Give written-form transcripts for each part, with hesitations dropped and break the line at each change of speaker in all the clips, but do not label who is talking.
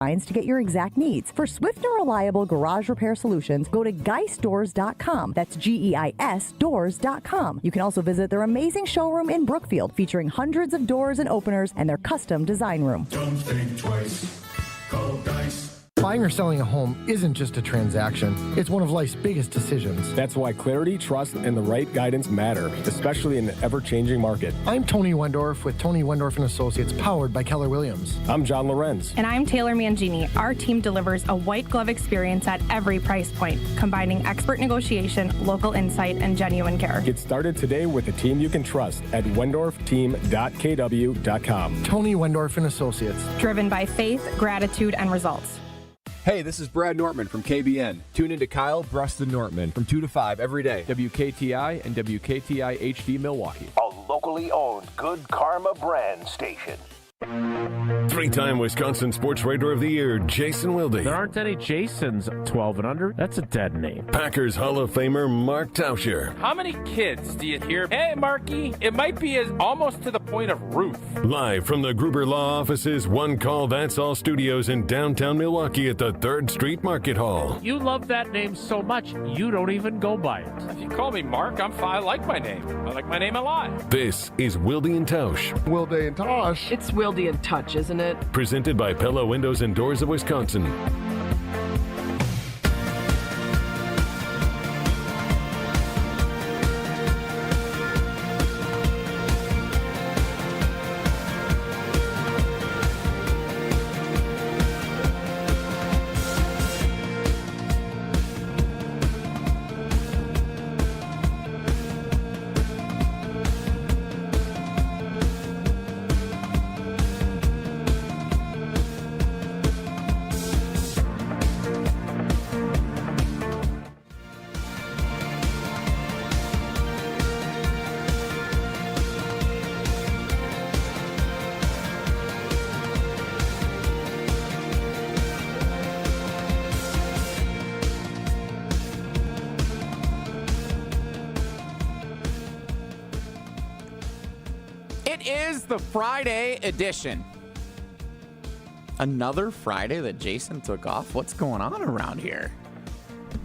to get your exact needs. For swift and reliable garage repair solutions, go to geisdoors.com. That's GEIS doors.com. You can also visit their amazing showroom in Brookfield, featuring hundreds of doors and openers and their custom design room.
Don't think twice. Call Geis.
Buying or selling a home isn't just a transaction. It's one of life's biggest decisions.
That's why clarity, trust, and the right guidance matter, especially in an ever-changing market.
I'm Tony Wendorf with Tony Wendorf & Associates, powered by Keller Williams.
I'm John Lorenz.
And I'm Taylor Mangini. Our team delivers a white glove experience at every price point, combining expert negotiation, local insight, and genuine care.
Get started today with a team you can trust at wendorfteam.kw.com.
Tony Wendorf & Associates.
Driven by faith, gratitude, and results.
Hey, this is Brad Nortman from KBN. Tune into Kyle Bruston Nortman from 2 to 5 every day. WKTI and WKTI HD Milwaukee.
A locally owned Good Karma brand station.
Three-time Wisconsin Sports Writer of the Year, Jason Wilde.
There aren't any Jasons 12 and under. That's a dead name.
Packers Hall of Famer, Mark Tauscher.
How many kids do you hear, hey, Marky, it might be almost to the point of Ruth.
Live from the Gruber Law Office's One Call That's All studios in downtown Milwaukee at the 3rd Street Market Hall.
You love that name so much, you don't even go by it.
If you call me Mark, I'm fine. I like my name. I like my name a lot.
This is Wilde Tausch.
Wilde Tausch.
It's Wilde Touch, isn't it?
Presented by Pella Windows and Doors of Wisconsin.
It is the Friday edition. Another Friday that Jason took off. What's going on around here?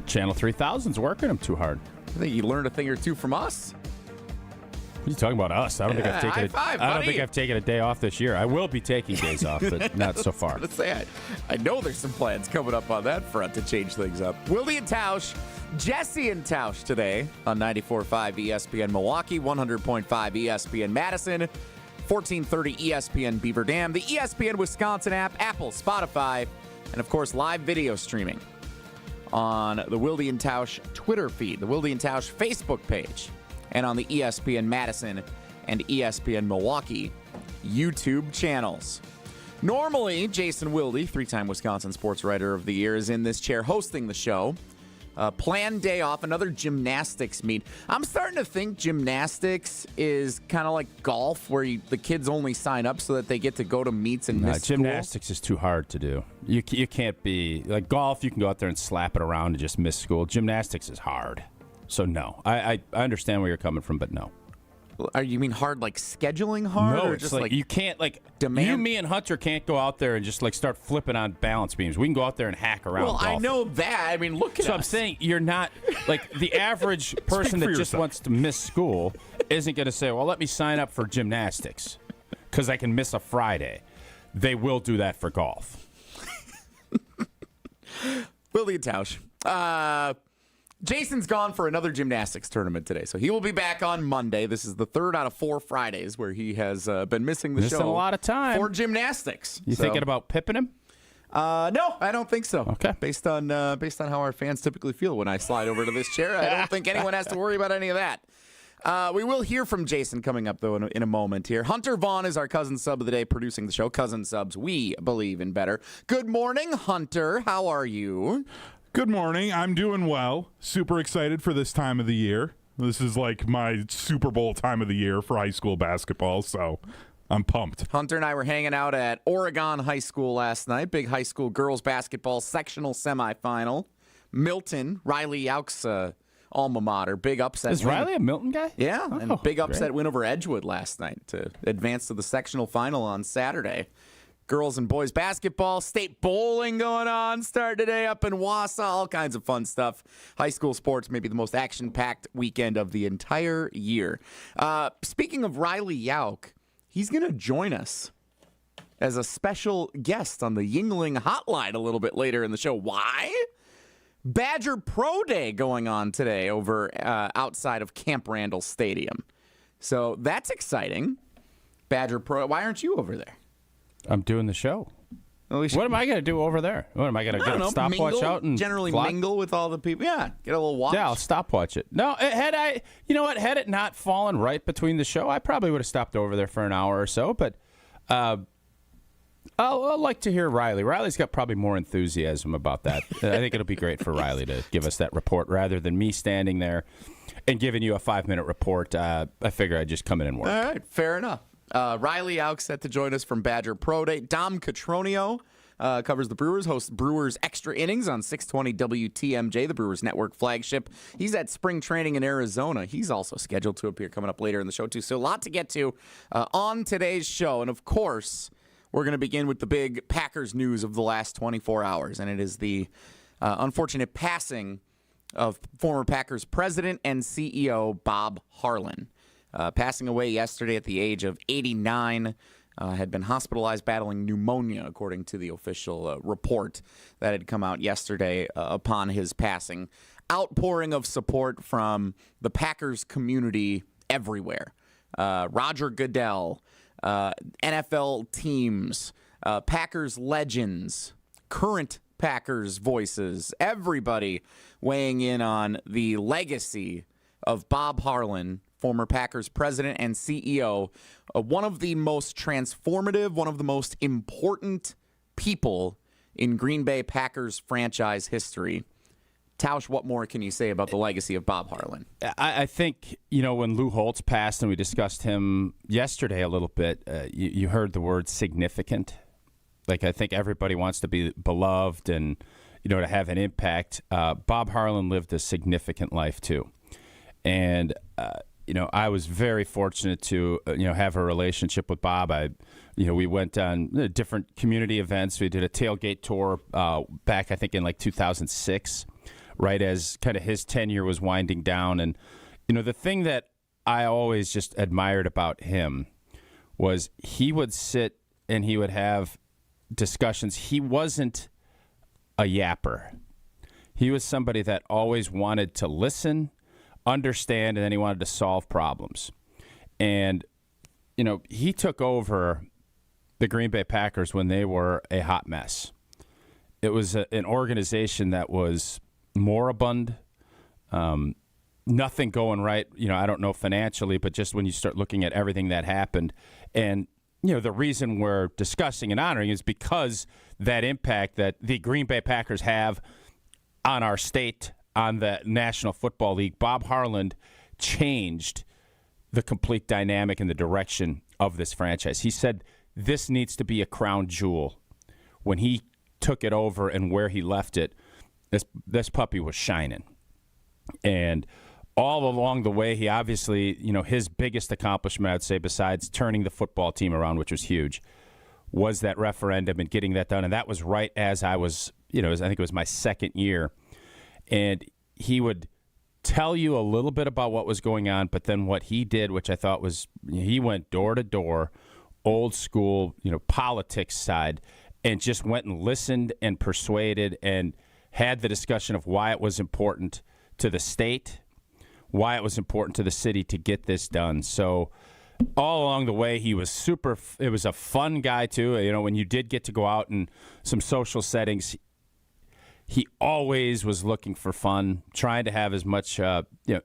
Channel 3000's working him too hard.
I think you learned a thing or two from us.
What are you talking about us? I don't think I've taken
I
don't think I've taken a day off this year. I will be taking days off, but not so far.
I know there's some plans coming up on that front to change things up. Wilde and Tausch, Jesse and Tausch today on 94.5 ESPN Milwaukee, 100.5 ESPN Madison, 1430 ESPN Beaver Dam, the ESPN Wisconsin app, Apple, Spotify, and of course live video streaming on the Wilde and Tausch Twitter feed, the Wilde and Tausch Facebook page, and on the ESPN Madison and ESPN Milwaukee YouTube channels. Normally, Jason Wilde, three-time Wisconsin Sports Writer of the Year, is in this chair hosting the show. Planned day off, another gymnastics meet. I'm starting to think gymnastics is kind of like golf, where the kids only sign up so that they get to go to meets and miss
gymnastics is too hard to do. You can't be like golf. You can go out there and slap it around and just miss school. Gymnastics is hard. So no, I understand where you're coming from, but no.
You mean hard like scheduling hard?
No,
or
it's
just
like you can't
demand.
You, me, and Hunter can't go out there and just like start flipping on balance beams. We can go out there and hack around.
Well,
golf.
I know that. I mean, look at us.
So I'm saying you're not like the average person that just wants to miss school isn't going to say, "Well, let me sign up for gymnastics because I can miss a Friday." They will do that for golf.
Wilde and Tausch. Jason's gone for another gymnastics tournament today, so he will be back on Monday. This is the third out of 4 Fridays where he has been missing the show.
A lot of time
for gymnastics.
You thinking about pipping him?
No, I don't think so.
Okay,
based on how our fans typically feel when I slide over to this chair, I don't think anyone has to worry about any of that. We will hear from Jason coming up, though, in a moment here. Hunter Vaughn is our cousin sub of the day producing the show. Cousin subs, we believe in better. Good morning, Hunter. How are you?
Good morning. I'm doing well. Super excited for this time of the year. This is like my Super Bowl time of the year for high school basketball, so I'm pumped.
Hunter and I were hanging out at Oregon High School last night. Big high school girls basketball sectional semifinal. Milton, Riley Yauk's alma mater. Big upset.
Is Riley a Milton guy?
Yeah, and big upset win over Edgewood last night to advance to the sectional final on Saturday. girls and boys basketball, state bowling going on, start today up in Wausau, all kinds of fun stuff. High school sports, maybe the most action-packed weekend of the entire year. Speaking of Riley Yauk, he's going to join us as a special guest on the Yingling Hotline a little bit later in the show. Why? Badger Pro Day going on today over outside of Camp Randall Stadium. So that's exciting. Badger Pro. Why aren't you over there?
I'm doing the show. What am I going to do over there? What am I going to get a stopwatch out and
generally mingle with all the people? Yeah, get a little watch.
Yeah, I'll stopwatch it. No, had it not fallen right between the show, I probably would have stopped over there for an hour or so. But I'll like to hear Riley. Riley's got probably more enthusiasm about that. I think it'll be great for Riley to give us that report rather than me standing there and giving you a 5-minute report. I figure I'd just come in and work.
All right, fair enough. Riley Yauk set to join us from Badger Pro Day. Dom Catronio covers the Brewers, hosts Brewers Extra Innings on 620 WTMJ, the Brewers Network flagship. He's at spring training in Arizona. He's also scheduled to appear coming up later in the show, too. So a lot to get to on today's show. And, of course, we're going to begin with the big Packers news of the last 24 hours. And it is the unfortunate passing of former Packers president and CEO Bob Harlan. Passing away yesterday at the age of 89, had been hospitalized battling pneumonia, according to the official report that had come out yesterday upon his passing. Outpouring of support from the Packers community everywhere. Roger Goodell, NFL teams, Packers legends, current Packers voices, everybody weighing in on the legacy of Bob Harlan, former Packers president and CEO, one of the most transformative, one of the most important people in Green Bay Packers franchise history. Tausch, what more can you say about the legacy of Bob Harlan?
I think, when Lou Holtz passed, and we discussed him yesterday a little bit, you heard the word significant. Like, I think everybody wants to be beloved and, to have an impact. Bob Harlan lived a significant life, too. And, I was very fortunate to, have a relationship with Bob. We went on different community events. We did a tailgate tour back, I think, in 2006, right as kind of his tenure was winding down. And, the thing that I always just admired about him was he would sit and he would have discussions. He wasn't a yapper. He was somebody that always wanted to listen, understand, and then he wanted to solve problems. And, he took over the Green Bay Packers when they were a hot mess. It was an organization that was moribund, nothing going right, I don't know financially, but just when you start looking at everything that happened. And, the reason we're discussing and honoring is because that impact that the Green Bay Packers have on our state, on the National Football League. Bob Harlan changed the complete dynamic and the direction of this franchise. He said this needs to be a crown jewel. When he took it over and where he left it, this puppy was shining. And all along the way, he obviously, his biggest accomplishment, I'd say, besides turning the football team around, which was huge, was that referendum and getting that done. And that was right as I was, I think it was my second year. And he would tell you a little bit about what was going on, but then what he did, which I thought was, he went door to door, old school, politics side, and just went and listened and persuaded and had the discussion of why it was important to the state, why it was important to the city to get this done. So all along the way, he was it was a fun guy too. When you did get to go out in some social settings, he always was looking for fun, trying to have as much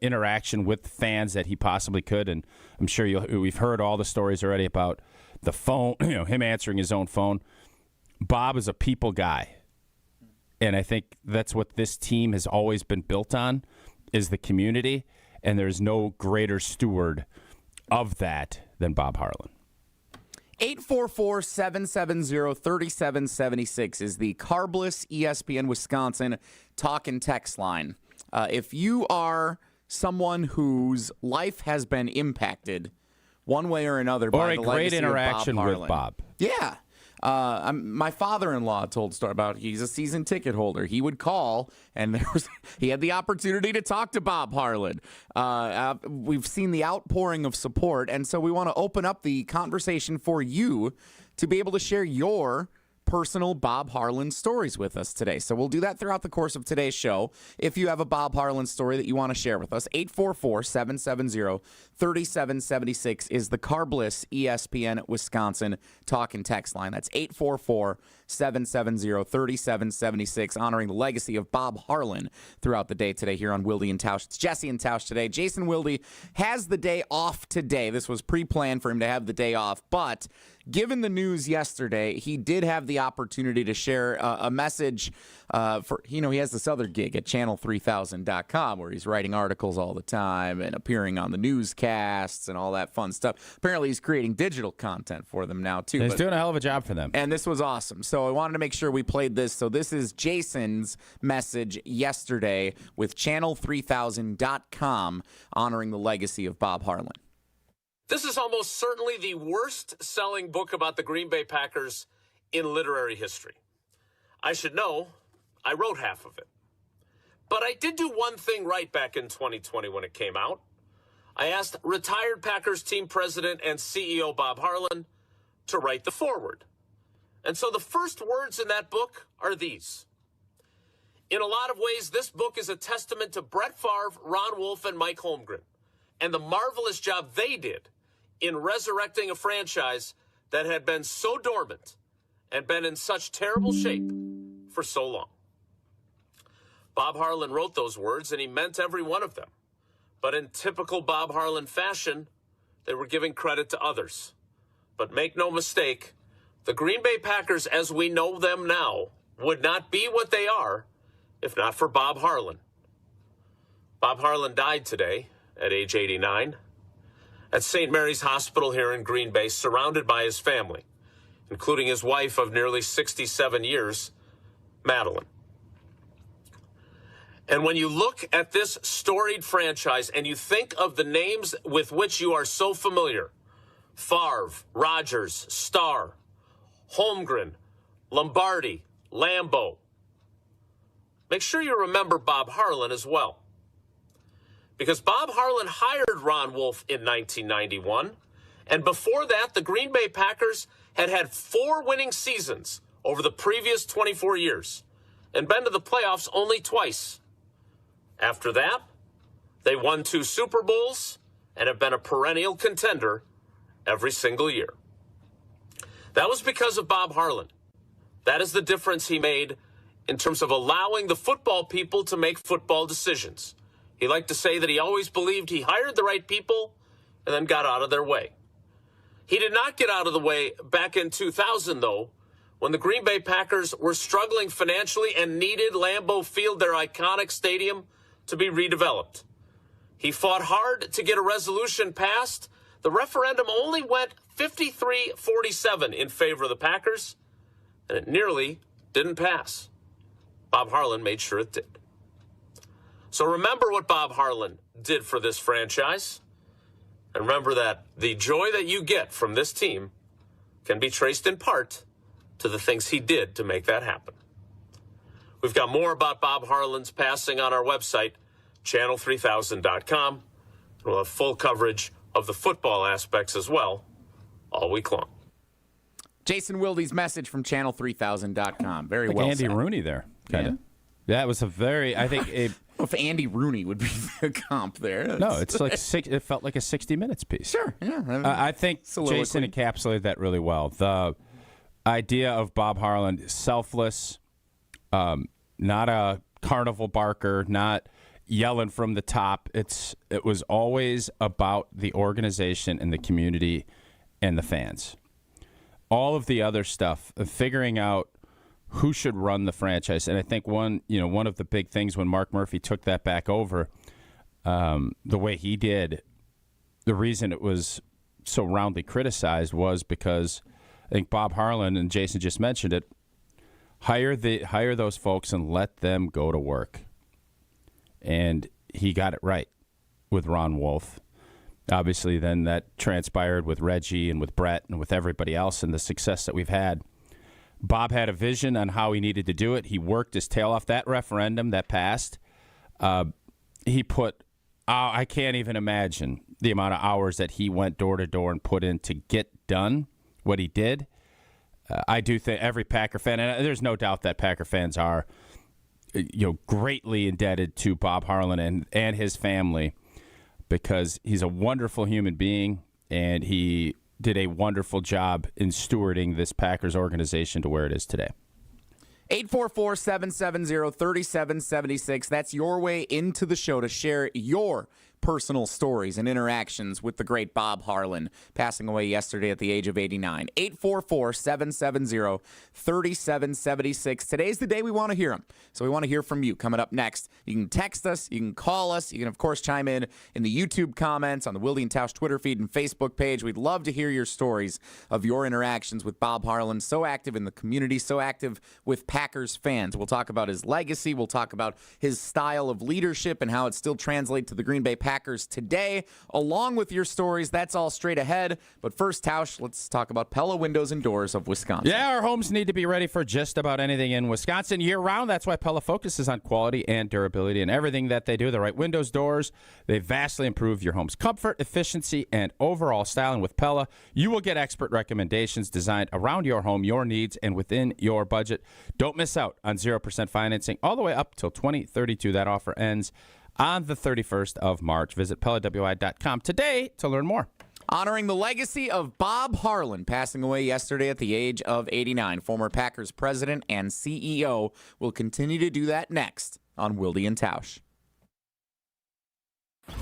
interaction with fans that he possibly could. And I'm sure we've heard all the stories already about the phone, him answering his own phone. Bob is a people guy. And I think that's what this team has always been built on, is the community. And there's no greater steward of that than Bob Harlan.
844-770-3776 is the Carbless ESPN Wisconsin talk and text line. If you are someone whose life has been impacted one way or another by the legacy of Bob Harlan.
Or a great interaction with Bob.
Yeah. My father-in-law told a story about he's a season ticket holder. He would call, and he had the opportunity to talk to Bob Harlan. We've seen the outpouring of support, and so we want to open up the conversation for you to be able to share your personal Bob Harlan stories with us today. So we'll do that throughout the course of today's show. If you have a Bob Harlan story that you want to share with us, 844-770-3776 is the Carbliss ESPN Wisconsin talk and text line. That's 844-770-3776, honoring the legacy of Bob Harlan throughout the day today here on Wilde and Tausch. It's Jesse and Tausch today. Jason Wilde has the day off today. This was pre-planned for him to have the day off, but given the news yesterday, he did have the opportunity to share a message for, he has this other gig at channel3000.com where he's writing articles all the time and appearing on the newscasts and all that fun stuff. Apparently, he's creating digital content for them now, too.
He's doing a hell of a job for them.
And this was awesome. So I wanted to make sure we played this. So this is Jason's message yesterday with channel3000.com honoring the legacy of Bob Harlan.
This is almost certainly the worst-selling book about the Green Bay Packers in literary history. I should know, I wrote half of it. But I did do one thing right back in 2020 when it came out. I asked retired Packers team president and CEO Bob Harlan to write the foreword. And so the first words in that book are these. In a lot of ways, this book is a testament to Brett Favre, Ron Wolf, and Mike Holmgren, and the marvelous job they did in resurrecting a franchise that had been so dormant and been in such terrible shape for so long. Bob Harlan wrote those words, and he meant every one of them. But in typical Bob Harlan fashion, they were giving credit to others. But make no mistake, the Green Bay Packers, as we know them now, would not be what they are if not for Bob Harlan. Bob Harlan died today at age 89 at St. Mary's Hospital here in Green Bay, surrounded by his family, including his wife of nearly 67 years, Madeline. And when you look at this storied franchise and you think of the names with which you are so familiar, Favre, Rodgers, Starr, Holmgren, Lombardi, Lambeau, make sure you remember Bob Harlan as well. Because Bob Harlan hired Ron Wolf in 1991, and before that, the Green Bay Packers had 4 winning seasons over the previous 24 years and been to the playoffs only twice. After that, they won 2 Super Bowls and have been a perennial contender every single year. That was because of Bob Harlan. That is the difference he made in terms of allowing the football people to make football decisions. He liked to say that he always believed he hired the right people and then got out of their way. He did not get out of the way back in 2000, though, when the Green Bay Packers were struggling financially and needed Lambeau Field, their iconic stadium, to be redeveloped. He fought hard to get a resolution passed. The referendum only went 53-47 in favor of the Packers, and it nearly didn't pass. Bob Harlan made sure it did. So remember what Bob Harlan did for this franchise, and remember that the joy that you get from this team can be traced in part to the things he did to make that happen. We've got more about Bob Harlan's passing on our website, channel3000.com, and we'll have full coverage of the football aspects as well all week long.
Jason Wilde's message from channel3000.com. Very
like
well
Andy
said.
Rooney there, kind of. That was a very, I think...
If Andy Rooney would be the comp there.
No, it's like it felt like a 60 Minutes piece.
Sure, yeah.
I think Jason encapsulated that really well. The idea of Bob Harlan, selfless, not a carnival barker, not yelling from the top. It was always about the organization and the community and the fans. All of the other stuff, figuring out who should run the franchise. And I think one of the big things when Mark Murphy took that back over, the way he did, the reason it was so roundly criticized was because I think Bob Harlan, and Jason just mentioned it, hire those folks and let them go to work. And he got it right with Ron Wolf. Obviously, then that transpired with Reggie and with Brett and with everybody else and the success that we've had. Bob had a vision on how he needed to do it. He worked his tail off. That referendum that passed, he put, I can't even imagine the amount of hours that he went door to door and put in to get done what he did. I do think every Packer fan, and there's no doubt that Packer fans are, greatly indebted to Bob Harlan and his family, because he's a wonderful human being and he did a wonderful job in stewarding this Packers organization to where it is today.
844-770-3776. That's your way into the show to share your personal stories and interactions with the great Bob Harlan, passing away yesterday at the age of 89. 844-770-3776. Today's the day we want to hear them. So we want to hear from you. Coming up next, you can text us, you can call us, you can, of course, chime in the YouTube comments, on the Wilde Tausch Twitter feed and Facebook page. We'd love to hear your stories of your interactions with Bob Harlan, so active in the community, so active with Packers fans. We'll talk about his legacy. We'll talk about his style of leadership and how it still translates to the Green Bay Packers today, along with your stories. That's all straight ahead. But first, Tausch, let's talk about Pella Windows and Doors of Wisconsin.
Yeah, our homes need to be ready for just about anything in Wisconsin year-round. That's why Pella focuses on quality and durability in everything that they do. The right windows, doors, they vastly improve your home's comfort, efficiency, and overall style. And with Pella, you will get expert recommendations designed around your home, your needs, and within your budget. Don't miss out on 0% financing all the way up till 2032. That offer ends on the 31st of March. Visit PellaWI.com today to learn more.
Honoring the legacy of Bob Harlan, passing away yesterday at the age of 89. Former Packers president and CEO will continue to do that next on Wilde and Tausch.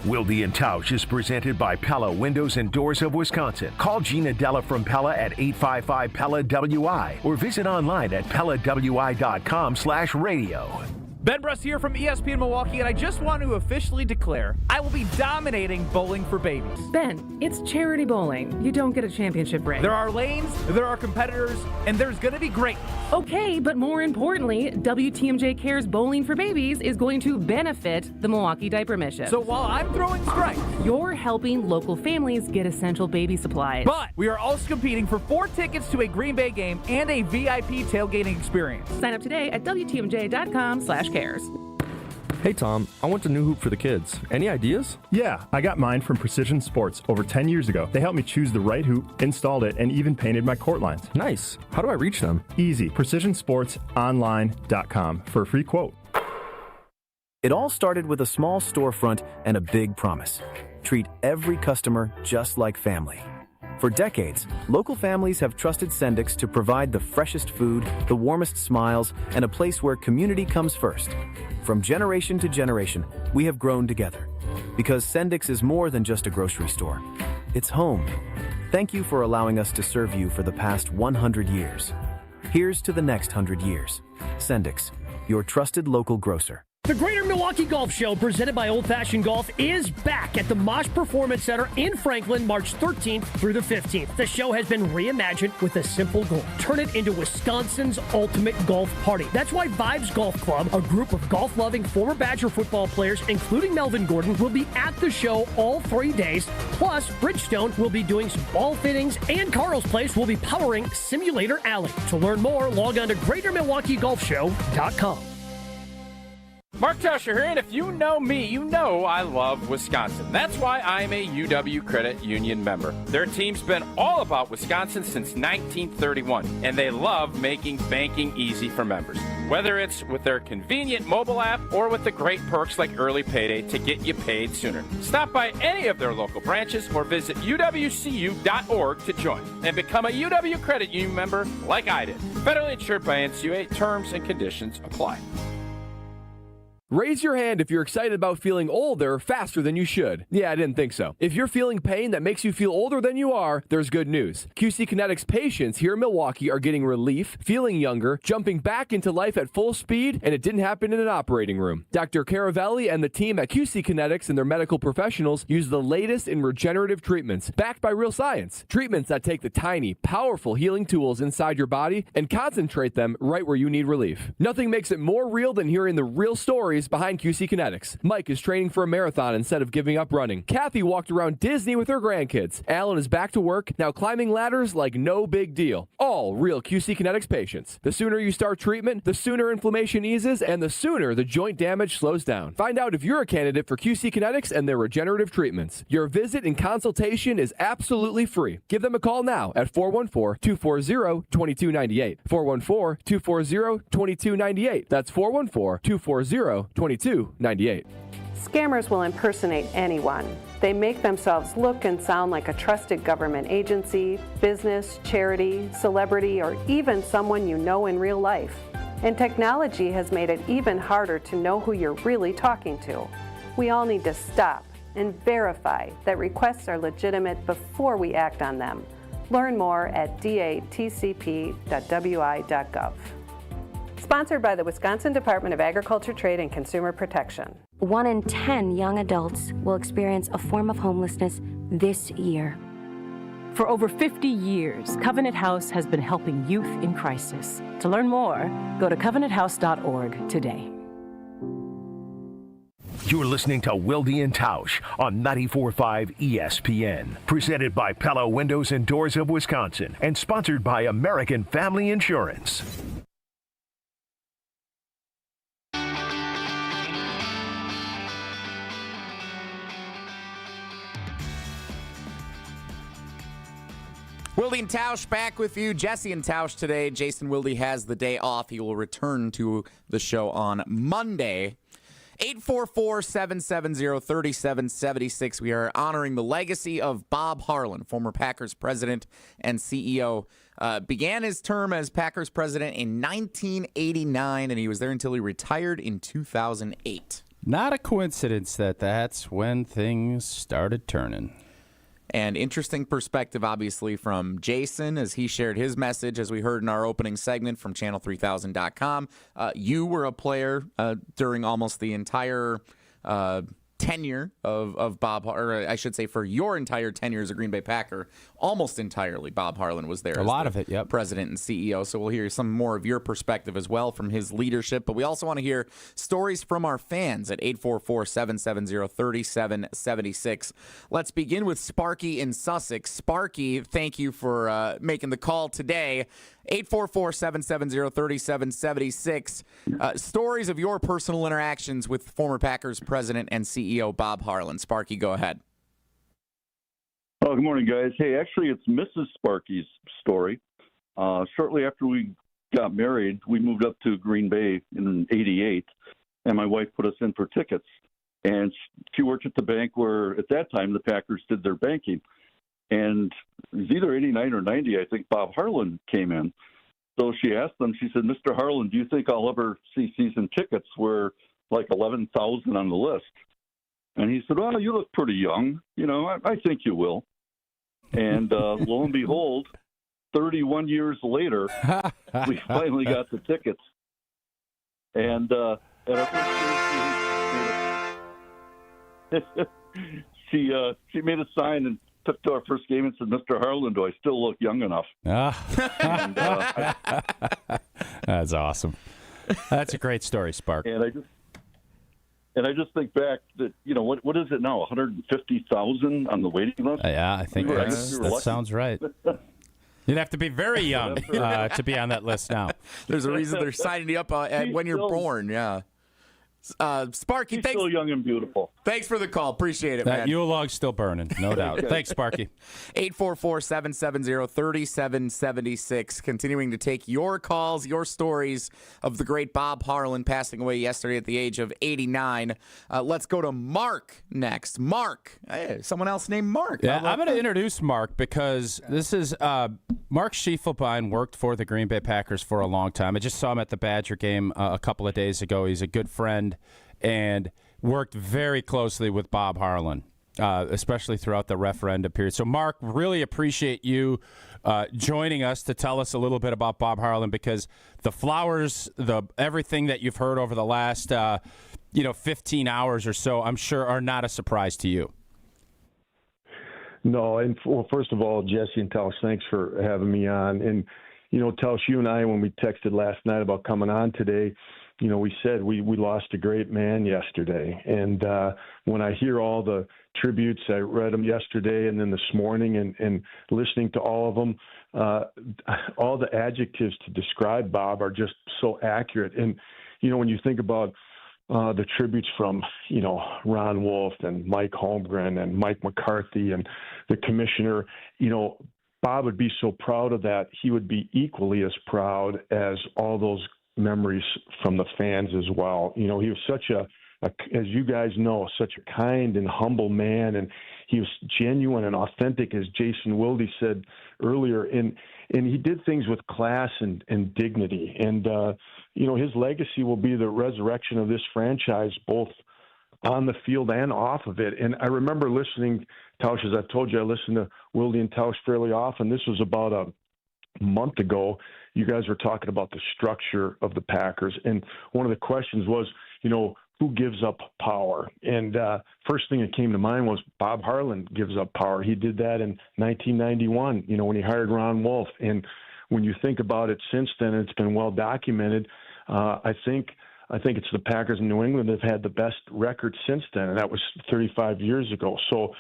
Wilde and Tausch is presented by Pella Windows and Doors of Wisconsin. Call Gina Della from Pella at 855-PELLA-WI or visit online at PellaWI.com/radio.
Ben Bruss here from ESPN Milwaukee, and I just want to officially declare I will be dominating Bowling for Babies.
Ben, it's charity bowling. You don't get a championship ring.
There are lanes, there are competitors, and there's going to be great.
Okay, but more importantly, WTMJ Cares Bowling for Babies is going to benefit the Milwaukee Diaper Mission.
So while I'm throwing strikes,
you're helping local families get essential baby supplies.
But we are also competing for 4 tickets to a Green Bay game and a VIP tailgating experience.
Sign up today at WTMJ.com/cares.
Hey Tom, I want a new hoop for the kids. Any ideas?
Yeah, I got mine from Precision Sports over 10 years ago. They helped me choose the right hoop, installed it, and even painted my court lines.
Nice. How do I reach them?
Easy. PrecisionSportsOnline.com for a free quote.
It all started with a small storefront and a big promise. Treat every customer just like family. For decades, local families have trusted Sendix to provide the freshest food, the warmest smiles, and a place where community comes first. From generation to generation, we have grown together. Because Sendix is more than just a grocery store. It's home. Thank you for allowing us to serve you for the past 100 years. Here's to the next 100 years. Sendix, your trusted local grocer.
The Greater Milwaukee Golf Show, presented by Old Fashioned Golf, is back at the Mosh Performance Center in Franklin, March 13th through the 15th. The show has been reimagined with a simple goal: turn it into Wisconsin's ultimate golf party. That's why Vibes Golf Club, a group of golf-loving former Badger football players, including Melvin Gordon, will be at the show all 3 days. Plus, Bridgestone will be doing some ball fittings, and Carl's Place will be powering Simulator Alley. To learn more, log on to GreaterMilwaukeeGolfShow.com.
Mark Tauscher here, and if you know me, you know I love Wisconsin. That's why I'm a UW Credit Union member. Their team's been all about Wisconsin since 1931, and they love making banking easy for members. Whether it's with their convenient mobile app or with the great perks like early payday to get you paid sooner. Stop by any of their local branches or visit uwcu.org to join and become a UW Credit Union member like I did. Federally insured by NCUA. Terms and conditions apply.
Raise your hand if you're excited about feeling older faster than you should. Yeah, I didn't think so. If you're feeling pain that makes you feel older than you are, there's good news. QC Kinetics patients here in Milwaukee are getting relief, feeling younger, jumping back into life at full speed, and it didn't happen in an operating room. Dr. Caravelli and the team at QC Kinetics and their medical professionals use the latest in regenerative treatments, backed by real science. Treatments that take the tiny, powerful healing tools inside your body and concentrate them right where you need relief. Nothing makes it more real than hearing the real stories stories behind QC Kinetics. Mike is training for a marathon instead of giving up running. Kathy walked around Disney with her grandkids. Alan is back to work, now climbing ladders like no big deal. All real QC Kinetics patients. The sooner you start treatment, the sooner inflammation eases, and the sooner the joint damage slows down. Find out if you're a candidate for QC Kinetics and their regenerative treatments. Your visit and consultation is absolutely free. Give them a call now at 414-240-2298. 414-240-2298. That's 414-240-2298.
Scammers will impersonate anyone. They make themselves look and sound like a trusted government agency, business, charity, celebrity, or even someone you know in real life. And technology has made it even harder to know who you're really talking to. We all need to stop and verify that requests are legitimate before we act on them. Learn more at datcp.wi.gov. Sponsored by the Wisconsin Department of Agriculture, Trade, and Consumer Protection.
1 in 10 young adults will experience a form of homelessness this year.
For over 50 years, Covenant House has been helping youth in crisis. To learn more, go to covenanthouse.org today.
You're listening to Wilde Tausch on 94.5 ESPN. Presented by Pella Windows and Doors of Wisconsin and sponsored by American Family Insurance.
Wilde and Tausch back with you. Jesse and Tausch today. Jason Wilde has the day off. He will return to the show on Monday. 844-770-3776. We are honoring the legacy of Bob Harlan, former Packers president and CEO. Began his term as Packers president in 1989, and he was there until he retired in 2008.
Not a coincidence that that's when things started turning.
And interesting perspective, obviously, from Jason as he shared his message, as we heard in our opening segment from channel3000.com. You were a player during almost the entire tenure of Bob, or I should say for your entire tenure as a Green Bay Packer, almost entirely Bob Harlan was there.
A lot of it, yep.
President and CEO. So we'll hear some more of your perspective as well from his leadership. But we also want to hear stories from our fans at 844-770-3776. Let's begin with Sparky in Sussex. Sparky, thank you for making the call today. 844-770-3776. Stories of your personal interactions with former Packers president and CEO Bob Harlan. Sparky, go ahead.
Oh, good morning, guys. Hey, actually, it's Mrs. Sparky's story. Shortly after we got married, we moved up to Green Bay in '88, and my wife put us in for tickets. And she worked at the bank where, at that time, the Packers did their banking. And it was either 89 or 90, I think Bob Harlan came in. So she asked them, she said, Mr. Harlan, do you think I'll ever see season tickets? We're like 11,000 on the list. And he said, well, you look pretty young. You know, I think you will. And lo and behold, 31 years later, we finally got the tickets. And at our first she made a sign and took to our first game and said, Mr. Harlan, do I still look young enough? And,
that's awesome. That's a great story, Spark.
And I just think back that, you know, what is it now, 150,000 on the waiting list?
Yeah, I think that sounds right. You'd have to be very young to be on that list now.
There's a reason they're signing you up when you're born, yeah. Sparky,
he's
thanks.
Still young and beautiful.
Thanks for the call. Appreciate it, man.
That Yule log's still burning, no doubt. Thanks, Sparky.
844-770-3776. Continuing to take your calls, your stories of the great Bob Harlan passing away yesterday at the age of 89. Let's go to Mark next. Mark. Hey, someone else named Mark.
Yeah, I'm going to introduce Mark because this is Mark Schiefelbein worked for the Green Bay Packers for a long time. I just saw him at the Badger game a couple of days ago. He's a good friend and worked very closely with Bob Harlan, especially throughout the referendum period. So, Mark, really appreciate you joining us to tell us a little bit about Bob Harlan, because the flowers, everything that you've heard over the last 15 hours or so, I'm sure are not a surprise to you.
No, and first of all, Jesse and Tausch, thanks for having me on. And, Tausch, you and I, when we texted last night about coming on today, we said we lost a great man yesterday. And when I hear all the tributes, I read them yesterday and then this morning, and listening to all of them, all the adjectives to describe Bob are just so accurate. And, when you think about the tributes from, Ron Wolf and Mike Holmgren and Mike McCarthy and the commissioner, Bob would be so proud of that. He would be equally as proud as all those memories from the fans as well. He was such as you guys know, such a kind and humble man, and he was genuine and authentic, as Jason Wilde said earlier, and he did things with class and dignity. And his legacy will be the resurrection of this franchise, both on the field and off of it. And I remember listening, Tausch, as I've told you, I listen to Wilde and Tausch fairly often. This was about a month ago. You guys were talking about the structure of the Packers, and one of the questions was, who gives up power? And first thing that came to mind was Bob Harlan gives up power. He did that in 1991, when he hired Ron Wolf. And when you think about it since then, it's been well documented. I think it's the Packers in New England that have had the best record since then, and that was 35 years ago. So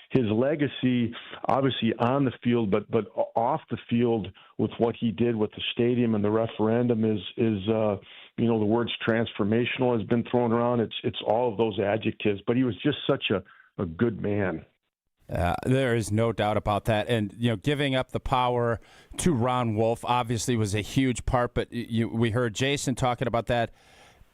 his legacy, obviously on the field, but off the field with what he did with the stadium and the referendum is the words transformational has been thrown around. It's all of those adjectives, but he was just such a good man.
There is no doubt about that. And, giving up the power to Ron Wolf obviously was a huge part, but we heard Jason talking about that.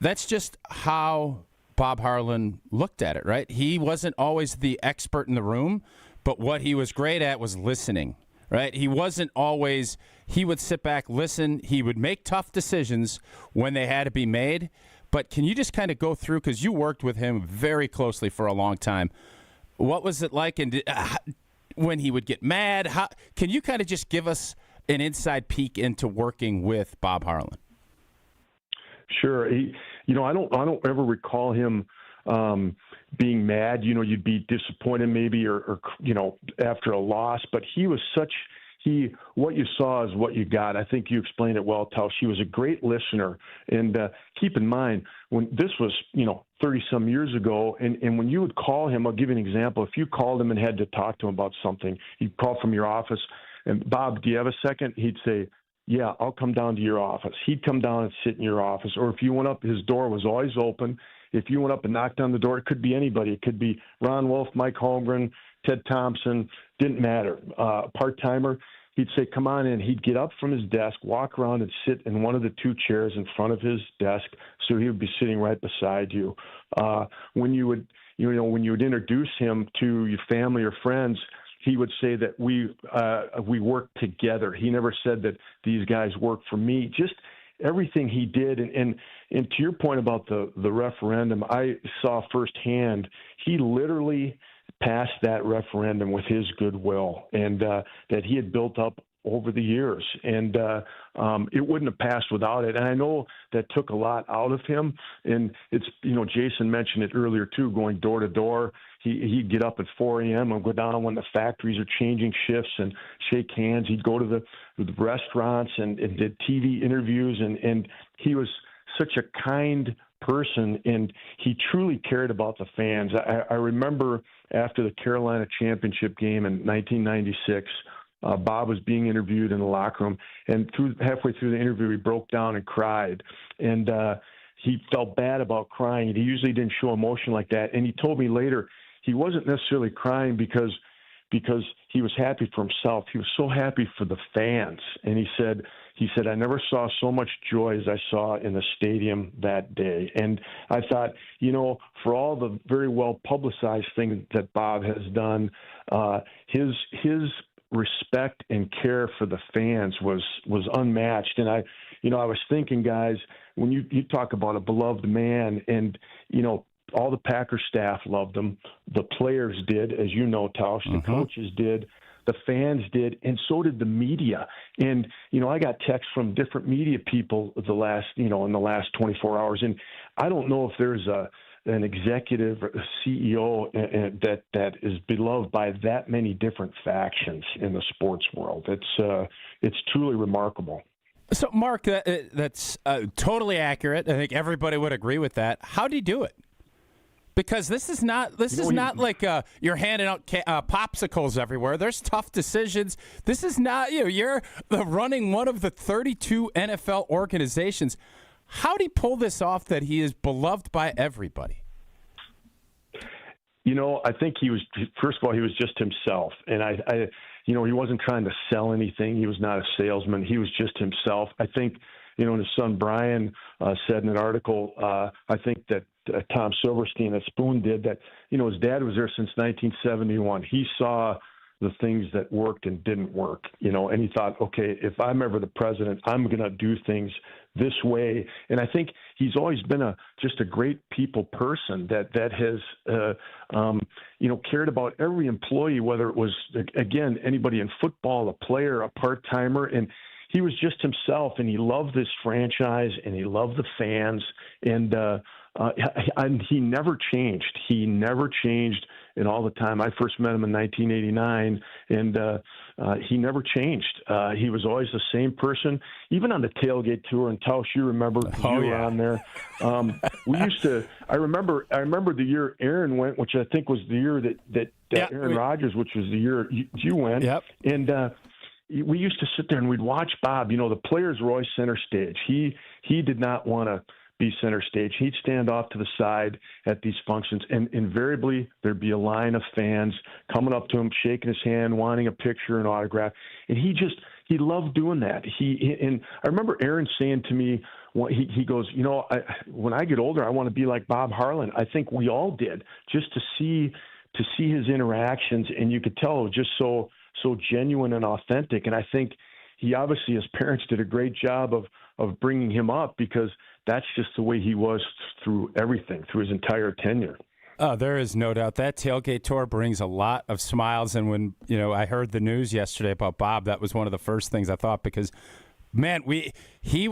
That's just how Bob Harlan looked at it, right? He wasn't always the expert in the room, but what he was great at was listening, right? He wasn't always, he would sit back, listen. He would make tough decisions when they had to be made. But can you just kind of go through, because you worked with him very closely for a long time, what was it like and when he would get mad? Can you kind of just give us an inside peek into working with Bob Harlan?
Sure. I don't ever recall him being mad. You'd be disappointed maybe or after a loss, but he was what you saw is what you got. I think you explained it well, Tausch. He was a great listener. And keep in mind, when this was, 30-some years ago, and when you would call him, I'll give you an example. If you called him and had to talk to him about something, you'd call from your office, and Bob, do you have a second? He'd say, yeah, I'll come down to your office. He'd come down and sit in your office. Or if you went up, his door was always open. If you went up and knocked on the door, it could be anybody. It could be Ron Wolf, Mike Holmgren, Ted Thompson, didn't matter. Part-timer, he'd say, come on in. He'd get up from his desk, walk around and sit in one of the two chairs in front of his desk, so he would be sitting right beside you. When you would introduce him to your family or friends, he would say that we work together. He never said that these guys work for me. Just everything he did. And to your point about the referendum, I saw firsthand he literally passed that referendum with his goodwill and that he had built up over the years. And it wouldn't have passed without it. And I know that took a lot out of him. And it's, Jason mentioned it earlier too, going door to door. He'd get up at 4 a.m. and go down when the factories are changing shifts and shake hands. He'd go to the restaurants and did TV interviews. And he was such a kind person, and he truly cared about the fans. I remember after the Carolina championship game in 1996, Bob was being interviewed in the locker room, and halfway through the interview, he broke down and cried. And he felt bad about crying. He usually didn't show emotion like that. And he told me later he wasn't necessarily crying because he was happy for himself. He was so happy for the fans. And he said, I never saw so much joy as I saw in the stadium that day. And I thought, for all the very well publicized things that Bob has done, his respect and care for the fans was unmatched. And I was thinking, guys, when you talk about a beloved man, and all the Packers staff loved him, the players did, as you know, Tausch, the coaches did, the fans did, and so did the media. And I got texts from different media people in the last 24 hours, and I don't know if there's an executive, a CEO that is beloved by that many different factions in the sports world. It's truly remarkable.
So, Mark, that's totally accurate. I think everybody would agree with that. How do you do it? Because this is not like you're handing out popsicles everywhere. There's tough decisions. This is not you're running one of the 32 NFL organizations. How do you pull this off that he is beloved by everybody?
I think first of all, he was just himself. And he wasn't trying to sell anything. He was not a salesman. He was just himself. I think, his son Brian said in an article, I think that Tom Silverstein at Spoon did that, his dad was there since 1971. He saw the things that worked and didn't work, and he thought, okay, if I'm ever the president, I'm going to do things this way. And I think he's always been just a great people person that has, cared about every employee, whether it was, again, anybody in football, a player, a part-timer, and he was just himself, and he loved this franchise, and he loved the fans, and he never changed. He never changed in all the time. I first met him in 1989, and he never changed. He was always the same person, even on the tailgate tour. And Tausch, you remember you were on there. We used to. I remember the year Aaron went, which I think was the year that Aaron Rodgers, which was the year you went.
Yep.
And we used to sit there and we'd watch Bob. The players were always center stage. He did not want to be center stage. He'd stand off to the side at these functions, and invariably there'd be a line of fans coming up to him, shaking his hand, wanting a picture, an autograph, and he loved doing that. And I remember Aaron saying to me, he goes, when I get older, I want to be like Bob Harlan. I think we all did, just to see his interactions, and you could tell it was just so genuine and authentic. And I think he obviously, his parents did a great job of bringing him up, because that's just the way he was through everything, through his entire tenure.
Oh, there is no doubt. That tailgate tour brings a lot of smiles. And when, I heard the news yesterday about Bob, that was one of the first things I thought, because, man, he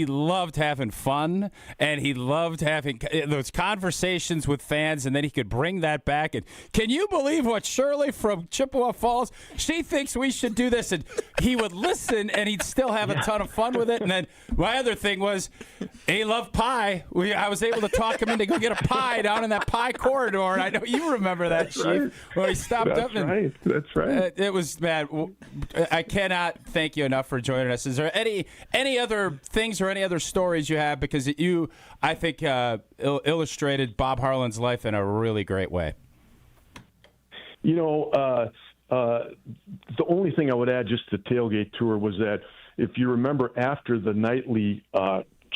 loved having fun, and he loved having those conversations with fans, and then he could bring that back. And can you believe what Shirley from Chippewa Falls, she thinks we should do this? And he would listen, and he'd still have a ton of fun with it. And then my other thing was, he loved pie. I was able to talk him in to go get a pie down in that pie corridor, and I know you remember that, Chief. Right. When he stopped up.
That's right.
It was, man, I cannot thank you enough for joining us. Is there any other things or any other stories you have? Because you, I think, illustrated Bob Harlan's life in a really great way.
The only thing I would add just to tailgate tour was that if you remember, after the nightly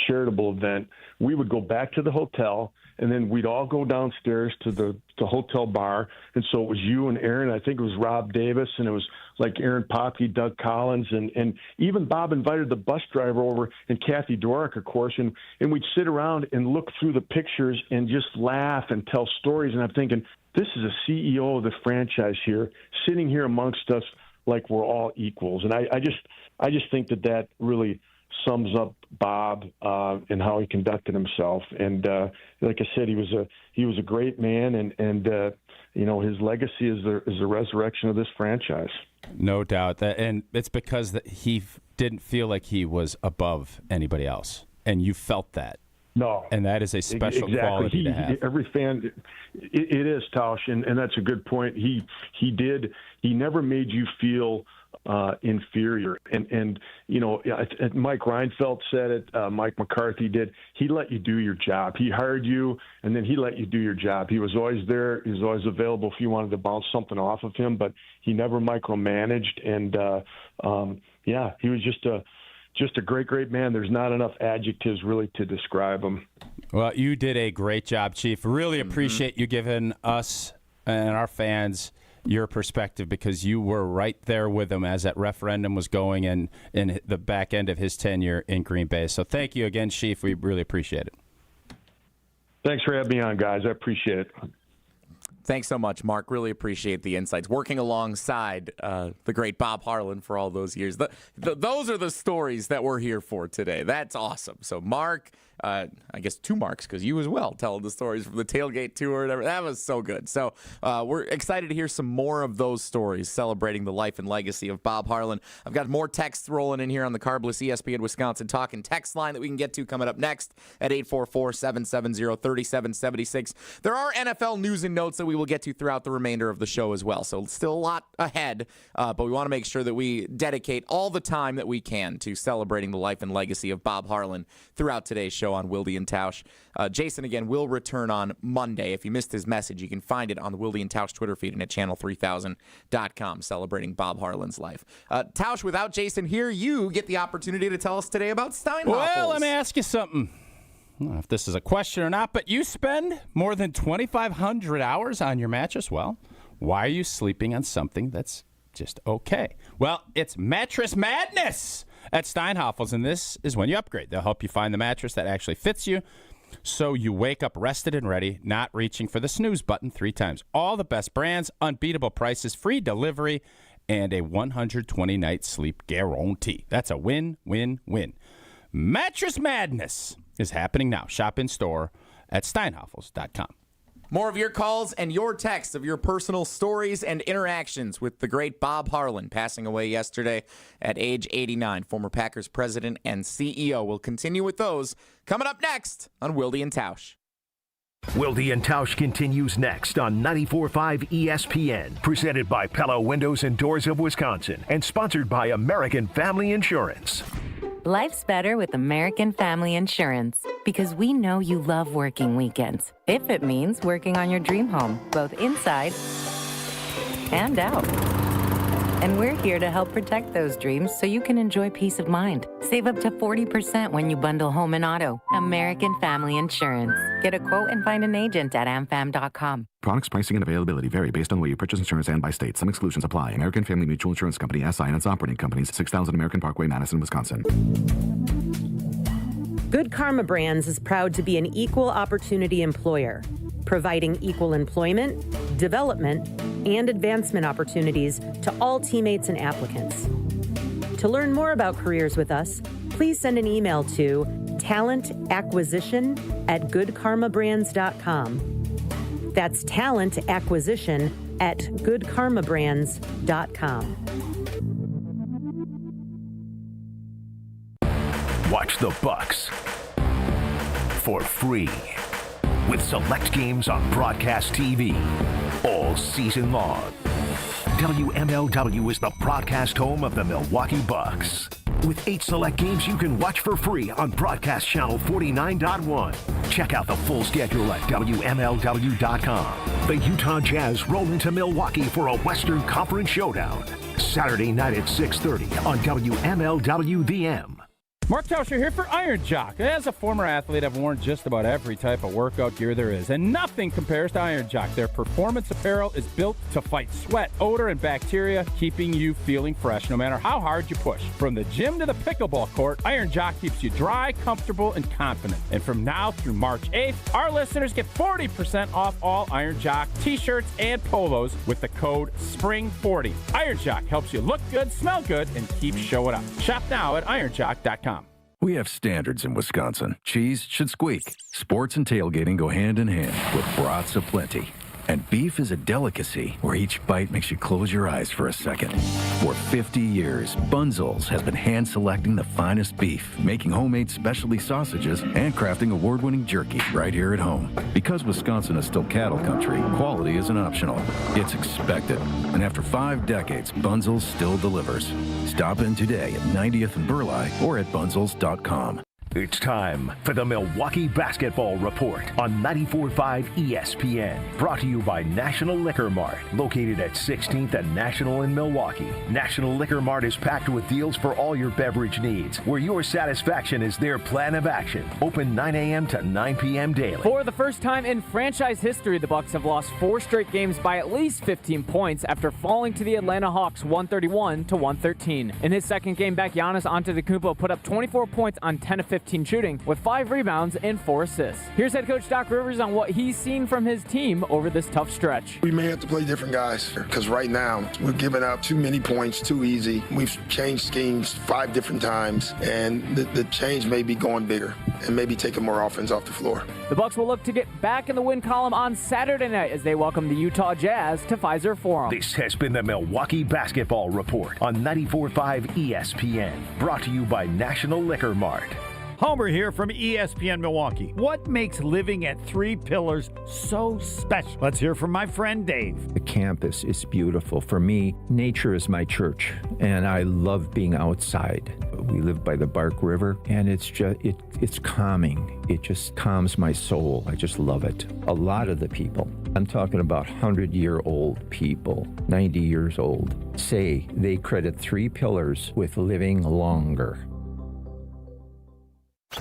charitable event, we would go back to the hotel, and then we'd all go downstairs to the hotel bar. And so it was you and Aaron, I think it was Rob Davis, and it was like Aaron Poppy, Doug Collins, and even Bob invited the bus driver over, and Kathy Dorick, of course, and we'd sit around and look through the pictures and just laugh and tell stories. And I'm thinking, this is a CEO of the franchise here, sitting here amongst us like we're all equals. And I just think that really sums up Bob and how he conducted himself. And like I said, he was a great man, and his legacy is the resurrection of this franchise.
No doubt, and it's because he didn't feel like he was above anybody else, and you felt that.
No,
and that is a special
exactly.
quality to have.
Every fan, it is, Tausch, and that's a good point. He never made you feel inferior, and Mike Reinfeldt said it. Mike McCarthy did. He let you do your job. He hired you, and then he let you do your job. He was always there. He was always available if you wanted to bounce something off of him, but he never micromanaged. And he was just a great man. There's not enough adjectives really to describe him.
Well, you did a great job, Chief. Really appreciate you giving us and our fans your perspective, because you were right there with him as that referendum was going in the back end of his tenure in Green Bay. So thank you again, Chief. We really appreciate it.
Thanks for having me on, guys. I appreciate it.
Thanks so much, Mark. Really appreciate the insights. Working alongside the great Bob Harlan for all those years. Those are the stories that we're here for today. That's awesome. So, Mark, I guess 2 marks, because you as well telling the stories from the tailgate tour or whatever. That was so good. So we're excited to hear some more of those stories celebrating the life and legacy of Bob Harlan. I've got more texts rolling in here on the Carbless ESPN Wisconsin Talking text line that we can get to coming up next at 844-770-3776. There are NFL news and notes that we will get to throughout the remainder of the show as well. So still a lot ahead, but we want to make sure that we dedicate all the time that we can to celebrating the life and legacy of Bob Harlan throughout today's show on Wilde Tausch. Jason, again, will return on Monday. If you missed his message, you can find it on the Wilde Tausch Twitter feed and at channel3000.com, celebrating Bob Harlan's life. Tausch, without Jason here, you get the opportunity to tell us today about Steinhoffels.
Well, let me ask you something. I don't know if this is a question or not, but you spend more than 2,500 hours on your mattress. Well, why are you sleeping on something that's just okay? Well, it's Mattress Madness at Steinhoffels, and this is when you upgrade. They'll help you find the mattress that actually fits you, so you wake up rested and ready, not reaching for the snooze button 3 times. All the best brands, unbeatable prices, free delivery, and a 120-night sleep guarantee. That's a win, win, win. Mattress Madness is happening now. Shop in store at steinhoffels.com.
More of your calls and your texts of your personal stories and interactions with the great Bob Harlan, passing away yesterday at age 89. Former Packers president and CEO. We'll continue with those coming up next on Wilde and Tausch.
Wilde and Tausch continues next on 94.5 ESPN, presented by Pella Windows and Doors of Wisconsin, and sponsored by American Family Insurance.
Life's better with American Family Insurance because we know you love working weekends. If it means working on your dream home, both inside and out. And we're here to help protect those dreams so you can enjoy peace of mind. Save up to 40% when you bundle home and auto. American Family Insurance. Get a quote and find an agent at amfam.com.
Products, pricing, and availability vary based on where you purchase insurance and by state. Some exclusions apply. American Family Mutual Insurance Company, SI, and its operating companies, 6000 American Parkway, Madison, Wisconsin.
Good Karma Brands is proud to be an equal opportunity employer, providing equal employment, development, and advancement opportunities to all teammates and applicants. To learn more about careers with us, please send an email to talentacquisition@goodkarmabrands.com. That's talentacquisition@goodkarmabrands.com.
Watch the Bucks for free with select games on broadcast TV all season long. WMLW is the broadcast home of the Milwaukee Bucks. With 8 select games you can watch for free on broadcast channel 49.1. Check out the full schedule at WMLW.com. The Utah Jazz roll into Milwaukee for a Western Conference showdown. Saturday night at 6:30 on WMLW-VM.
Mark Tauscher here for Iron Jock. As a former athlete, I've worn just about every type of workout gear there is, and nothing compares to Iron Jock. Their performance apparel is built to fight sweat, odor, and bacteria, keeping you feeling fresh no matter how hard you push. From the gym to the pickleball court, Iron Jock keeps you dry, comfortable, and confident. And from now through March 8th, our listeners get 40% off all Iron Jock t-shirts and polos with the code SPRING40. Iron Jock helps you look good, smell good, and keep showing up. Shop now at ironjock.com.
We have standards in Wisconsin. Cheese should squeak. Sports and tailgating go hand in hand with brats aplenty. And beef is a delicacy where each bite makes you close your eyes for a second. For 50 years, Bunzel's has been hand-selecting the finest beef, making homemade specialty sausages, and crafting award-winning jerky right here at home. Because Wisconsin is still cattle country, quality isn't optional. It's expected. And after 5 decades, Bunzel's still delivers. Stop in today at 90th and Burleigh or at bunzels.com.
It's time for the Milwaukee Basketball Report on 94.5 ESPN. Brought to you by National Liquor Mart, located at 16th and National in Milwaukee. National Liquor Mart is packed with deals for all your beverage needs, where your satisfaction is their plan of action. Open 9 a.m. to 9 p.m. daily.
For the first time in franchise history, the Bucks have lost 4 straight games by at least 15 points after falling to the Atlanta Hawks 131-113. In his second game back, Giannis Antetokounmpo put up 24 points on 10 of 15 15 shooting with 5 rebounds and 4 assists. Here's head coach Doc Rivers on what he's seen from his team over this tough stretch.
We may have to play different guys because right now we're giving up too many points too easy. We've changed schemes 5 different times, and the change may be going bigger and maybe taking more offense off the floor.
The Bucks will look to get back in the win column on Saturday night as they welcome the Utah Jazz to Pfizer Forum.
This has been the Milwaukee Basketball Report on 94.5 ESPN, brought to you by National Liquor Mart.
Homer here from ESPN Milwaukee. What makes living at Three Pillars so special? Let's hear from my friend Dave.
The campus is beautiful. For me, nature is my church, and I love being outside. We live by the Bark River, and it's just it's calming. It just calms my soul. I just love it. A lot of the people, I'm talking about 100-year-old people, 90 years old, say they credit Three Pillars with living longer.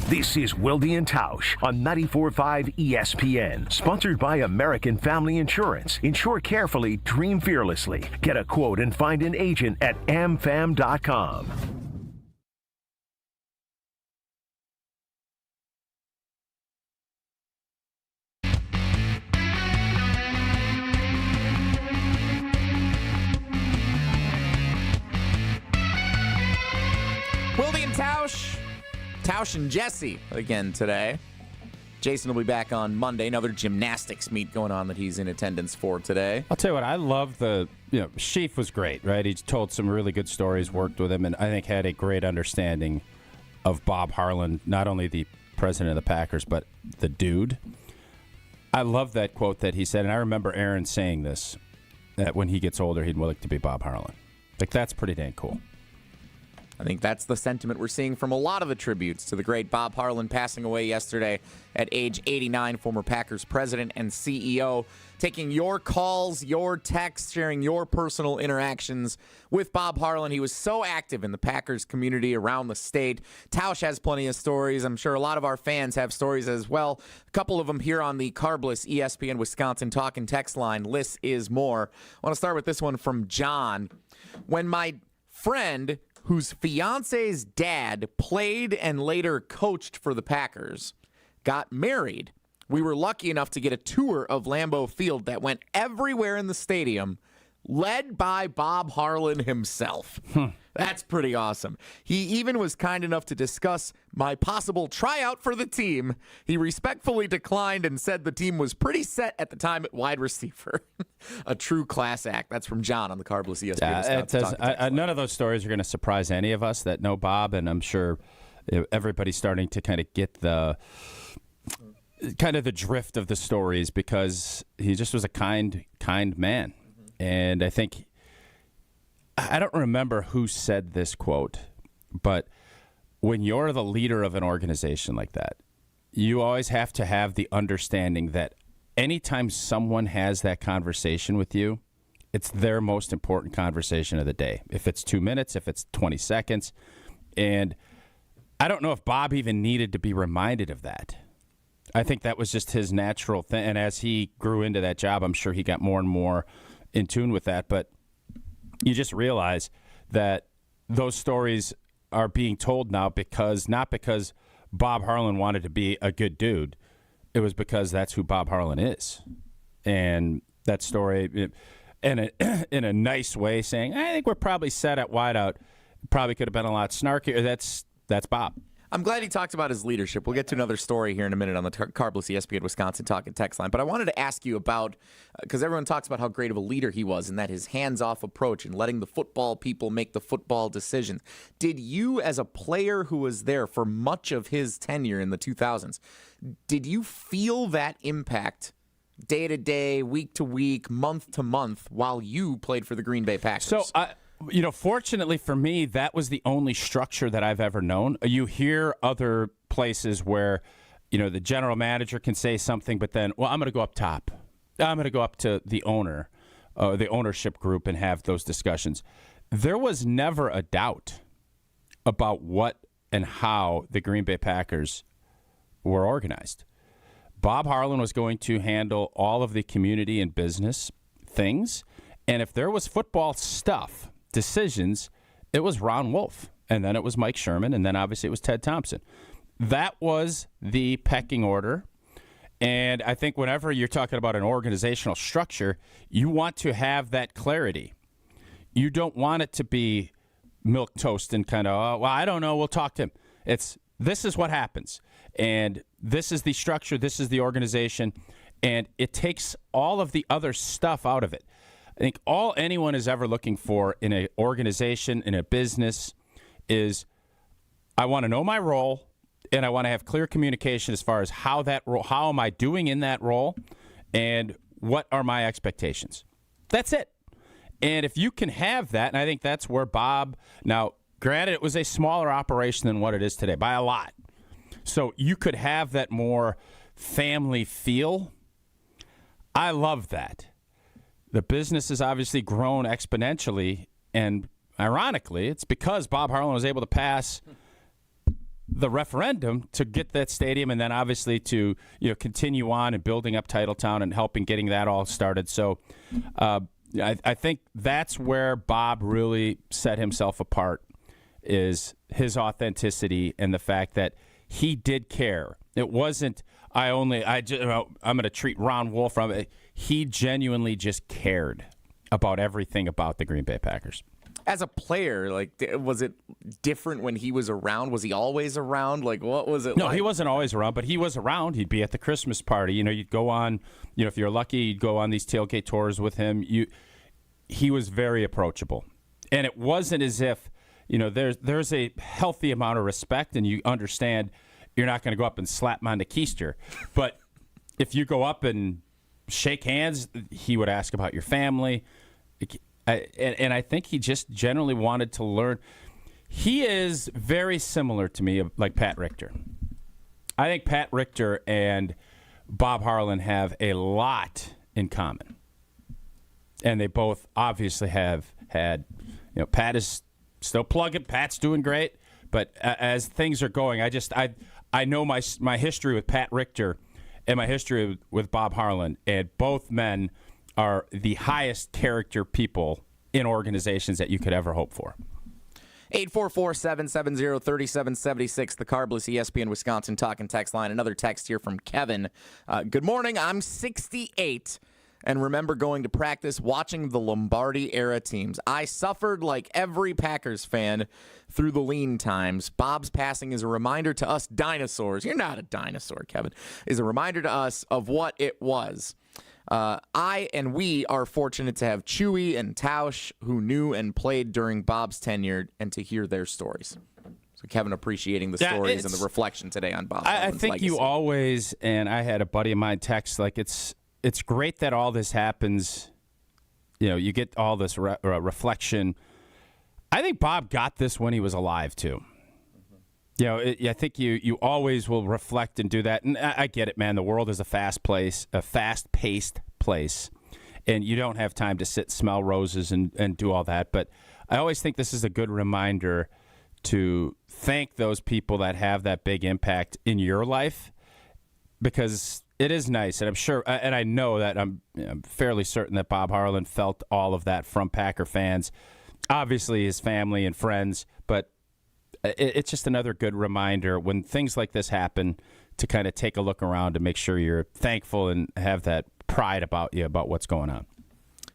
This is Wilde Tausch on 94.5 ESPN, sponsored by American Family Insurance. Insure carefully, dream fearlessly. Get a quote and find an agent at amfam.com.
Wilde Tausch. Tausch and Jesse again today. Jason will be back on Monday. Another gymnastics meet going on that he's in attendance for today.
I'll tell you what, I love Sheaf was great, right? He told some really good stories, worked with him, and I think had a great understanding of Bob Harlan, not only the president of the Packers, but the dude. I love that quote that he said, and I remember Aaron saying this, that when he gets older, he'd like to be Bob Harlan. Like, that's pretty dang cool.
I think that's the sentiment we're seeing from a lot of the tributes to the great Bob Harlan, passing away yesterday at age 89, former Packers president and CEO. Taking your calls, your texts, sharing your personal interactions with Bob Harlan. He was so active in the Packers community around the state. Tausch has plenty of stories. I'm sure a lot of our fans have stories as well. A couple of them here on the Carbless ESPN Wisconsin Talk and Text line. Less is more. I want to start with this one from John. When my friend, whose fiance's dad played and later coached for the Packers, got married, we were lucky enough to get a tour of Lambeau Field that went everywhere in the stadium, led by Bob Harlan himself. That's pretty awesome. He even was kind enough to discuss my possible tryout for the team. He respectfully declined and said the team was pretty set at the time at wide receiver. A true class act. That's from John on the Carbless ESPN.
None of those stories are going to surprise any of us that know Bob, and I'm sure everybody's starting to kind of get the drift of the stories because he just was a kind man. And I think, I don't remember who said this quote, but when you're the leader of an organization like that, you always have to have the understanding that anytime someone has that conversation with you, it's their most important conversation of the day. If it's 2 minutes, if it's 20 seconds. And I don't know if Bob even needed to be reminded of that. I think that was just his natural thing. And as he grew into that job, I'm sure he got more and more in tune with that. But you just realize that those stories are being told now not because Bob Harlan wanted to be a good dude. It was because that's who Bob Harlan is. And that story, in a nice way, saying, I think we're probably set at wideout. Probably could have been a lot snarkier. That's Bob.
I'm glad he talked about his leadership. We'll get to another story here in a minute on the Carbless ESPN Wisconsin Talk and Text line. But I wanted to ask you about, because everyone talks about how great of a leader he was and that his hands-off approach and letting the football people make the football decisions. Did you, as a player who was there for much of his tenure in the 2000s, did you feel that impact day to day, week to week, month to month while you played for the Green Bay Packers?
So, fortunately for me, that was the only structure that I've ever known. You hear other places where, the general manager can say something, but then, I'm going to go up top. I'm going to go up to the owner, the ownership group, and have those discussions. There was never a doubt about what and how the Green Bay Packers were organized. Bob Harlan was going to handle all of the community and business things, and if there was football stuff, decisions, it was Ron Wolf, and then it was Mike Sherman, and then obviously it was Ted Thompson. that was the pecking order. And I think whenever you're talking about an organizational structure, you want to have that clarity. You don't want it to be milquetoast and kind of, oh, well, I don't know, we'll talk to him. This is what happens. And this is the structure, this is the organization, and it takes all of the other stuff out of it. I think all anyone is ever looking for in an organization, in a business, is I want to know my role, and I want to have clear communication as far as how that role, how am I doing in that role, and what are my expectations. That's it. And if you can have that, and I think that's where Bob, now, granted, it was a smaller operation than what it is today by a lot. So you could have that more family feel. I love that. The business has obviously grown exponentially, and ironically, it's because Bob Harlan was able to pass the referendum to get that stadium, and then obviously to continue on and building up Titletown and helping getting that all started. So I think that's where Bob really set himself apart, is his authenticity and the fact that he did care. It wasn't I'm going to treat Ron Wolf from it. He genuinely just cared about everything about the Green Bay Packers.
As a player, was it different when he was around? Was he always around? What was it?
No, he wasn't always around, but he was around. He'd be at the Christmas party. You'd go on, if you're lucky, you'd go on these tailgate tours with him. He was very approachable. And it wasn't as if, there's a healthy amount of respect, and you understand you're not going to go up and slap him on the keister. But if you go up and shake hands, he would ask about your family. And I think he just generally wanted to learn. He is very similar to me, like Pat Richter. I think Pat Richter and Bob Harlan have a lot in common. And they both obviously have had, Pat is still plugging. Pat's doing great. But as things are going, I know my history with Pat Richter and my history with Bob Harlan, and both men are the highest character people in organizations that you could ever hope for.
844-770-3776, the Carbless ESPN Wisconsin talk and text line. Another text here from Kevin. Good morning. I'm 68 and remember going to practice watching the Lombardi-era teams. I suffered like every Packers fan through the lean times. Bob's passing is a reminder to us dinosaurs. You're not a dinosaur, Kevin. Is a reminder to us of what it was. I and we are fortunate to have Chewy and Tausch, who knew and played during Bob's tenure, and to hear their stories. So Kevin appreciating the stories and the reflection today on Bob.
I think
legacy.
You always, and I had a buddy of mine text, it's great that all this happens. You get all this reflection. I think Bob got this when he was alive, too. I think you always will reflect and do that. And I get it, man. The world is a fast-paced place. And you don't have time to sit, smell roses, and do all that. But I always think this is a good reminder to thank those people that have that big impact in your life, because it is nice. And I'm sure, and I know that I'm fairly certain that Bob Harlan felt all of that from Packer fans, obviously his family and friends, but it's just another good reminder when things like this happen to kind of take a look around to make sure you're thankful and have that pride about you, about what's going on.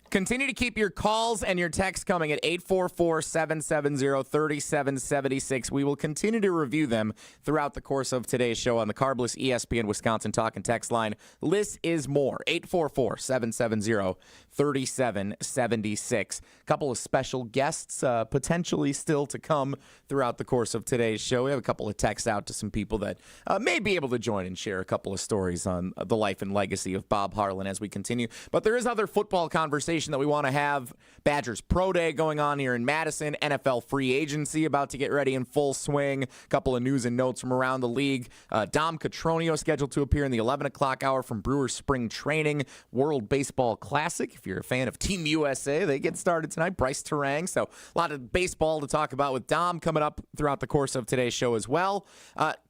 Continue to keep your calls and your texts coming at 844-770-3776. We will continue to review them throughout the course of today's show on the Carbless ESPN Wisconsin talk and text line. Less is more. 844-770-3776. A couple of special guests potentially still to come throughout the course of today's show. We have a couple of texts out to some people that may be able to join and share a couple of stories on the life and legacy of Bob Harlan as we continue. But there is other football conversation that we want to have. Badgers Pro Day going on here in Madison. NFL free agency about to get ready in full swing. A couple of news and notes from around the league. Dom Catronio scheduled to appear in the 11 o'clock hour from Brewers spring training. World Baseball Classic. If you're a fan of Team USA, they get started tonight. Bryce Terang. So a lot of baseball to talk about with Dom coming up throughout the course of today's show as well.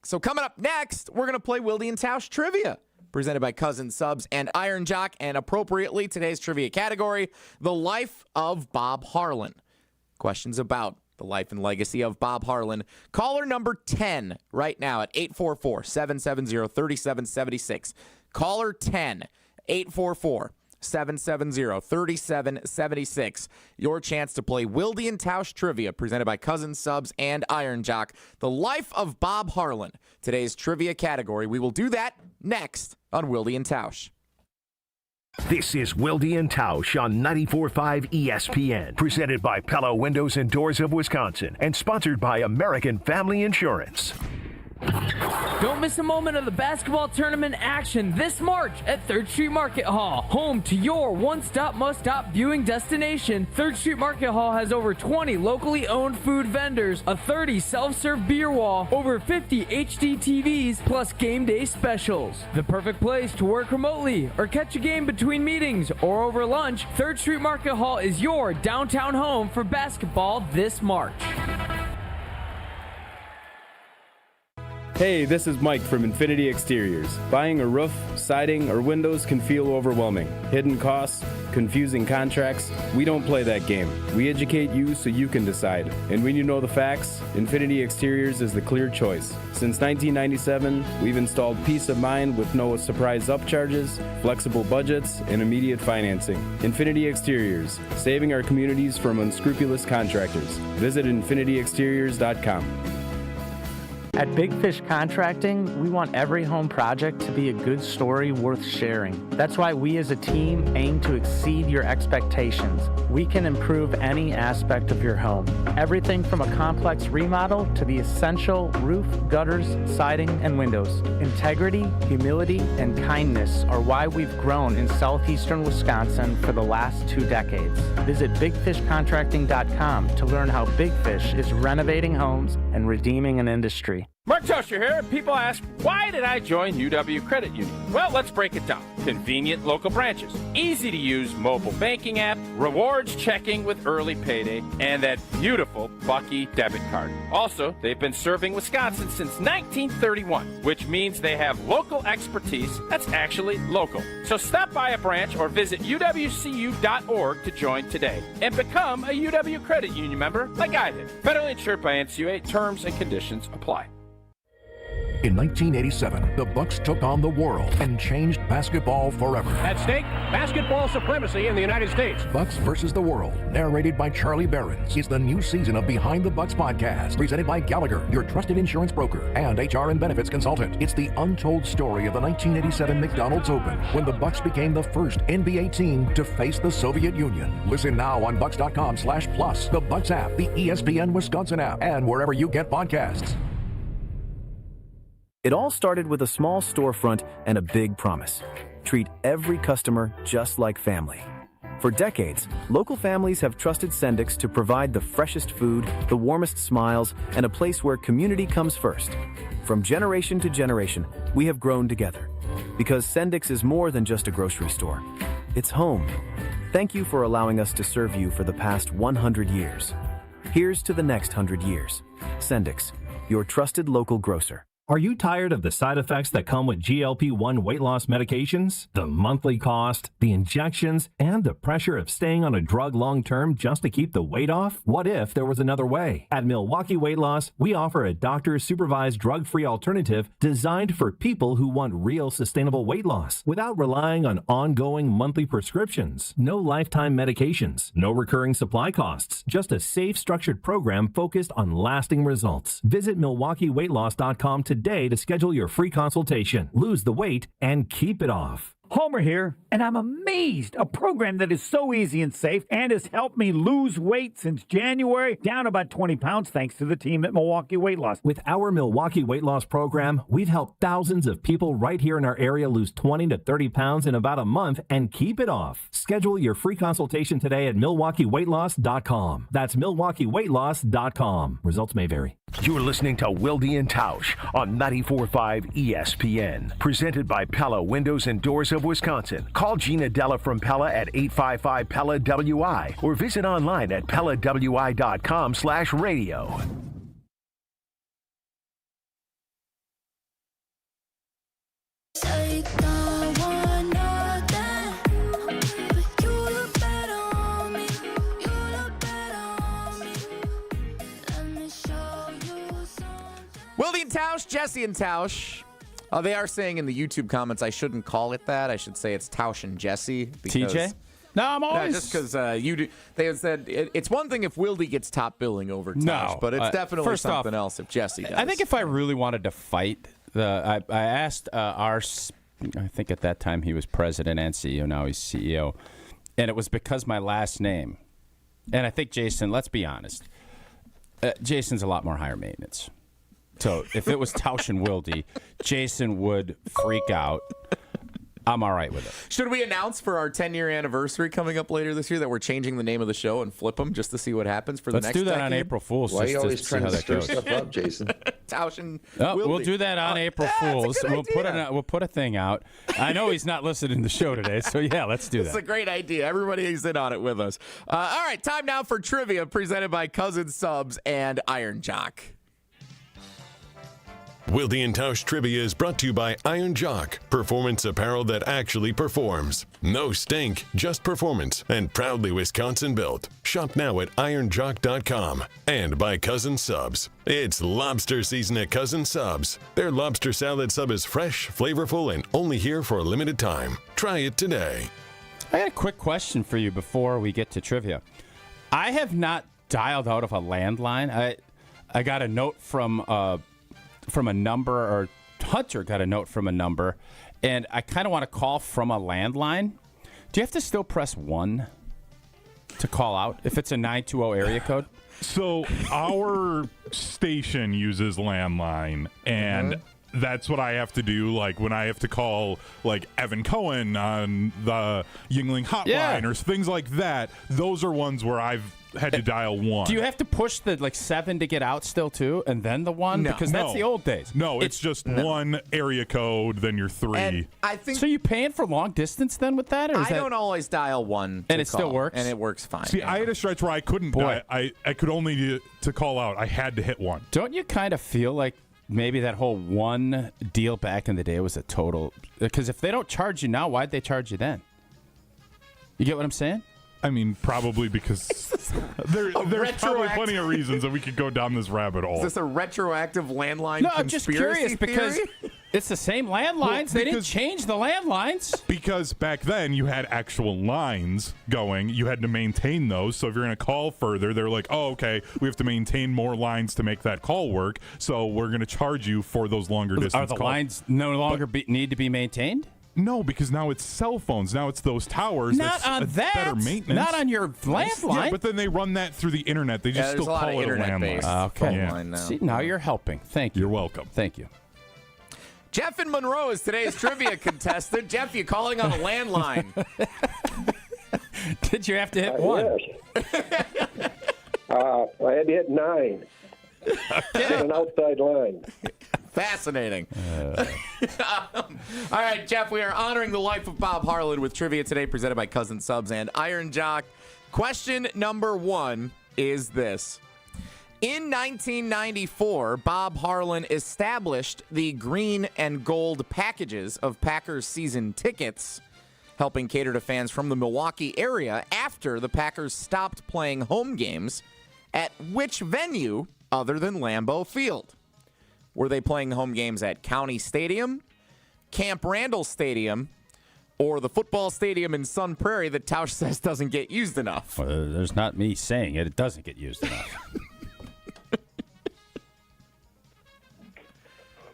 So coming up next, we're going to play Wilde Tausch Trivia, presented by Cousin Subs and Iron Jock, and appropriately, today's trivia category, the life of Bob Harlan. Questions about The life and legacy of Bob Harlan. Caller number 10 right now at 844-770-3776. Caller 10, 844-770-3776. Your chance to play Wilde Tausch Trivia, presented by Cousins Subs and Iron Jock. The life of Bob Harlan, today's trivia category. We will do that next on Wilde Tausch.
This is Wilde Tausch on 94.5 ESPN, presented by Pella Windows and Doors of Wisconsin, and sponsored by American Family Insurance.
Don't miss a moment of the basketball tournament action this March at 3rd Street Market Hall, home to your one-stop must-stop viewing destination. 3rd Street Market Hall has over 20 locally owned food vendors, a 30 self-serve beer wall, over 50 HD TVs, plus game day specials. The perfect place to work remotely or catch a game between meetings or over lunch. 3rd Street Market Hall is your downtown home for basketball this March.
Hey, this is Mike from Infinity Exteriors. Buying a roof, siding, or windows can feel overwhelming. Hidden costs, confusing contracts. We don't play that game. We educate you so you can decide. And when you know the facts, Infinity Exteriors is the clear choice. Since 1997, we've installed peace of mind with no surprise upcharges, flexible budgets, and immediate financing. Infinity Exteriors, saving our communities from unscrupulous contractors. Visit infinityexteriors.com.
At Big Fish Contracting, we want every home project to be a good story worth sharing. That's why we as a team aim to exceed your expectations. We can improve any aspect of your home. Everything from a complex remodel to the essential roof, gutters, siding, and windows. Integrity, humility, and kindness are why we've grown in southeastern Wisconsin for the last 2 decades. Visit bigfishcontracting.com to learn how Big Fish is renovating homes and redeeming an industry.
Mark Tausch here. People ask, why did I join UW Credit Union? Well, let's break it down. Convenient local branches, easy to use mobile banking app, rewards checking with early payday, and that beautiful Bucky debit card. Also, they've been serving Wisconsin since 1931, which means they have local expertise that's actually local. So stop by a branch or visit uwcu.org to join today and become a UW Credit Union member like I did. Federally insured by NCUA. Terms and conditions apply.
In 1987, the Bucks took on the world and changed basketball forever.
At stake, basketball supremacy in the United States.
Bucks versus the World, narrated by Charlie Behrens, is the new season of Behind the Bucks podcast, presented by Gallagher, your trusted insurance broker and HR and benefits consultant. It's the untold story of the 1987 McDonald's Open, when the Bucks became the first NBA team to face the Soviet Union. Listen now on bucks.com/plus, the Bucks app, the ESPN Wisconsin app, and wherever you get podcasts.
It all started with a small storefront and a big promise: treat every customer just like family. For decades, local families have trusted Sendix to provide the freshest food, the warmest smiles, and a place where community comes first. From generation to generation, we have grown together. Because Sendix is more than just a grocery store. It's home. Thank you for allowing us to serve you for the past 100 years. Here's to the next 100 years. Sendix, your trusted local grocer.
Are you tired of the side effects that come with GLP-1 weight loss medications? The monthly cost, the injections, and the pressure of staying on a drug long-term just to keep the weight off? What if there was another way? At Milwaukee Weight Loss, we offer a doctor-supervised drug-free alternative designed for people who want real sustainable weight loss without relying on ongoing monthly prescriptions. No lifetime medications, no recurring supply costs, just a safe, structured program focused on lasting results. Visit MilwaukeeWeightLoss.com today to schedule your free consultation. Lose the weight and keep it off.
Homer here, and I'm amazed. A program that is so easy and safe and has helped me lose weight since January, down about 20 pounds thanks to the team at Milwaukee Weight Loss.
With our Milwaukee Weight Loss program, we've helped thousands of people right here in our area lose 20 to 30 pounds in about a month and keep it off. Schedule your free consultation today at MilwaukeeWeightLoss.com. That's MilwaukeeWeightLoss.com. Results may vary.
You're listening to Wilde Tausch on 94.5 ESPN. Presented by Pella Windows and Doors of Wisconsin. Call Gina Della from Pella at 855-PELLA-WI or visit online at PellaWI.com/radio.
Wilde Tausch, Jesse and Tausch. They are saying in the YouTube comments I shouldn't call it that. I should say it's Tausch and Jesse. Because,
TJ? No, I'm always...
just because you do. They have said it's one thing if Wilde gets top billing over Tausch, but it's definitely something else if Jesse does.
I think if I really wanted to fight, I asked I think at that time he was president and CEO, now he's CEO, and it was because my last name. And I think Jason, let's be honest, Jason's a lot more higher maintenance. So if it was Tausch and Wilde, Jason would freak out. I'm all right with it.
Should we announce for our 10-year anniversary coming up later this year that we're changing the name of the show and flip them just to see what happens for the next
Let's do that
decade?
on April Fool's.
Why are you always trying to stir
goes.
stuff up, Jason?
Tausch and
we'll do that on April Fool's. We'll put a thing out. I know he's not listening to the show today, so yeah, let's do that.
It's a great idea. Everybody's in on it with us. All right, time now for trivia presented by Cousin Subs and Iron Jock.
Wilde and Tausch Trivia is brought to you by Iron Jock, performance apparel that actually performs. No stink, just performance, and proudly Wisconsin built. Shop now at ironjock.com. And by Cousin Subs. It's lobster season at Cousin Subs. Their lobster salad sub is fresh, flavorful, and only here for a limited time. Try it today.
I got a quick question for you before we get to trivia. I have not dialed out of a landline. I got a note from a number, or Hunter got a note from a number, and I kind of want to call from a landline. Do you have to still press 1 to call out if it's a 920 area code?
So our station uses landline, and that's what I have to do. Like when I have to call like Evan Cohen on the Yingling hotline or things like that, those are ones where I've had to dial 1.
Do you have to push the 7 to get out still too, and then the 1?
No.
Because that's the old days.
No, it's just 1 area code, then your 3.
And I think
so. You paying for long distance then with that, or is
I don't always dial 1
and
to
it still
call,
works,
and it works fine.
See, I had a stretch where I couldn't. I could only to call out. I had to hit 1.
Don't you kind of feel like maybe that whole 1 deal back in the day was a total? Because if they don't charge you now, why'd they charge you then? You get what I'm saying?
I mean, probably because there's probably plenty of reasons that we could go down this rabbit hole.
Is this a retroactive landline
No, I'm just curious
theory?
because it's the same landlines.
Well,
they didn't change the landlines.
Because back then you had actual lines going. You had to maintain those. So if you're going to call further, they're like, oh, okay, we have to maintain more lines to make that call work. So we're going to charge you for those longer distance calls.
Are the lines no longer need to be maintained?
No, because now it's cell phones. Now it's those towers.
Not on that.
Better maintenance.
Not on your landline.
Yeah, but then they run that through the internet. They just still call it a landline.
Okay.
Yeah.
See, now you're helping. Thank you.
You're welcome.
Thank you.
Jeff in Monroe is today's trivia contestant. Jeff, you calling on a landline?
Did you have to hit 1?
Yes. I had to hit 9. An outside line.
Fascinating. All right, Jeff, we are honoring the life of Bob Harlan with trivia today presented by Cousin Subs and Iron Jock. Question number 1 is this. In 1994, Bob Harlan established the green and gold packages of Packers season tickets, helping cater to fans from the Milwaukee area after the Packers stopped playing home games at which venue other than Lambeau Field? Were they playing home games at County Stadium, Camp Randall Stadium, or the football stadium in Sun Prairie that Tausch says doesn't get used enough?
Well, there's not me saying it. It doesn't get used enough.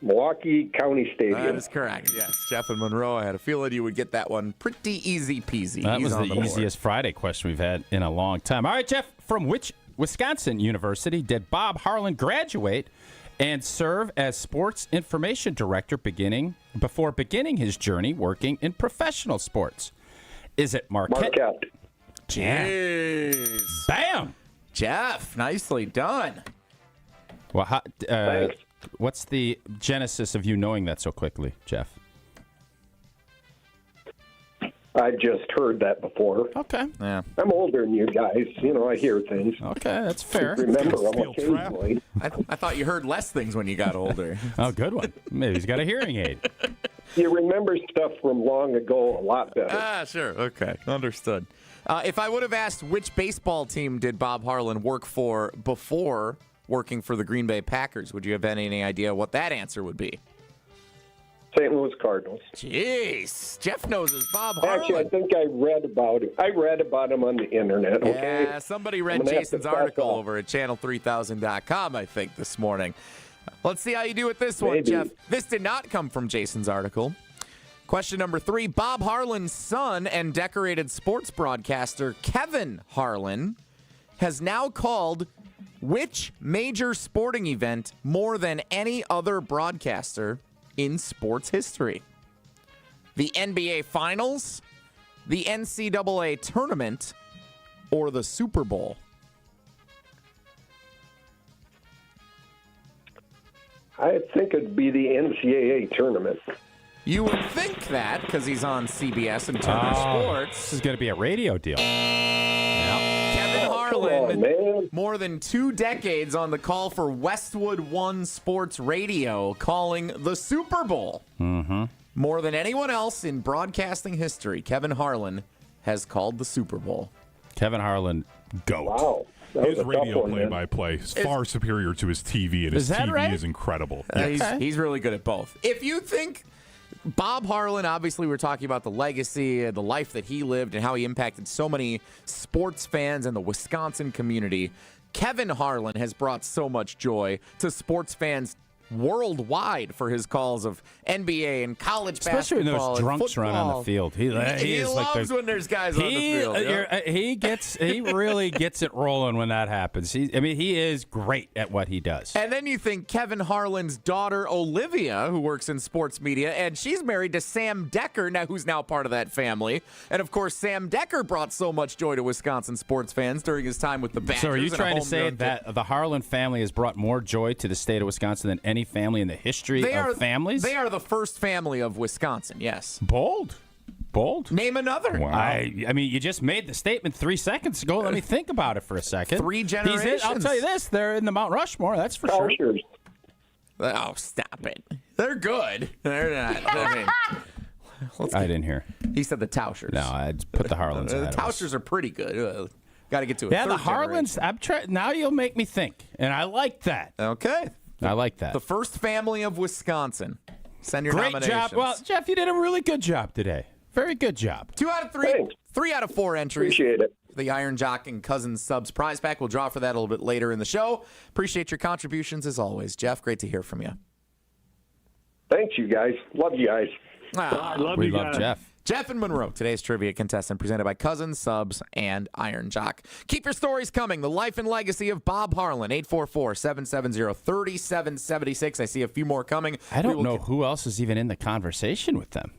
Milwaukee County Stadium.
That is correct, yes. Jeff and Monroe, I had a feeling you would get that one pretty easy peasy.
That
He's
was the
board.
easiest Friday question we've had in a long time. All right, Jeff, from which Wisconsin university did Bob Harlan graduate and serve as sports information director before beginning his journey working in professional sports? Is it Marquette?
Marquette.
Jeez.
Bam!
Jeff, nicely done.
Well,
Thanks.
what's the genesis of you knowing that so quickly, Jeff?
I've just heard that before.
Okay.
Yeah.
I'm older than you guys. You know, I hear things.
Okay, that's fair.
Remember them occasionally.
I thought you heard less things when you got older.
Oh, good one. Maybe he's got a hearing aid.
You remember stuff from long ago a lot better.
Ah, sure. Okay. Understood. If I would have asked which baseball team did Bob Harlan work for before working for the Green Bay Packers? Would you have any idea what that answer would be?
St. Louis Cardinals.
Jeez, Jeff knows his Bob Harlan.
Actually, I think I read about it. I read about him on the internet, okay?
Yeah, somebody read Jason's article over at channel3000.com, I think, this morning. Let's see how you do with this one, Jeff. This did not come from Jason's article. Question number 3. Bob Harlan's son and decorated sports broadcaster Kevin Harlan has now called which major sporting event more than any other broadcaster in sports history? The NBA Finals, the NCAA Tournament, or the Super Bowl?
I think it'd be the NCAA Tournament.
You would think that because he's on CBS and Turner Sports.
This is going to be a radio deal.
Kevin Harlan, more than 2 decades on the call for Westwood One Sports Radio, calling the Super Bowl.
Mm-hmm.
More than anyone else in broadcasting history, Kevin Harlan has called the Super Bowl.
Kevin Harlan, GOAT.
Wow.
His radio play-by-play is far superior to his TV, and his TV is incredible.
He's really good at both. If you think Bob Harlan, obviously we're talking about the legacy, the life that he lived, and how he impacted so many sports fans and the Wisconsin community. Kevin Harlan has brought so much joy to sports fans worldwide for his calls of NBA and college
Especially
basketball,
when those drunks run on the field. He is
loves
like
when there's guys on the field.
He really gets it rolling when that happens. He is great at what he does.
And then you think Kevin Harlan's daughter, Olivia, who works in sports media, and she's married to Sam Decker, who's now part of that family. And, of course, Sam Decker brought so much joy to Wisconsin sports fans during his time with the Badgers.
So are you trying to say that the Harlan family has brought more joy to the state of Wisconsin than any family in the history of families?
They are the first family of Wisconsin, yes.
Bold. Name another.
Wow.
I mean, you just made the statement 3 seconds ago. Let me think about it for a second.
3 generations.
I'll tell you this. They're in the Mount Rushmore, that's for sure.
Oh, stop it. They're good. They're not.
I didn't hear.
He said the Tauschers.
No, I'd put the Harlans ahead
The
of us.
Tauschers are pretty good. Got to get to it.
Yeah, the Harlans. Now you'll make me think, and I like that.
Okay.
I like that.
The first family of Wisconsin. Send your
Great
nominations.
job. Well, Jeff, you did a really good job today. Very good job.
2 out of 3. Thanks. 3 out of 4 entries.
Appreciate it.
The Iron Jock and Cousins Subs prize pack. We'll draw for that a little bit later in the show. Appreciate your contributions as always. Jeff, great to hear from you.
Thanks, you guys. Love you guys.
I
love Jeff.
Jeff and Monroe, today's trivia contestant, presented by Cousins, Subs, and Iron Jock. Keep your stories coming. The life and legacy of Bob Harlan, 844-770-3776. I see a few more coming.
I don't know who else is even in the conversation with them.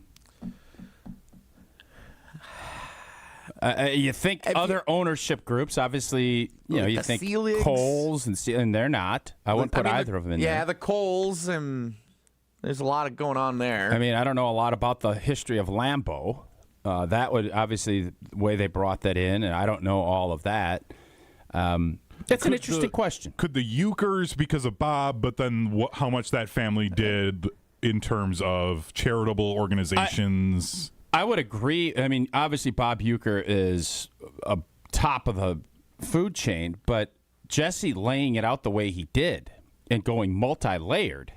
You think other ownership groups, obviously, you think
Sealigs.
Coles, and they're not. I wouldn't put either of them in there.
Yeah, the Coles, and there's a lot going on there.
I mean, I don't know a lot about the history of Lambeau. That would obviously the way they brought that in, and I don't know all of that. That's an interesting question.
Could the Euchers because of Bob, but then how much that family did in terms of charitable organizations?
I would agree. I mean, obviously Bob Uecker is a top of the food chain, but Jesse laying it out the way he did and going multi-layered.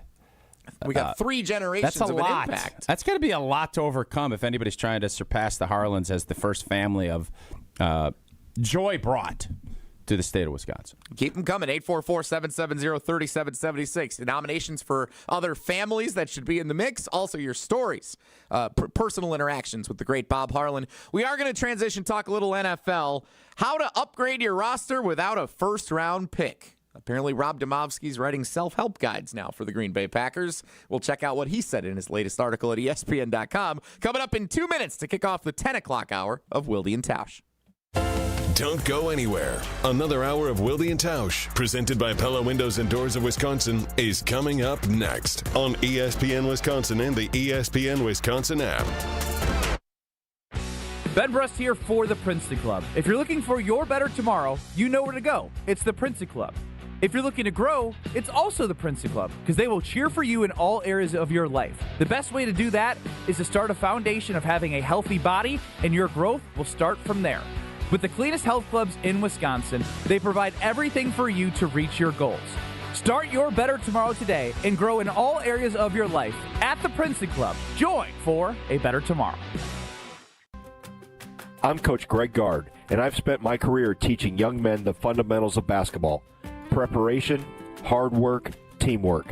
We got 3 generations
That's a
of
lot.
an impact.
That's going to be a lot to overcome if anybody's trying to surpass the Harlans as the first family of joy brought to the state of Wisconsin.
Keep them coming. 844-770-3776. Nominations for other families that should be in the mix. Also, your stories, personal interactions with the great Bob Harlan. We are going to transition, talk a little NFL. How to upgrade your roster without a first-round pick. Apparently, Rob Domofsky's writing self-help guides now for the Green Bay Packers. We'll check out what he said in his latest article at ESPN.com. Coming up in 2 minutes to kick off the 10 o'clock hour of Wilde Tausch.
Don't go anywhere. Another hour of Wilde Tausch, presented by Pella Windows and Doors of Wisconsin, is coming up next on ESPN Wisconsin and the ESPN Wisconsin app.
Ben Brust here for the Princeton Club. If you're looking for your better tomorrow, you know where to go. It's the Princeton Club. If you're looking to grow, it's also the Princeton Club, because they will cheer for you in all areas of your life. The best way to do that is to start a foundation of having a healthy body, and your growth will start from there. With the cleanest health clubs in Wisconsin, they provide everything for you to reach your goals. Start your better tomorrow today and grow in all areas of your life at the Princeton Club. Join for a better tomorrow.
I'm Coach Greg Gard, and I've spent my career teaching young men the fundamentals of basketball: preparation, hard work, teamwork.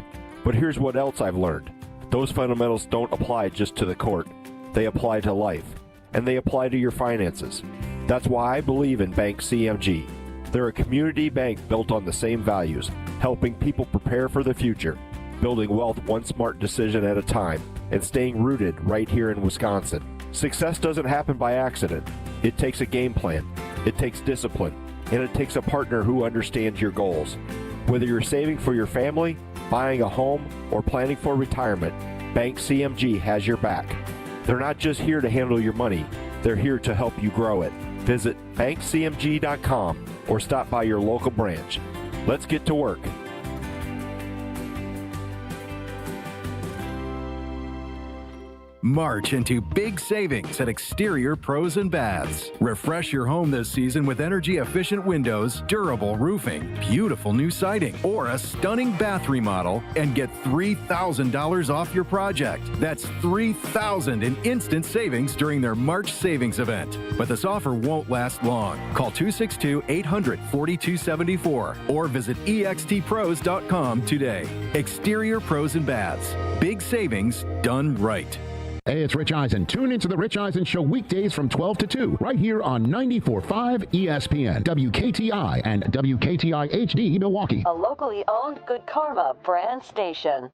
But here's what else I've learned. Those fundamentals don't apply just to the court. They apply to life, and they apply to your finances. That's why I believe in Bank CMG. They're a community bank built on the same values, helping people prepare for the future, building wealth one smart decision at a time, and staying rooted right here in Wisconsin. Success doesn't happen by accident. It takes a game plan, it takes discipline, and it takes a partner who understands your goals. Whether you're saving for your family, buying a home, or planning for retirement, Bank CMG has your back. They're not just here to handle your money, they're here to help you grow it. Visit bankcmg.com or stop by your local branch. Let's get to work.
March into big savings at Exterior Pros and Baths. Refresh your home this season with energy-efficient windows, durable roofing, beautiful new siding, or a stunning bath remodel and get $3,000 off your project. That's $3,000 in instant savings during their March savings event. But this offer won't last long. Call 262-800-4274 or visit extpros.com today. Exterior Pros and Baths. Big savings done right.
Hey, it's Rich Eisen. Tune into the Rich Eisen Show weekdays from 12 to 2, right here on 94.5 ESPN, WKTI, and WKTI HD Milwaukee.
A locally owned Good Karma brand station.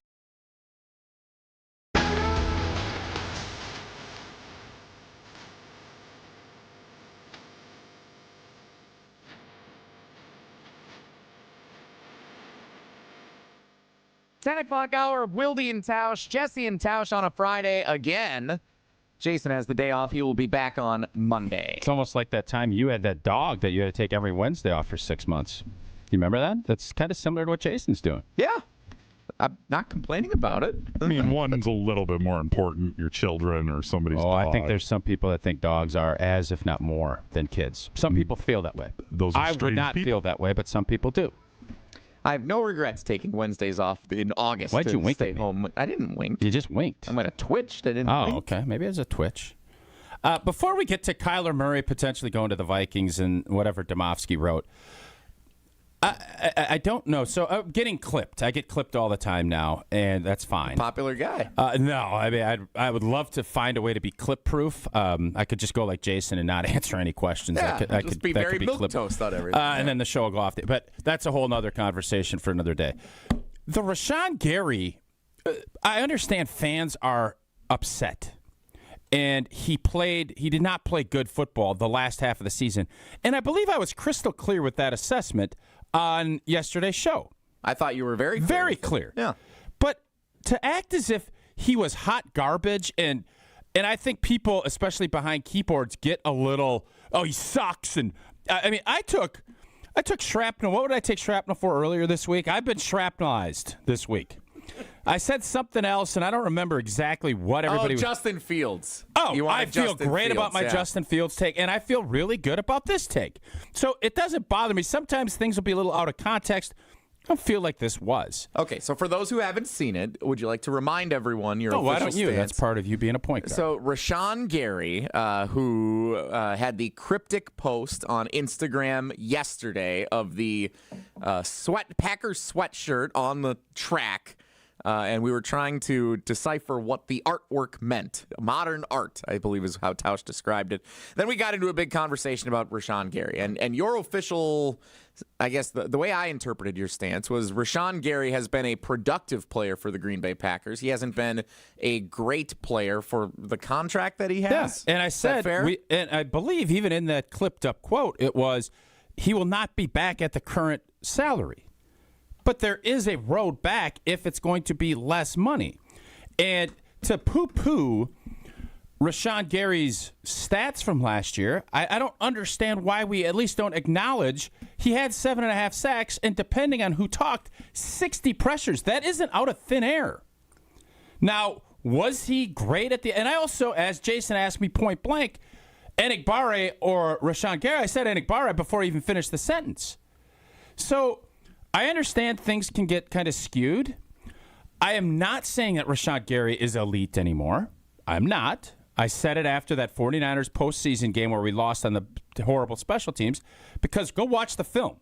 $10 hour of Wilde and Tausch, Jesse and Tausch on a Friday again. Jason has the day off. He will be back on Monday.
It's almost like that time you had that dog that you had to take every Wednesday off for 6 months. You remember that? That's kind of similar to what Jason's doing.
Yeah. I'm not complaining about it.
I mean, one's a little bit more important, your children or somebody's dog.
I think there's some people that think dogs are as, if not more, than kids. Some people feel that way.
Those are
I would not feel that way, but some people do.
I have no regrets taking Wednesdays off in August.
Why'd you wink
stay
at me?
home? I didn't wink.
You just winked.
I might have twitched. I didn't wink.
Oh, okay. Maybe it's a twitch. Before we get to Kyler Murray potentially going to the Vikings and whatever Domofsky wrote, I don't know. So getting clipped. I get clipped all the time now, and that's fine.
Popular guy.
No, I mean, I would love to find a way to be clip-proof. I could just go like Jason and not answer any questions.
Yeah,
I
just be very milquetoast on everything.
And then the show will go off. But that's a whole other conversation for another day. The Rashawn Gary, I understand fans are upset. And he did not play good football the last half of the season. And I believe I was crystal clear with that assessment on yesterday's show.
I thought you were very clear.
Very clear.
Yeah.
But to act as if he was hot garbage, and I think people, especially behind keyboards, get a little, oh, he sucks. And I mean, I took shrapnel. What would I take shrapnel for earlier this week? I've been shrapnelized this week. I said something else, and I don't remember exactly what everybody was.
Justin Fields.
Oh, I feel great about my Justin Fields take, and I feel really good about this take. So it doesn't bother me. Sometimes things will be a little out of context. I don't feel like this was.
Okay, so for those who haven't seen it, would you like to remind everyone your official
why don't you?
stance?
That's part of you being a point guard.
So Rashawn Gary, who had the cryptic post on Instagram yesterday of the Packers sweatshirt on the track, and we were trying to decipher what the artwork meant. Modern art, I believe, is how Tausch described it. Then we got into a big conversation about Rashawn Gary. And your official, I guess, the way I interpreted your stance was Rashawn Gary has been a productive player for the Green Bay Packers. He hasn't been a great player for the contract that he has.
Yeah. And I said, and I believe even in that clipped up quote, it was, he will not be back at the current salary. But there is a road back if it's going to be less money. And to poo-poo Rashawn Gary's stats from last year, I don't understand why we at least don't acknowledge he had 7.5 sacks, and depending on who talked, 60 pressures. That isn't out of thin air. Now, was he great at the – and I also, as Jason asked me point blank, Enigbare or Rashawn Gary. I said Enigbare before I even finished the sentence. So I understand things can get kind of skewed. I am not saying that Rashawn Gary is elite anymore. I'm not. I said it after that 49ers postseason game where we lost on the horrible special teams, because go watch the film.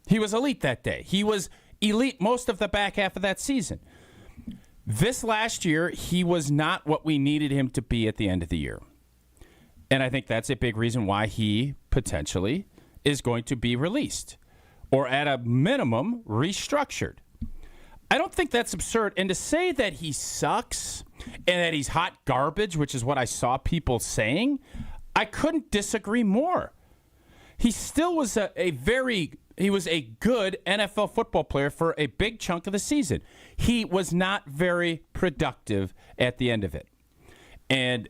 He was elite that day. He was elite most of the back half of that season. This last year, he was not what we needed him to be at the end of the year. And I think that's a big reason why he potentially is going to be released, or at a minimum, restructured. I don't think that's absurd. And to say that he sucks and that he's hot garbage, which is what I saw people saying, I couldn't disagree more. He still was he was a good NFL football player for a big chunk of the season. He was not very productive at the end of it. And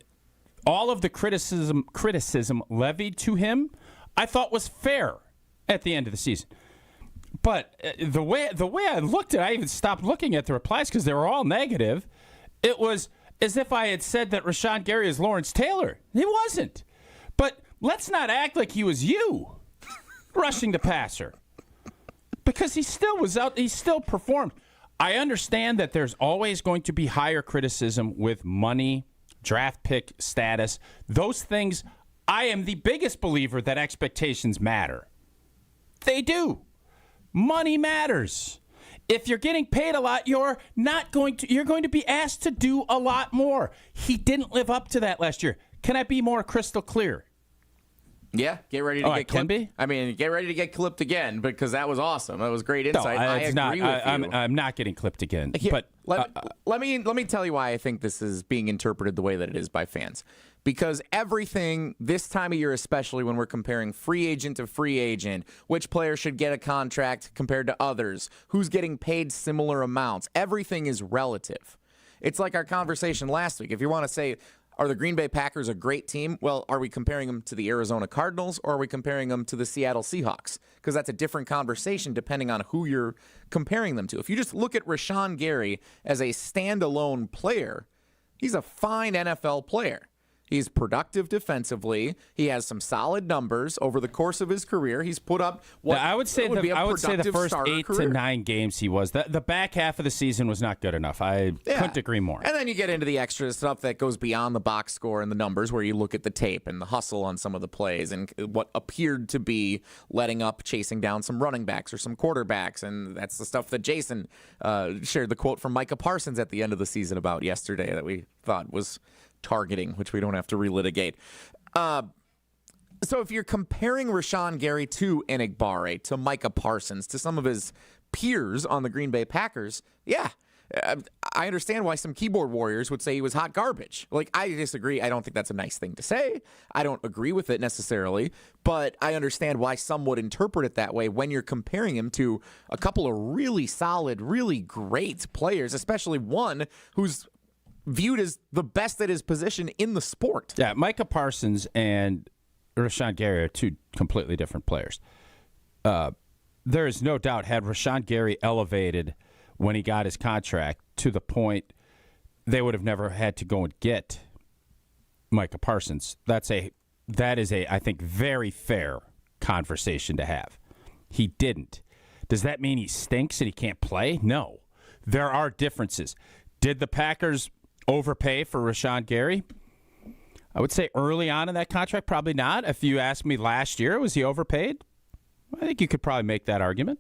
all of the criticism levied to him, I thought was fair at the end of the season. But the way I looked at it, I even stopped looking at the replies because they were all negative. It was as if I had said that Rashawn Gary is Lawrence Taylor. He wasn't. But let's not act like he was you rushing the passer, because he still was out. He still performed. I understand that there's always going to be higher criticism with money, draft pick status. Those things, I am the biggest believer that expectations matter. They do. Money matters. If you're getting paid a lot, you're going to be asked to do a lot more. He didn't live up to that last year. Can I be more crystal clear?
Yeah, get ready to get clipped. I mean, get ready to get clipped again, because that was awesome. That was great insight. I agree with you.
I'm not getting clipped again. But
let me tell you why I think this is being interpreted the way that it is by fans. Because everything this time of year, especially when we're comparing free agent to free agent, which player should get a contract compared to others, who's getting paid similar amounts, everything is relative. It's like our conversation last week. If you want to say, are the Green Bay Packers a great team? Well, are we comparing them to the Arizona Cardinals, or are we comparing them to the Seattle Seahawks? Because that's a different conversation depending on who you're comparing them to. If you just look at Rashawn Gary as a standalone player, he's a fine NFL player. He's productive defensively. He has some solid numbers over the course of his career. He's put up what
I would say the first 8
career.
to 9 games he was. The back half of the season was not good enough. I couldn't agree more.
And then you get into the extra stuff that goes beyond the box score and the numbers, where you look at the tape and the hustle on some of the plays and what appeared to be letting up, chasing down some running backs or some quarterbacks. And that's the stuff that Jason shared the quote from Micah Parsons at the end of the season about yesterday that we thought was targeting, which we don't have to relitigate. So if you're comparing Rashawn Gary to Enigbare, to Micah Parsons, to some of his peers on the Green Bay Packers, I understand why some keyboard warriors would say he was hot garbage. Like, I disagree. I don't think that's a nice thing to say. I don't agree with it necessarily, but I understand why some would interpret it that way when you're comparing him to a couple of really solid, really great players, especially one who's viewed as the best at his position in the sport.
Yeah, Micah Parsons and Rashawn Gary are two completely different players. There is no doubt, had Rashawn Gary elevated when he got his contract to the point they would have never had to go and get Micah Parsons. That is a I think very fair conversation to have. He didn't. Does that mean he stinks and he can't play? No. There are differences. Did the Packers overpay for Rashawn Gary? I would say early on in that contract, probably not. If you asked me last year, was he overpaid? I think you could probably make that argument.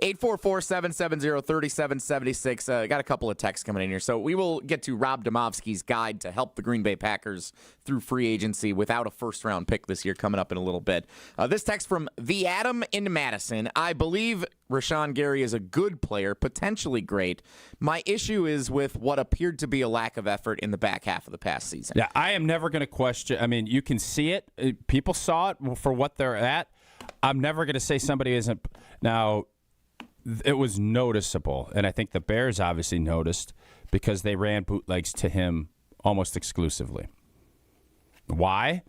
844-770-3776. Got a couple of texts coming in here. So we will get to Rob Domofsky's guide to help the Green Bay Packers through free agency without a first-round pick this year coming up in a little bit. This text from The Adam in Madison. I believe Rashawn Gary is a good player, potentially great. My issue is with what appeared to be a lack of effort in the back half of the past season.
Yeah, I am never going to question. I mean, you can see it. People saw it for what they're at. I'm never going to say somebody isn't. Now, it was noticeable, and I think the Bears obviously noticed because they ran bootlegs to him almost exclusively. Why?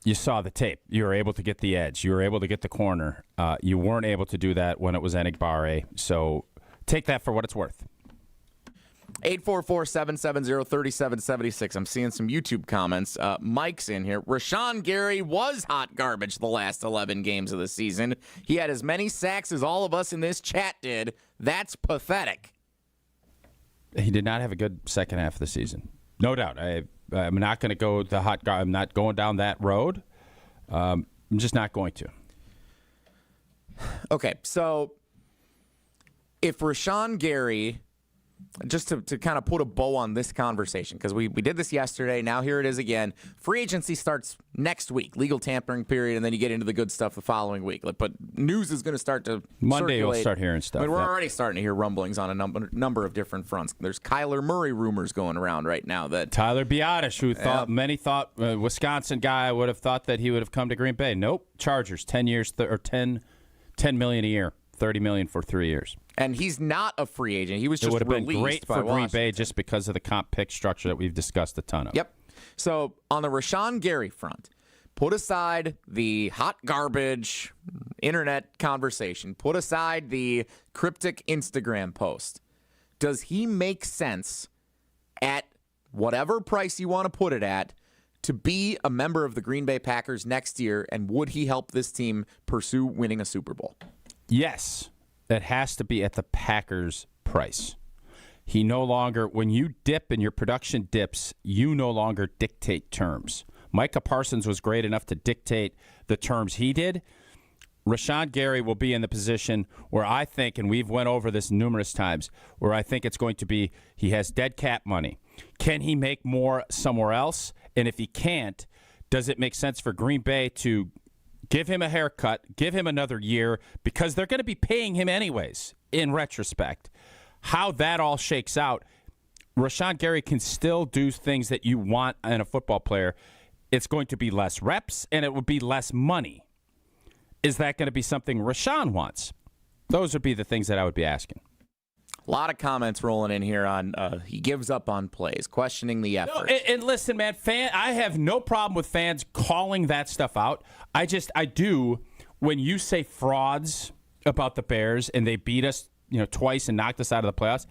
You saw the tape. You were able to get the edge. You were able to get the corner. You weren't able to do that when it was Enigbare, so take that for what it's worth.
844-770-3776. I'm seeing some YouTube comments. Mike's in here. Rashawn Gary was hot garbage the last 11 games of the season. He had as many sacks as all of us in this chat did. That's pathetic.
He did not have a good second half of the season. No doubt. I'm not going to go the hot guy. I'm not going down that road. I'm just not going to.
Okay, so if Rashawn Gary, just to kind of put a bow on this conversation, because we did this yesterday, now here it is again. Free agency starts next week, legal tampering period, and then you get into the good stuff the following week. But news is going to start to
Monday
circulate.
You'll start hearing stuff.
I mean, we're already starting to hear rumblings on a number of different fronts. There's Kyler Murray rumors going around right now. That
Tyler Biadasz, who many thought, Wisconsin guy, would have thought that he would have come to Green Bay. Nope, Chargers, 10 years, or $10 million a year, $30 million for 3 years.
And he's not a free agent. He was just released.
It would have been great
by
for Green
Washington.
Bay just because of the comp pick structure that we've discussed a ton of.
Yep. So on the Rashawn Gary front, put aside the hot garbage internet conversation. Put aside the cryptic Instagram post. Does he make sense at whatever price you want to put it at to be a member of the Green Bay Packers next year, and would he help this team pursue winning a Super Bowl?
Yes. That has to be at the Packers' price. He no longer, when you dip and your production dips, you no longer dictate terms. Micah Parsons was great enough to dictate the terms he did. Rashawn Gary will be in the position where I think, and we've went over this numerous times, where I think it's going to be he has dead cap money. Can he make more somewhere else? And if he can't, does it make sense for Green Bay to give him a haircut, give him another year, because they're going to be paying him anyways, in retrospect. How that all shakes out, Rashawn Gary can still do things that you want in a football player. It's going to be less reps, and it would be less money. Is that going to be something Rashawn wants? Those would be the things that I would be asking.
A lot of comments rolling in here on he gives up on plays, questioning the effort.
No, and listen, man, I have no problem with fans calling that stuff out. I do when you say frauds about the Bears and they beat us, twice and knocked us out of the playoffs.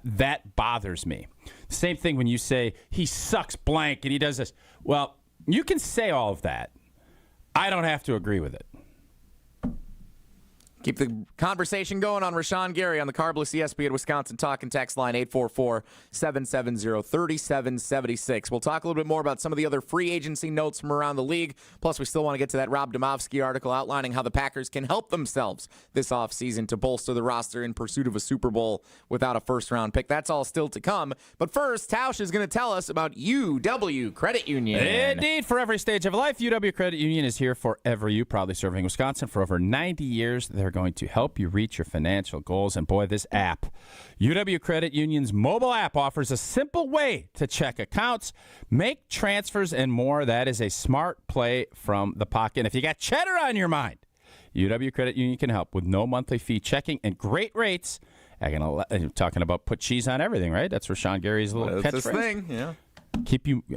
That bothers me. Same thing when you say he sucks blank and he does this. Well, you can say all of that. I don't have to agree with it.
Keep the conversation going on Rashawn Gary on the Carbless ESPN Wisconsin Talk and Text line 844-770-3776. We'll talk a little bit more about some of the other free agency notes from around the league. Plus, we still want to get to that Rob Domofsky article outlining how the Packers can help themselves this offseason to bolster the roster in pursuit of a Super Bowl without a first-round pick. That's all still to come. But first, Tausch is going to tell us about UW Credit Union.
Indeed, for every stage of life, UW Credit Union is here for you, proudly serving Wisconsin for over 90 years. They're going to help you reach your financial goals. And boy, this app, UW Credit Union's mobile app, offers a simple way to check accounts, make transfers, and more. That is a smart play from the pocket. And if you got cheddar on your mind, UW Credit Union can help with no monthly fee checking and great rates. I'm talking about put cheese on everything, right? That's Rashawn Gary's little catchphrase.
That's his thing, yeah.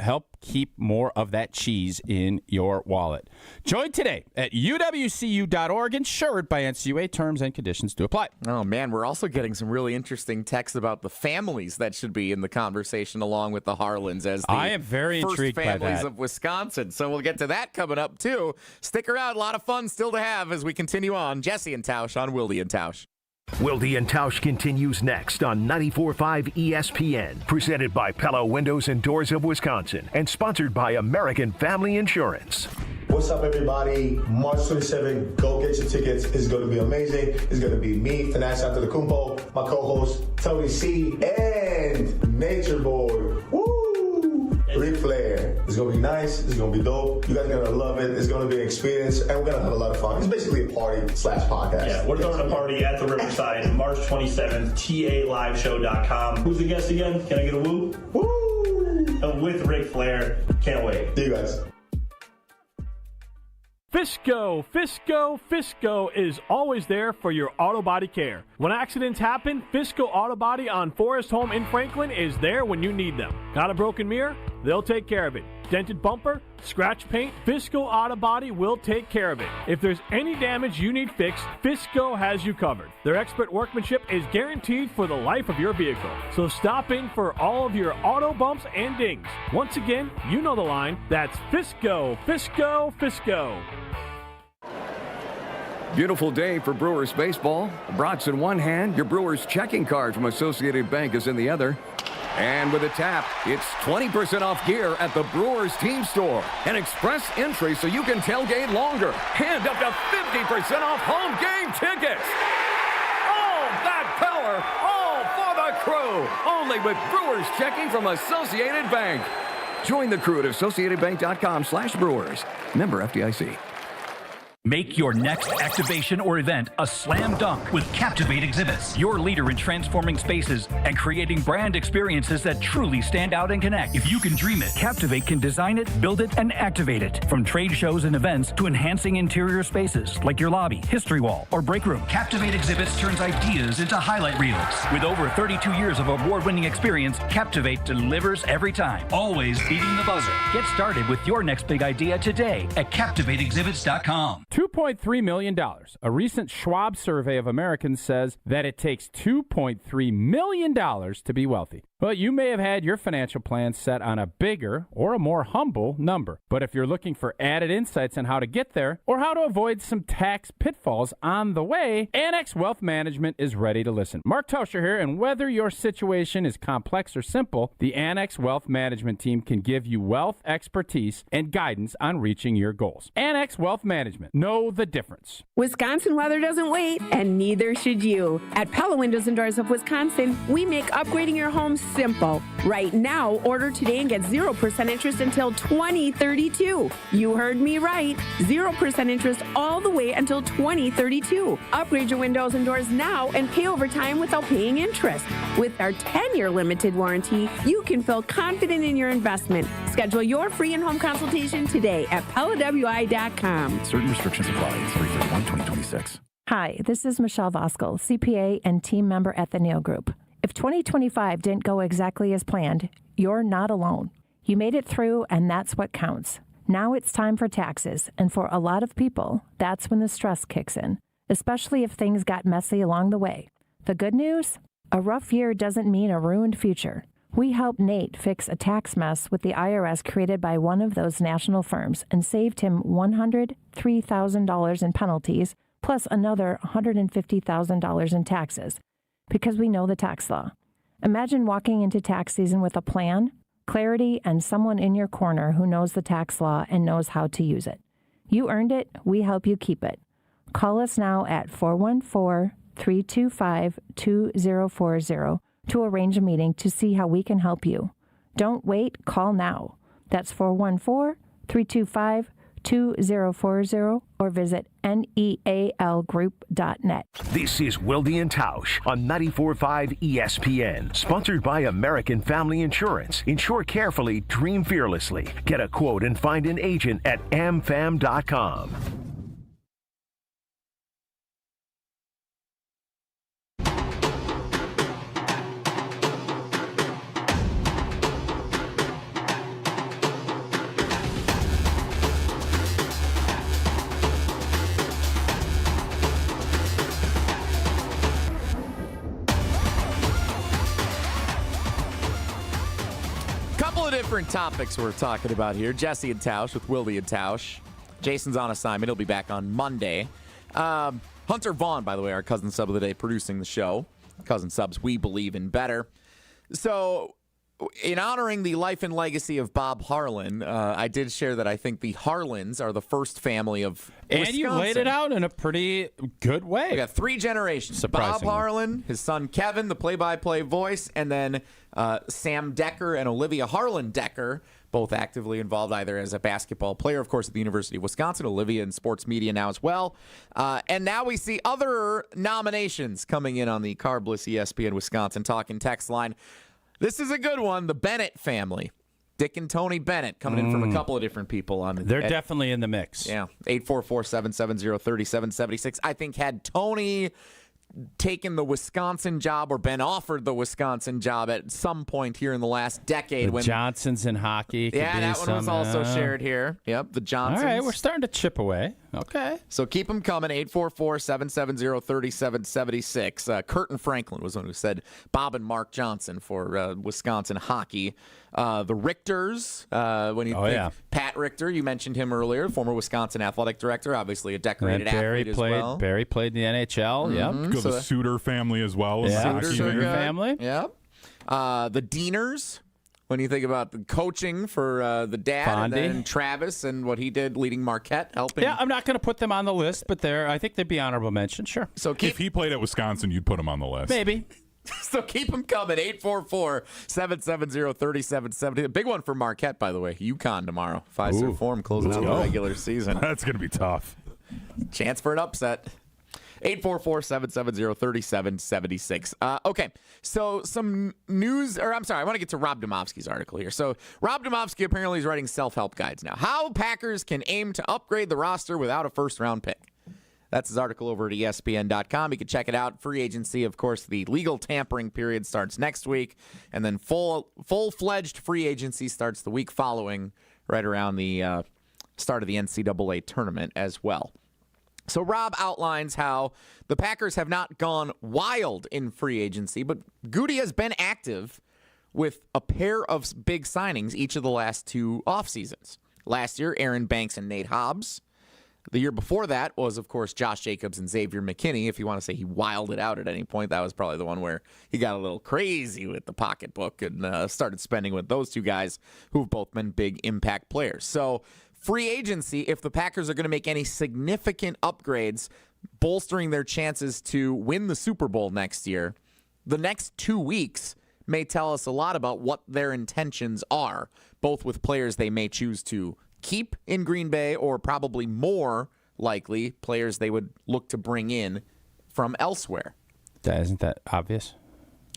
Help keep more of that cheese in your wallet. Join today at uwcu.org, insured by NCUA. Terms and conditions do apply.
Oh, man, we're also getting some really interesting texts about the families that should be in the conversation along with the Harlans as the
I am very
first
intrigued by
families
that.
of Wisconsin. So we'll get to that coming up, too. Stick around. A lot of fun still to have as we continue on. Jesse and Tausch on Wilde and Tausch.
Wilde and Tausch continues next on 94.5 ESPN, presented by Pella Windows and Doors of Wisconsin, and sponsored by American Family Insurance.
What's up, everybody? March 27th, go get your tickets. It's going to be amazing. It's going to be me, Finesse Antetokounmpo, my co-host, Tony C, and Nature Boy. Woo! Ric Flair. It's going to be nice. It's going to be dope. You guys are going to love it. It's going to be an experience, and we're going to have a lot of fun. It's basically a party/podcast.
Yeah, we're throwing a party at the Riverside, March 27th, TALiveshow.com. Who's the guest again? Can I get a woo? Woo! With Ric Flair. Can't wait.
See you guys.
Fisco is always there for your auto body care. When accidents happen, Fisco Auto Body on Forest Home in Franklin is there when you need them. Got a broken mirror? they'll take care of it. Dented bumper, scratch paint, Fisco Auto Body will take care of it. If there's any damage you need fixed, Fisco has you covered. Their expert workmanship is guaranteed for the life of your vehicle. So stop in for all of your auto bumps and dings. Once again, you know the line. That's Fisco, Fisco, Fisco.
Beautiful day for Brewers baseball. Brats in one hand, your Brewers checking card from Associated Bank is in the other. And with a tap, it's 20% off gear at the Brewers team store. An express entry so you can tailgate longer. And up to 50% off home game tickets. All that power, all for the crew. Only with Brewers checking from Associated Bank. Join the crew at AssociatedBank.com/Brewers. Member FDIC.
Make your next activation or event a slam dunk with Captivate Exhibits, your leader in transforming spaces and creating brand experiences that truly stand out and connect. If you can dream it, Captivate can design it, build it, and activate it. From trade shows and events to enhancing interior spaces like your lobby, history wall, or break room, Captivate Exhibits turns ideas into highlight reels. With over 32 years of award-winning experience, Captivate delivers every time, always beating the buzzer. Get started with your next big idea today at CaptivateExhibits.com.
$2.3 million. A recent Schwab survey of Americans says that it takes $2.3 million to be wealthy. Well, you may have had your financial plan set on a bigger or a more humble number. But if you're looking for added insights on how to get there or how to avoid some tax pitfalls on the way, Annex Wealth Management is ready to listen. Mark Tauscher here, and whether your situation is complex or simple, the Annex Wealth Management team can give you wealth expertise and guidance on reaching your goals. Annex Wealth Management. Know the difference.
Wisconsin weather doesn't wait, and neither should you. At Pella Windows and Doors of Wisconsin, we make upgrading your home simple. Right now, order today and get 0% interest until 2032. You heard me right. 0% interest all the way until 2032. Upgrade your windows and doors now and pay over time without paying interest. With our 10-year limited warranty, you can feel confident in your investment. Schedule your free in-home consultation today at PellaWI.com.
Certain restrictions apply. 3/31/2026.
Hi, this is Michelle Voskel, CPA and team member at the Neal Group. If 2025 didn't go exactly as planned, you're not alone. You made it through, and that's what counts. Now it's time for taxes, and for a lot of people, that's when the stress kicks in, especially if things got messy along the way. The good news? A rough year doesn't mean a ruined future. We helped Nate fix a tax mess with the IRS created by one of those national firms and saved him $103,000 in penalties, plus another $150,000 in taxes, because we know the tax law. Imagine walking into tax season with a plan, clarity, and someone in your corner who knows the tax law and knows how to use it. You earned it. We help you keep it. Call us now at 414-325-2040 to arrange a meeting to see how we can help you. Don't wait. Call now. That's 414-325-2040 or visit nealgroup.net.
This is Wilde Tausch on 94.5 ESPN. Sponsored by American Family Insurance. Insure carefully, dream fearlessly. Get a quote and find an agent at amfam.com.
Different topics we're talking about here. Jesse and Tausch with Wilde and Tausch. Jason's on assignment. He'll be back on Monday. Hunter Vaughn, by the way, our cousin sub of the day, producing the show. Cousin subs, we believe in better. So, in honoring the life and legacy of Bob Harlan, I did share that I think the Harlans are the first family of Wisconsin.
And you laid it out in a pretty good way.
We got 3 generations. Bob Harlan, his son Kevin, the play-by-play voice, and then Sam Decker and Olivia Harlan Decker, both actively involved either as a basketball player, of course, at the University of Wisconsin, Olivia in sports media now as well. And now we see other nominations coming in on the Carbless ESPN Wisconsin Talking text line. This is a good one, the Bennett family. Dick and Tony Bennett coming in from a couple of different people on.
They're definitely in the mix.
Yeah, 844-770-3776. I think had Tony taken the Wisconsin job or been offered the Wisconsin job at some point here in the last decade.
The Johnsons in hockey.
Yeah, that one was also shared here. Yep, the Johnsons.
All right, we're starting to chip away. Okay.
So keep them coming, 844-770-3776. Curtin Franklin was one who said Bob and Mark Johnson for Wisconsin hockey. The Richters, when you think Pat Richter, you mentioned him earlier, former Wisconsin athletic director, obviously a decorated athlete as well.
Barry played in the NHL, yep.
Go the Suter family as well.
Yeah, Suter family.
Yep. The Deaners, when you think about the coaching for the dad,
Fondy.
and then Travis and what he did leading Marquette, helping.
Yeah, I'm not going to put them on the list, but I think they'd be honorable mention, sure.
So
if he played at Wisconsin, you'd put him on the list.
Maybe.
So keep them coming, 844-770-3770. The big one for Marquette, by the way, UConn tomorrow. Fiserv Forum closing out the regular season.
That's going to be tough.
Chance for an upset. 844-770-3776. Okay, so some news, or I'm sorry, I want to get to Rob Domofsky's article here. So Rob Domofsky apparently is writing self-help guides now. How Packers can aim to upgrade the roster without a first-round pick. That's his article over at ESPN.com. You can check it out. Free agency, of course, the legal tampering period starts next week, and then full-fledged free agency starts the week following, right around the start of the NCAA tournament as well. So Rob outlines how the Packers have not gone wild in free agency, but Goody has been active with a pair of big signings each of the last two off seasons. Last year, Aaron Banks and Nate Hobbs. The year before that was, of course, Josh Jacobs and Xavier McKinney. If you want to say he wilded out at any point, that was probably the one where he got a little crazy with the pocketbook and started spending with those two guys who've both been big impact players. So free agency, if the Packers are going to make any significant upgrades, bolstering their chances to win the Super Bowl next year, the next 2 weeks may tell us a lot about what their intentions are, both with players they may choose to keep in Green Bay or probably more likely players they would look to bring in from elsewhere.
Isn't that obvious?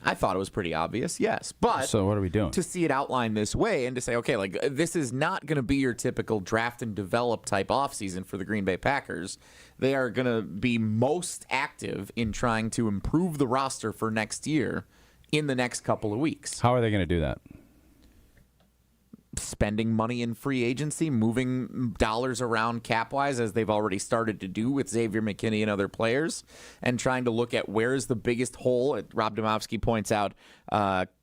I thought it was pretty obvious, yes. But
so what are we doing?
To see it outlined this way and to say, okay, like this is not going to be your typical draft and develop type offseason for the Green Bay Packers. They are going to be most active in trying to improve the roster for next year in the next couple of weeks.
How are they going to do that?
Spending money in free agency, moving dollars around cap-wise, as they've already started to do with Xavier McKinney and other players, and trying to look at where is the biggest hole. Rob Domofsky points out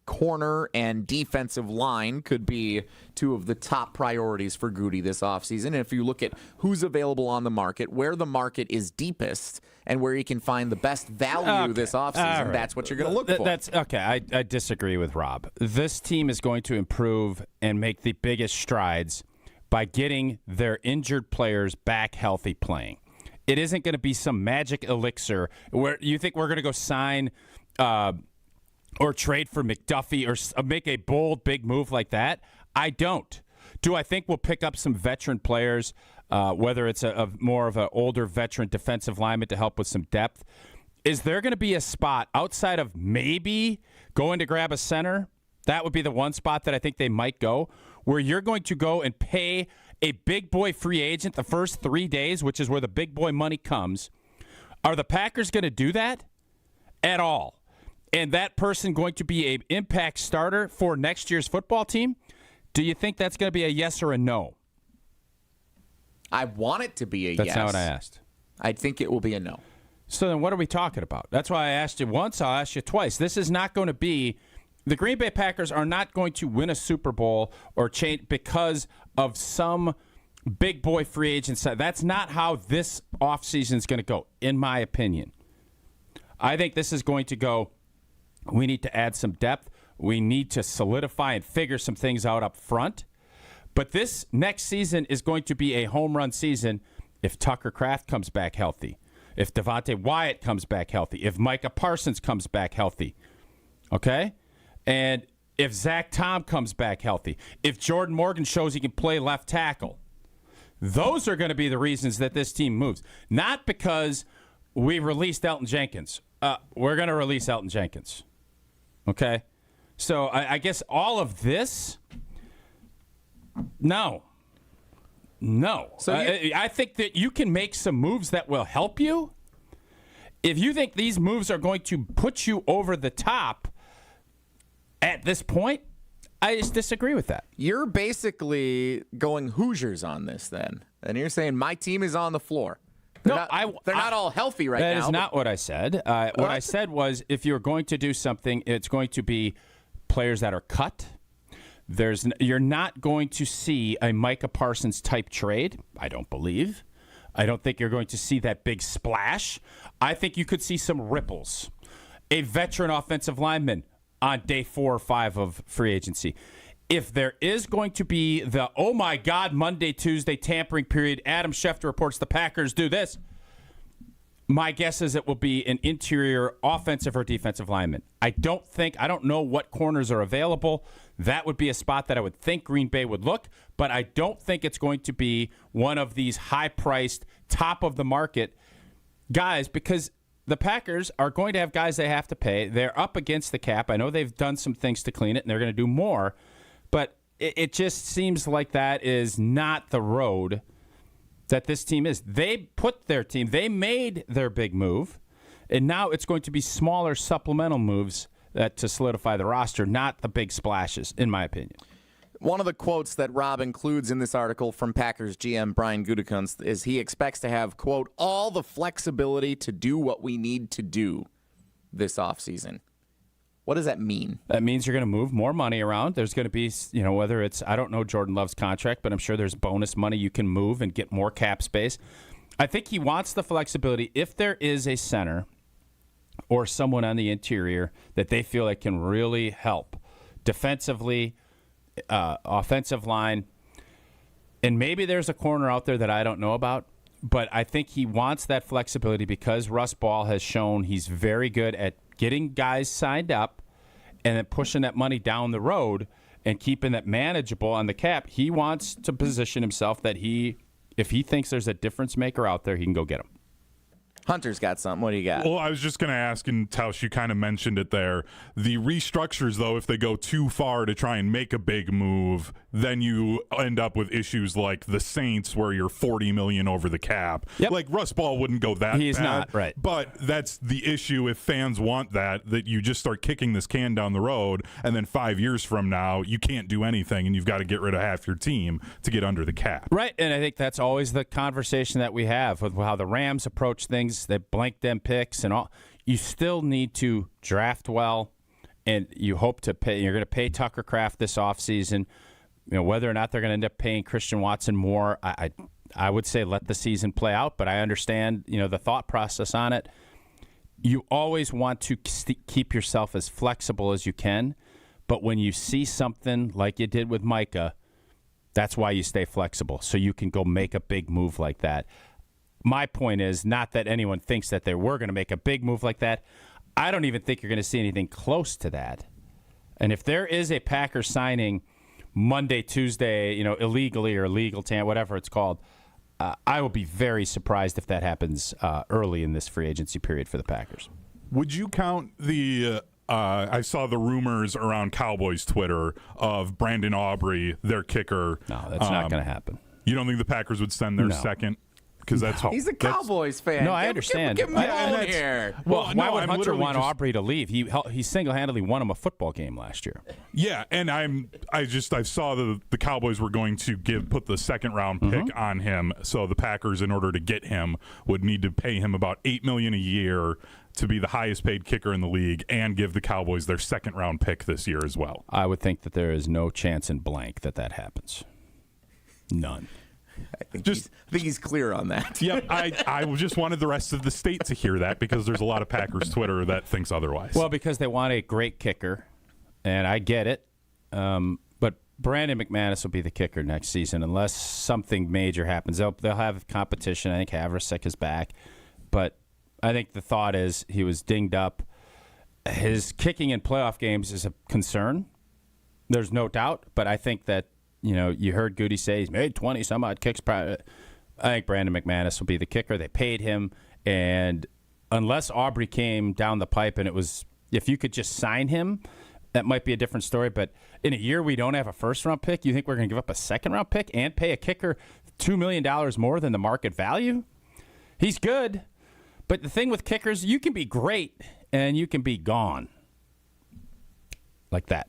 corner and defensive line could be two of the top priorities for Goody this offseason. And if you look at who's available on the market, where the market is deepest, and where you can find the best value this offseason, that's what you're going to look for.
That's okay. I disagree with Rob. This team is going to improve and make the biggest strides by getting their injured players back healthy playing. It isn't going to be some magic elixir where you think we're going to go sign or trade for McDuffie or make a bold, big move like that. I don't. Do I think we'll pick up some veteran players, whether it's a more of an older veteran defensive lineman to help with some depth? Is there going to be a spot outside of maybe going to grab a center? That would be the one spot that I think they might go, where you're going to go and pay a big boy free agent the first 3 days, which is where the big boy money comes. Are the Packers going to do that at all? And that person going to be an impact starter for next year's football team? Do you think that's going to be a yes or a no?
I want it to be a yes.
That's not what I asked.
I think it will be a no.
So then what are we talking about? That's why I asked you once, I'll ask you twice. This is not going to be – the Green Bay Packers are not going to win a Super Bowl or change because of some big boy free agent. That's not how this offseason is going to go, in my opinion. I think this is going to go – we need to add some depth. We need to solidify and figure some things out up front. But this next season is going to be a home run season if Tucker Kraft comes back healthy, if Devontae Wyatt comes back healthy, if Micah Parsons comes back healthy, okay? And if Zach Tom comes back healthy, if Jordan Morgan shows he can play left tackle. Those are going to be the reasons that this team moves. Not because we released Elton Jenkins. We're going to release Elton Jenkins. Okay? So I guess all of this, no. So I think that you can make some moves that will help you If you think these moves are going to put you over the top at this point, I just disagree with that.
You're basically going Hoosiers on this then. And you're saying my team is on the floor. They're not all healthy right now.
That is not what I said. What I said was if you're going to do something, it's going to be players that are cut. You're not going to see a Micah Parsons type trade, I don't believe. I don't think you're going to see that big splash. I think you could see some ripples. A veteran offensive lineman on day 4 or 5 of free agency. If there is going to be the, oh my God, Monday, Tuesday tampering period, Adam Schefter reports the Packers do this, my guess is it will be an interior offensive or defensive lineman. I don't know what corners are available. That would be a spot that I would think Green Bay would look, but I don't think it's going to be one of these high-priced, top-of-the-market guys because the Packers are going to have guys they have to pay. They're up against the cap. I know they've done some things to clean it, and they're going to do more, but it just seems like that is not the road that this team is. They made their big move, and now it's going to be smaller supplemental moves to solidify the roster, not the big splashes, in my opinion.
One of the quotes that Rob includes in this article from Packers GM Brian Gutekunst is he expects to have, quote, all the flexibility to do what we need to do this offseason. What does that mean?
That means you're going to move more money around. There's going to be, whether it's, I don't know Jordan Love's contract, but I'm sure there's bonus money you can move and get more cap space. I think he wants the flexibility. If there is a center or someone on the interior that they feel like can really help defensively, offensive line, and maybe there's a corner out there that I don't know about, but I think he wants that flexibility because Russ Ball has shown he's very good at getting guys signed up and then pushing that money down the road and keeping that manageable on the cap. He wants to position himself that if he thinks there's a difference maker out there, he can go get him.
Hunter's got something. What do you got?
Well, I was just going to ask, and Tausch, you kind of mentioned it there. The restructures, though, if they go too far to try and make a big move, then you end up with issues like the Saints where you're $40 million over the cap.
Yep.
Like, Russ Ball wouldn't go that
He's
bad.
not, right.
But that's the issue if fans want that you just start kicking this can down the road, and then 5 years from now, you can't do anything, and you've got to get rid of half your team to get under the cap.
Right, and I think that's always the conversation that we have with how the Rams approach things. They blank them picks and all. You still need to draft well, and you hope to pay. You're going to pay Tucker Kraft this offseason. Whether or not they're going to end up paying Christian Watson more, I would say let the season play out. But I understand the thought process on it. You always want to keep yourself as flexible as you can, but when you see something like you did with Micah, that's why you stay flexible so you can go make a big move like that. My point is not that anyone thinks that they were going to make a big move like that. I don't even think you're going to see anything close to that. And if there is a Packer signing Monday, Tuesday, illegally or legal, whatever it's called, I will be very surprised if that happens early in this free agency period for the Packers.
Would you count the I saw the rumors around Cowboys Twitter of Brandon Aubrey, their kicker.
No, that's not going to happen.
You don't think the Packers would send their second? Because
he's a Cowboys fan.
No, I understand.
Give him here.
Well, why would Hunter want Aubrey to leave? He single-handedly won him a football game last year.
Yeah, and I saw the Cowboys were going to put the second round pick on him. So the Packers, in order to get him, would need to pay him about $8 million a year to be the highest paid kicker in the league and give the Cowboys their second round pick this year as well.
I would think that there is no chance in blank that happens. None.
I think he's clear on that.
Yep, I just wanted the rest of the state to hear that because there's a lot of Packers Twitter that thinks otherwise.
Well, because they want a great kicker, and I get it. But Brandon McManus will be the kicker next season unless something major happens. They'll have competition. I think Havrasek is back. But I think the thought is he was dinged up. His kicking in playoff games is a concern. There's no doubt. But I think that you heard Goody say he's made 20-some-odd kicks. I think Brandon McManus will be the kicker. They paid him, and unless Aubrey came down the pipe and it was, if you could just sign him, that might be a different story. But in a year we don't have a first-round pick, you think we're going to give up a second-round pick and pay a kicker $2 million more than the market value? He's good, But the thing with kickers, you can be great and you can be gone. Like that.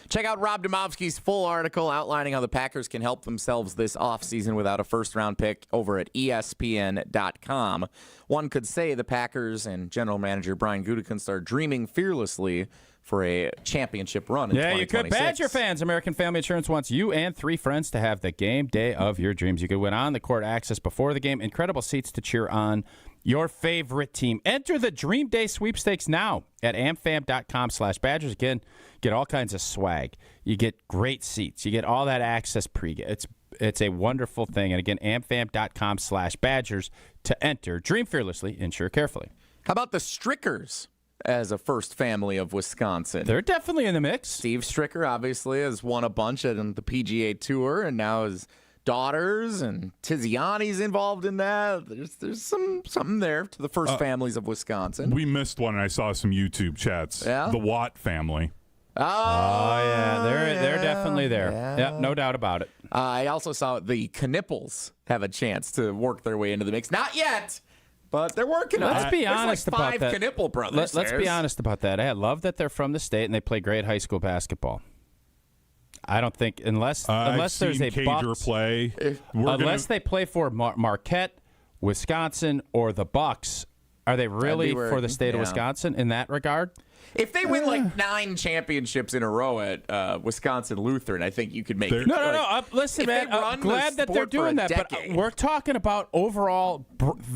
Check out Rob Domofsky's full article outlining how the Packers can help themselves this offseason without a first-round pick over at ESPN.com. One could say the Packers and general manager Brian Gutekunst are dreaming fearlessly for a championship run in 2026.
You could. Badger fans, American Family Insurance wants you and 3 friends to have the game day of your dreams. You could win on-the-court access before the game, incredible seats to cheer on your favorite team. Enter the Dream Day sweepstakes now at amfam.com/Badgers. Again, get all kinds of swag. You get great seats. You get all that access pre-game. It's a wonderful thing. And again, amfam.com/Badgers to enter. Dream fearlessly, insure carefully.
How about the Strickers as a first family of Wisconsin?
They're definitely in the mix.
Steve Stricker obviously has won a bunch on the PGA Tour, and now his daughters and Tiziani's involved in that. There's something there to the first families of Wisconsin.
We missed one, and I saw some YouTube chats.
Yeah?
The Watt family.
Oh,
yeah, they're definitely there. Yeah, no doubt about it.
I also saw the Knipples have a chance to work their way into the mix. Not yet, but they're working on it.
Let's be honest
about
that.
There's like 5 Knipple brothers.
Let's be honest about that. I love that they're from the state and they play great high school basketball. I don't think unless there's a
Cager play,
they play for Marquette, Wisconsin, or the Bucks. Are they really for the state of Wisconsin in that regard?
If they win like 9 championships in a row at Wisconsin Lutheran, I think you could make it.
No. Listen, man, I'm glad that they're doing that. But we're talking about overall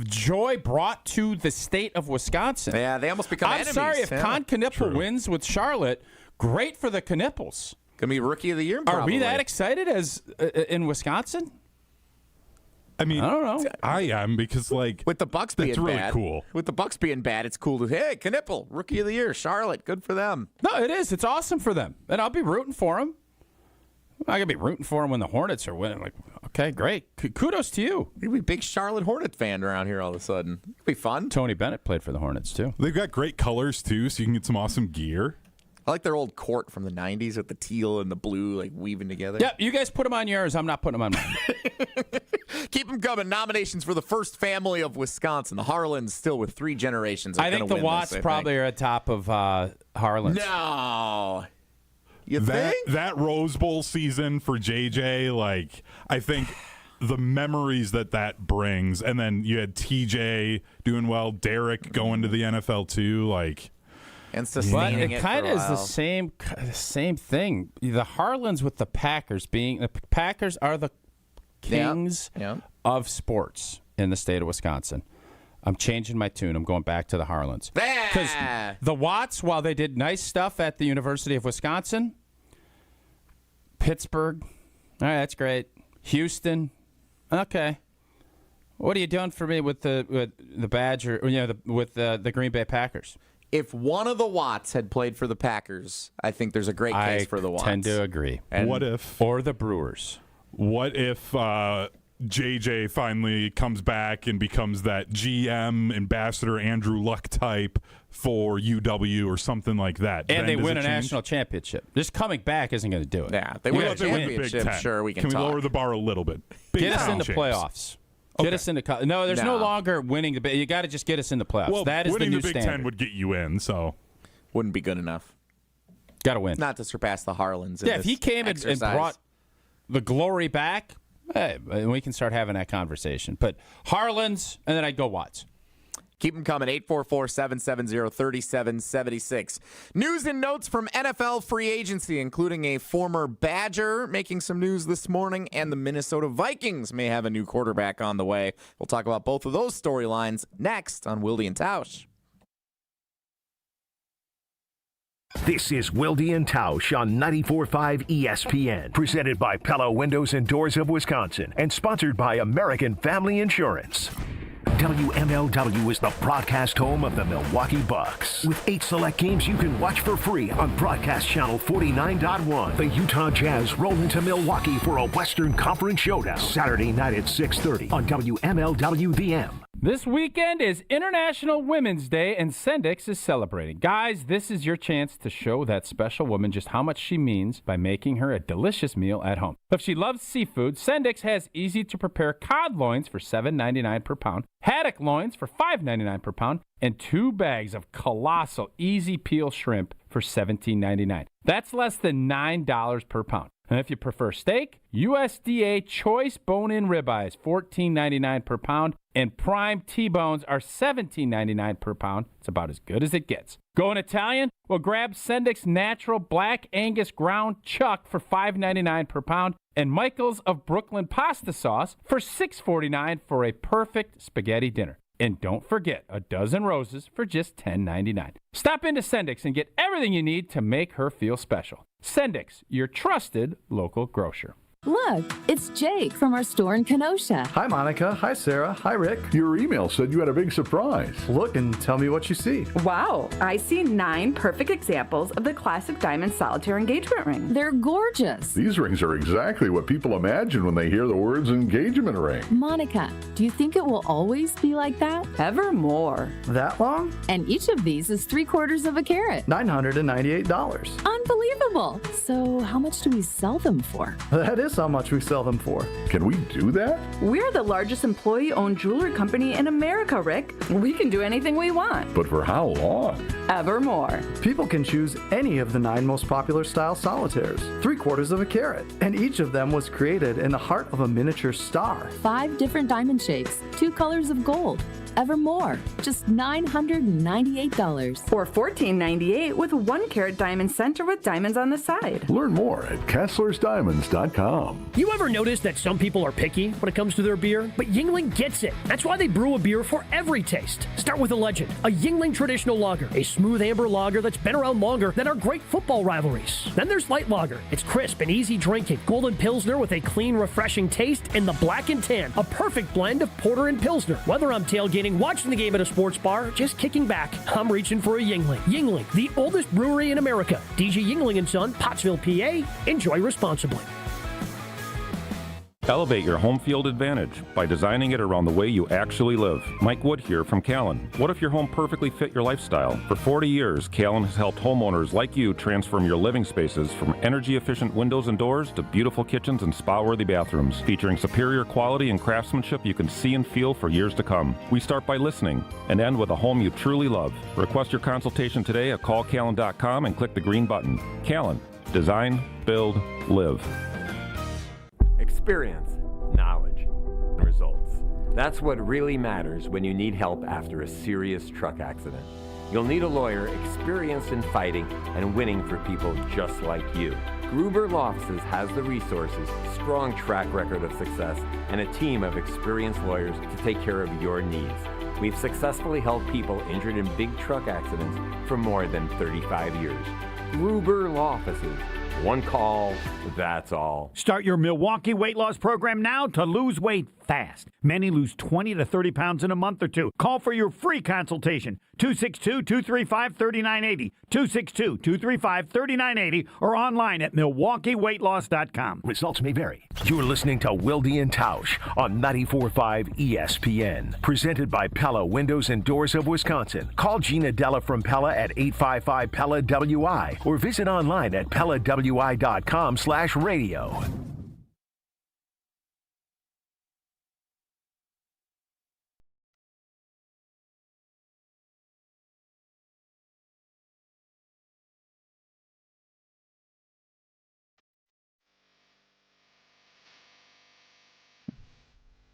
joy brought to the state of Wisconsin.
Yeah, they almost become enemies.
I'm sorry if Con Knippel wins with Charlotte. Great for the Knippels.
Gonna be Rookie of the Year. Probably.
Are we that excited as in Wisconsin?
I mean,
I don't know.
I am because
with the Bucks being
really
bad,
cool.
With the Bucks being bad, it's cool to Knippel, Rookie of the Year, Charlotte, good for them.
No, it is. It's awesome for them, and I'll be rooting for them. I'm gonna be rooting for them when the Hornets are winning. Like, okay, great, kudos to you.
You'll be a big Charlotte Hornet fan around here all of a sudden. It'll be fun.
Tony Bennett played for the Hornets too.
They've got great colors too, so you can get some awesome gear.
I like their old court from the 90s with the teal and the blue like weaving together.
Yep, you guys put them on yours. I'm not putting them on mine.
Keep them coming. Nominations for the first family of Wisconsin. The Harlans still with 3 generations.
I think the Watts probably are at top of Harlans.
No. You
think?
think?
That Rose Bowl season for JJ, I think the memories that brings, and then you had TJ doing well, Derek going to the NFL too,
and sustaining
it kind of is the same thing. The Harlans with the Packers the Packers are the kings of sports in the state of Wisconsin. I'm changing my tune. I'm going back to the Harlans. Because the Watts, while they did nice stuff at the University of Wisconsin, Pittsburgh, all right, that's great. Houston, okay. What are you doing for me with the Badger? With the Green Bay Packers?
If one of the Watts had played for the Packers, I think there's a great case for the Watts.
I tend to agree. Or the Brewers.
What if JJ finally comes back and becomes that GM ambassador Andrew Luck type for UW or something like that?
And they win a national championship. Just coming back isn't going to do it.
Yeah, they win a championship. Sure, we can
we lower the bar a little bit?
Get us into playoffs. Get us into no. There's no longer winning the. You got to just get us into playoffs.
Well,
that is
winning
the new
Big
standard.
Ten would get you in, so
wouldn't be good enough.
Got to win.
Not to surpass the Harlans.
Yeah, if he came and brought the glory back, hey, we can start having that conversation. But Harlans, and then I'd go Watts.
Keep them coming, 844-770-3776. News and notes from NFL free agency, including a former Badger making some news this morning, and the Minnesota Vikings may have a new quarterback on the way. We'll talk about both of those storylines next on Wilde Tausch.
This is Wilde Tausch on 94.5 ESPN, presented by Pella Windows and Doors of Wisconsin, and sponsored by American Family Insurance. WMLW is the broadcast home of the Milwaukee Bucks. With 8 select games you can watch for free on broadcast channel 49.1. The Utah Jazz roll into Milwaukee for a Western Conference showdown Saturday night at 6:30 on WMLW-VM.
This weekend is International Women's Day, and Sendix is celebrating. Guys, this is your chance to show that special woman just how much she means by making her a delicious meal at home. If she loves seafood, Sendix has easy-to-prepare cod loins for $7.99 per pound, haddock loins for $5.99 per pound, and 2 bags of colossal easy-peel shrimp for $17.99. That's less than $9 per pound. And if you prefer steak, USDA choice bone-in ribeyes, $14.99 per pound, and prime T-bones are $17.99 per pound. It's about as good as it gets. Going Italian? Well, grab Sendix Natural Black Angus Ground Chuck for $5.99 per pound, and Michael's of Brooklyn Pasta Sauce for $6.49 for a perfect spaghetti dinner. And don't forget, a dozen roses for just $10.99. Stop into Sendix and get everything you need to make her feel special. Sendix, your trusted local grocer.
Look, it's Jake from our store in Kenosha.
Hi, Monica. Hi, Sarah. Hi, Rick. Your email said you had a big surprise. Look and tell me what you see.
Wow, I see 9 perfect examples of the classic diamond solitaire engagement ring.
They're gorgeous.
These rings are exactly what people imagine when they hear the words engagement ring.
Monica, do you think it will always be like that?
Evermore.
That long?
And each of these is 3/4 of a carat.
$998.
Unbelievable. So how much do we sell them for?
That is how much we sell them for. Can we do that?
We're the largest employee-owned jewelry company in America, Rick. We can do anything we want.
But for how long?
Evermore.
People can choose any of the 9 most popular style solitaires, 3/4 of a carat, and each of them was created in the heart of a miniature star.
5 different diamond shapes, 2 colors of gold. Evermore, just $998.
Or $14.98 with 1 carat diamond center with diamonds on the side.
Learn more at KesslersDiamonds.com.
You ever notice that some people are picky when it comes to their beer? But Yuengling gets it. That's why they brew a beer for every taste. Start with a legend, a Yuengling traditional lager, a smooth amber lager that's been around longer than our great football rivalries. Then there's light lager. It's crisp and easy drinking. Golden Pilsner with a clean, refreshing taste, and the Black and Tan, a perfect blend of porter and Pilsner. Whether I'm tailgating, watching the game at a sports bar, just kicking back, I'm reaching for a Yuengling. Yuengling, the oldest brewery in America. DG Yuengling & Son, Pottsville, PA. Enjoy responsibly.
Elevate your home field advantage by designing it around the way you actually live. Mike Wood here from Callan. What if your home perfectly fit your lifestyle? For 40 years, Callan has helped homeowners like you transform your living spaces from energy-efficient windows and doors to beautiful kitchens and spa-worthy bathrooms, featuring superior quality and craftsmanship you can see and feel for years to come. We start by listening and end with a home you truly love. Request your consultation today at callcallan.com and click the green button. Callan. Design, build, live.
Experience, knowledge, and results. That's what really matters when you need help after a serious truck accident. You'll need a lawyer experienced in fighting and winning for people just like you. Gruber Law Offices has the resources, strong track record of success, and a team of experienced lawyers to take care of your needs. We've successfully helped people injured in big truck accidents for more than 35 years. Gruber Law Offices. One call, that's all.
Start your Milwaukee weight loss program now to lose weight fast. Many lose 20 to 30 pounds in a month or two. Call for your free consultation. 262-235-3980. 262-235-3980 or online at MilwaukeeWeightLoss.com.
Results may vary. You're listening to Wilde Tausch on 94.5 ESPN. Presented by Pella Windows and Doors of Wisconsin. Call Gina Della from Pella at 855-PELLA-WI or visit online at PellaWI.com/radio.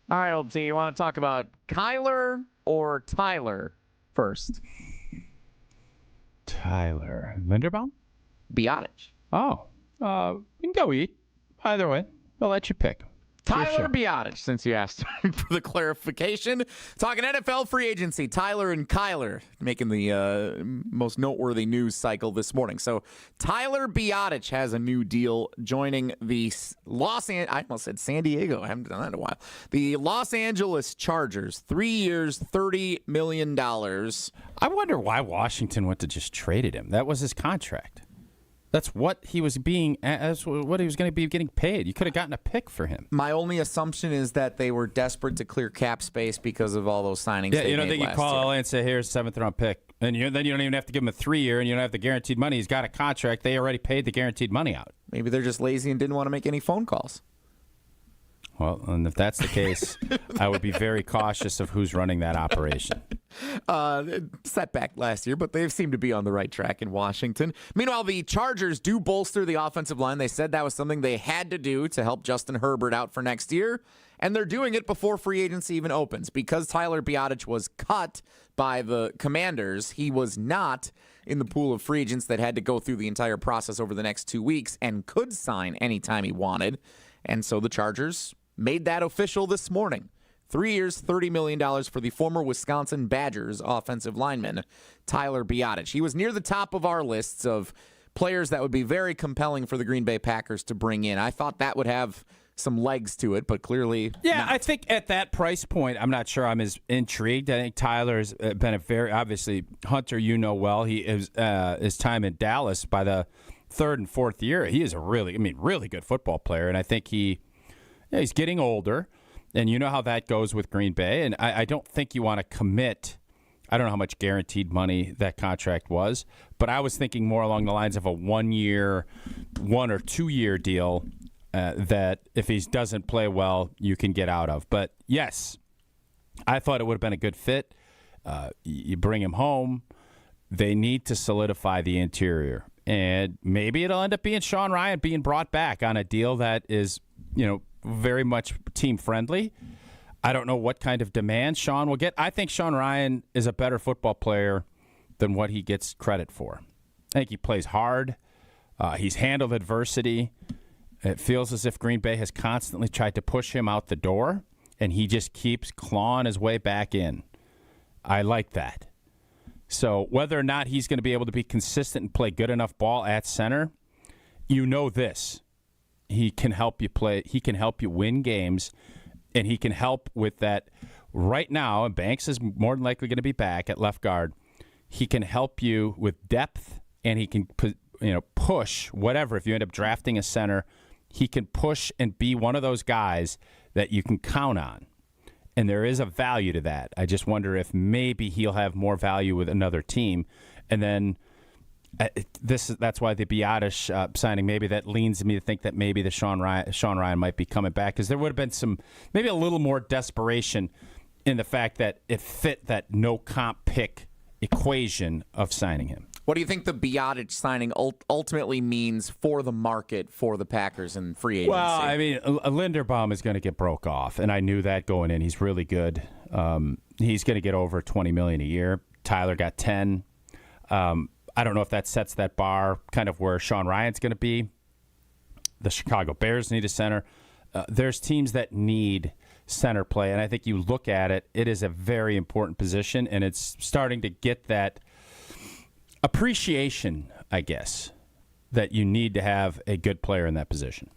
All right, LT, you want to talk about Kyler or Tyler first?
Tyler Linderbaum?
Biadasz.
Oh, we can go eat. Either way, I'll let you pick.
Tyler Biadasz, since you asked for the clarification. Talking NFL free agency, Tyler and Kyler making the most noteworthy news cycle this morning. So Tyler Biadasz has a new deal joining the I almost said San Diego. I haven't done that in a while. The Los Angeles Chargers, 3 years, $30 million.
I wonder why Washington went to just traded him. That was his contract. That's what he was being. That's what he was going to be getting paid. You could have gotten a pick for him.
My only assumption is that they were desperate to clear cap space because of all those signings.
Yeah,
they
you don't
made
think you
last
call
year.
LA and say, "Here's a 7th round pick," and then you don't even have to give him a 3-year, and you don't have the guaranteed money. He's got a contract. They already paid the guaranteed money out.
Maybe they're just lazy and didn't want to make any phone calls.
Well, and if that's the case, I would be very cautious of who's running that operation.
Setback last year, but they've seemed to be on the right track in Washington. Meanwhile, the Chargers do bolster the offensive line. They said that was something they had to do to help Justin Herbert out for next year, and they're doing it before free agency even opens. Because Tyler Biadasz was cut by the Commanders, he was not in the pool of free agents that had to go through the entire process over the next 2 weeks and could sign anytime he wanted. And so the Chargers made that official this morning. 3 years, $30 million for the former Wisconsin Badgers offensive lineman, Tyler Biadasz. He was near the top of our lists of players that would be very compelling for the Green Bay Packers to bring in. I thought that would have some legs to it, but clearly not.
I think at that price point, I'm not sure I'm as intrigued. I think Tyler's been a very, obviously, Hunter, you know well. He is his time in Dallas by the 3rd and 4th year. He is a really good football player, and I think he's getting older, and you know how that goes with Green Bay. And I don't think you want to commit. I don't know how much guaranteed money that contract was, but I was thinking more along the lines of a 1 or 2 year deal that if he doesn't play well, you can get out of. But yes, I thought it would have been a good fit. You bring him home. They need to solidify the interior. And maybe it'll end up being Sean Rhyan being brought back on a deal that is, very much team friendly. I don't know what kind of demand Sean will get. I think Sean Rhyan is a better football player than what he gets credit for. I think he plays hard. He's handled adversity. It feels as if Green Bay has constantly tried to push him out the door, and he just keeps clawing his way back in. I like that. So whether or not he's going to be able to be consistent and play good enough ball at center, this. He can help you play. He can help you win games, and he can help with that. Right now, and Banks is more than likely going to be back at left guard. He can help you with depth, and he can push whatever. If you end up drafting a center, he can push and be one of those guys that you can count on. And there is a value to that. I just wonder if maybe he'll have more value with another team. And then that's why the Biadasz signing, maybe that leans me to think that maybe the Sean Rhyan might be coming back, because there would have been maybe a little more desperation in the fact that it fit that no comp pick equation of signing him.
What do you think the Biadasz signing ultimately means for the market for the Packers and free agency?
Well, I mean, Linderbaum is going to get broke off, and I knew that going in. He's really good. He's going to get over $20 million a year. Tyler got 10. I don't know if that sets that bar kind of where Sean Ryan's going to be. The Chicago Bears need a center. There's teams that need center play, and I think you look at it, it is a very important position, and it's starting to get that appreciation, I guess, that you need to have a good player in that position.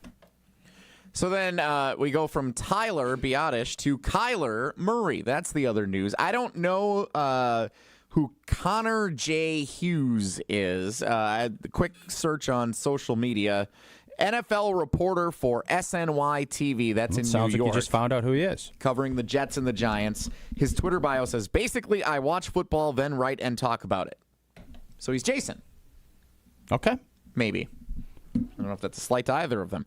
So then we go from Tyler Biadasz to Kyler Murray. That's the other news. I don't know who Connor J. Hughes is. A quick search on social media. NFL reporter for SNY TV. That's in New York.
Sounds like you just found out who he is.
Covering the Jets and the Giants. His Twitter bio says, basically, I watch football, then write and talk about it. So he's Jason.
Okay.
Maybe. I don't know if that's a slight to either of them.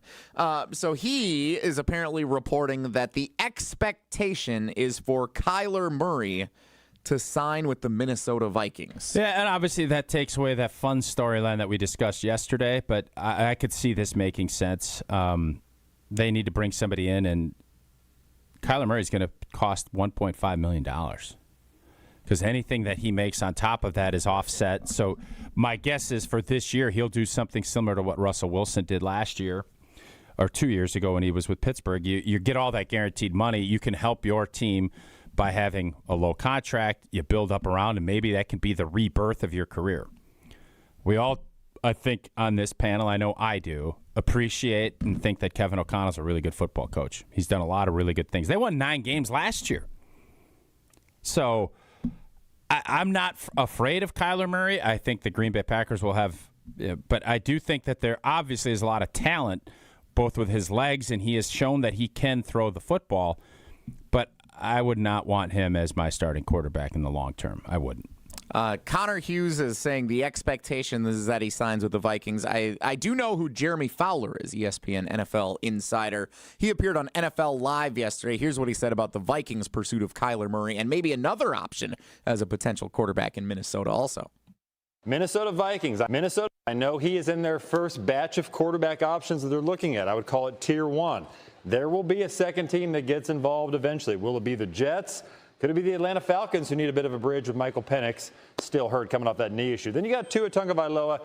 So he is apparently reporting that the expectation is for Kyler Murray to sign with the Minnesota Vikings.
Yeah, and obviously that takes away that fun storyline that we discussed yesterday, but I could see this making sense. They need to bring somebody in, and Kyler Murray is going to cost $1.5 million because anything that he makes on top of that is offset. So my guess is for this year, he'll do something similar to what Russell Wilson did last year or 2 years ago when he was with Pittsburgh. You get all that guaranteed money. You can help your team by having a low contract. You build up around, and maybe that can be the rebirth of your career. We all, I think, on this panel, I know I do, appreciate and think that Kevin O'Connell's a really good football coach. He's done a lot of really good things. They won 9 games last year. So I'm not afraid of Kyler Murray. I think the Green Bay Packers will have
But I do think that there obviously is a lot of talent, both with his legs, and he has shown that he can throw the football. But I would not want him as my starting quarterback in the long term. I wouldn't.
Connor Hughes is saying the expectation is that he signs with the Vikings. I do know who Jeremy Fowler is, ESPN NFL insider. He appeared on NFL Live yesterday. Here's what he said about the Vikings' pursuit of Kyler Murray and maybe another option as a potential quarterback in Minnesota also.
Minnesota Vikings. Minnesota, I know he is in their first batch of quarterback options that they're looking at. I would call it tier 1. There will be a second team that gets involved eventually. Will it be the Jets? Could it be the Atlanta Falcons, who need a bit of a bridge with Michael Penix still hurt coming off that knee issue? Then you got Tua Tagovailoa.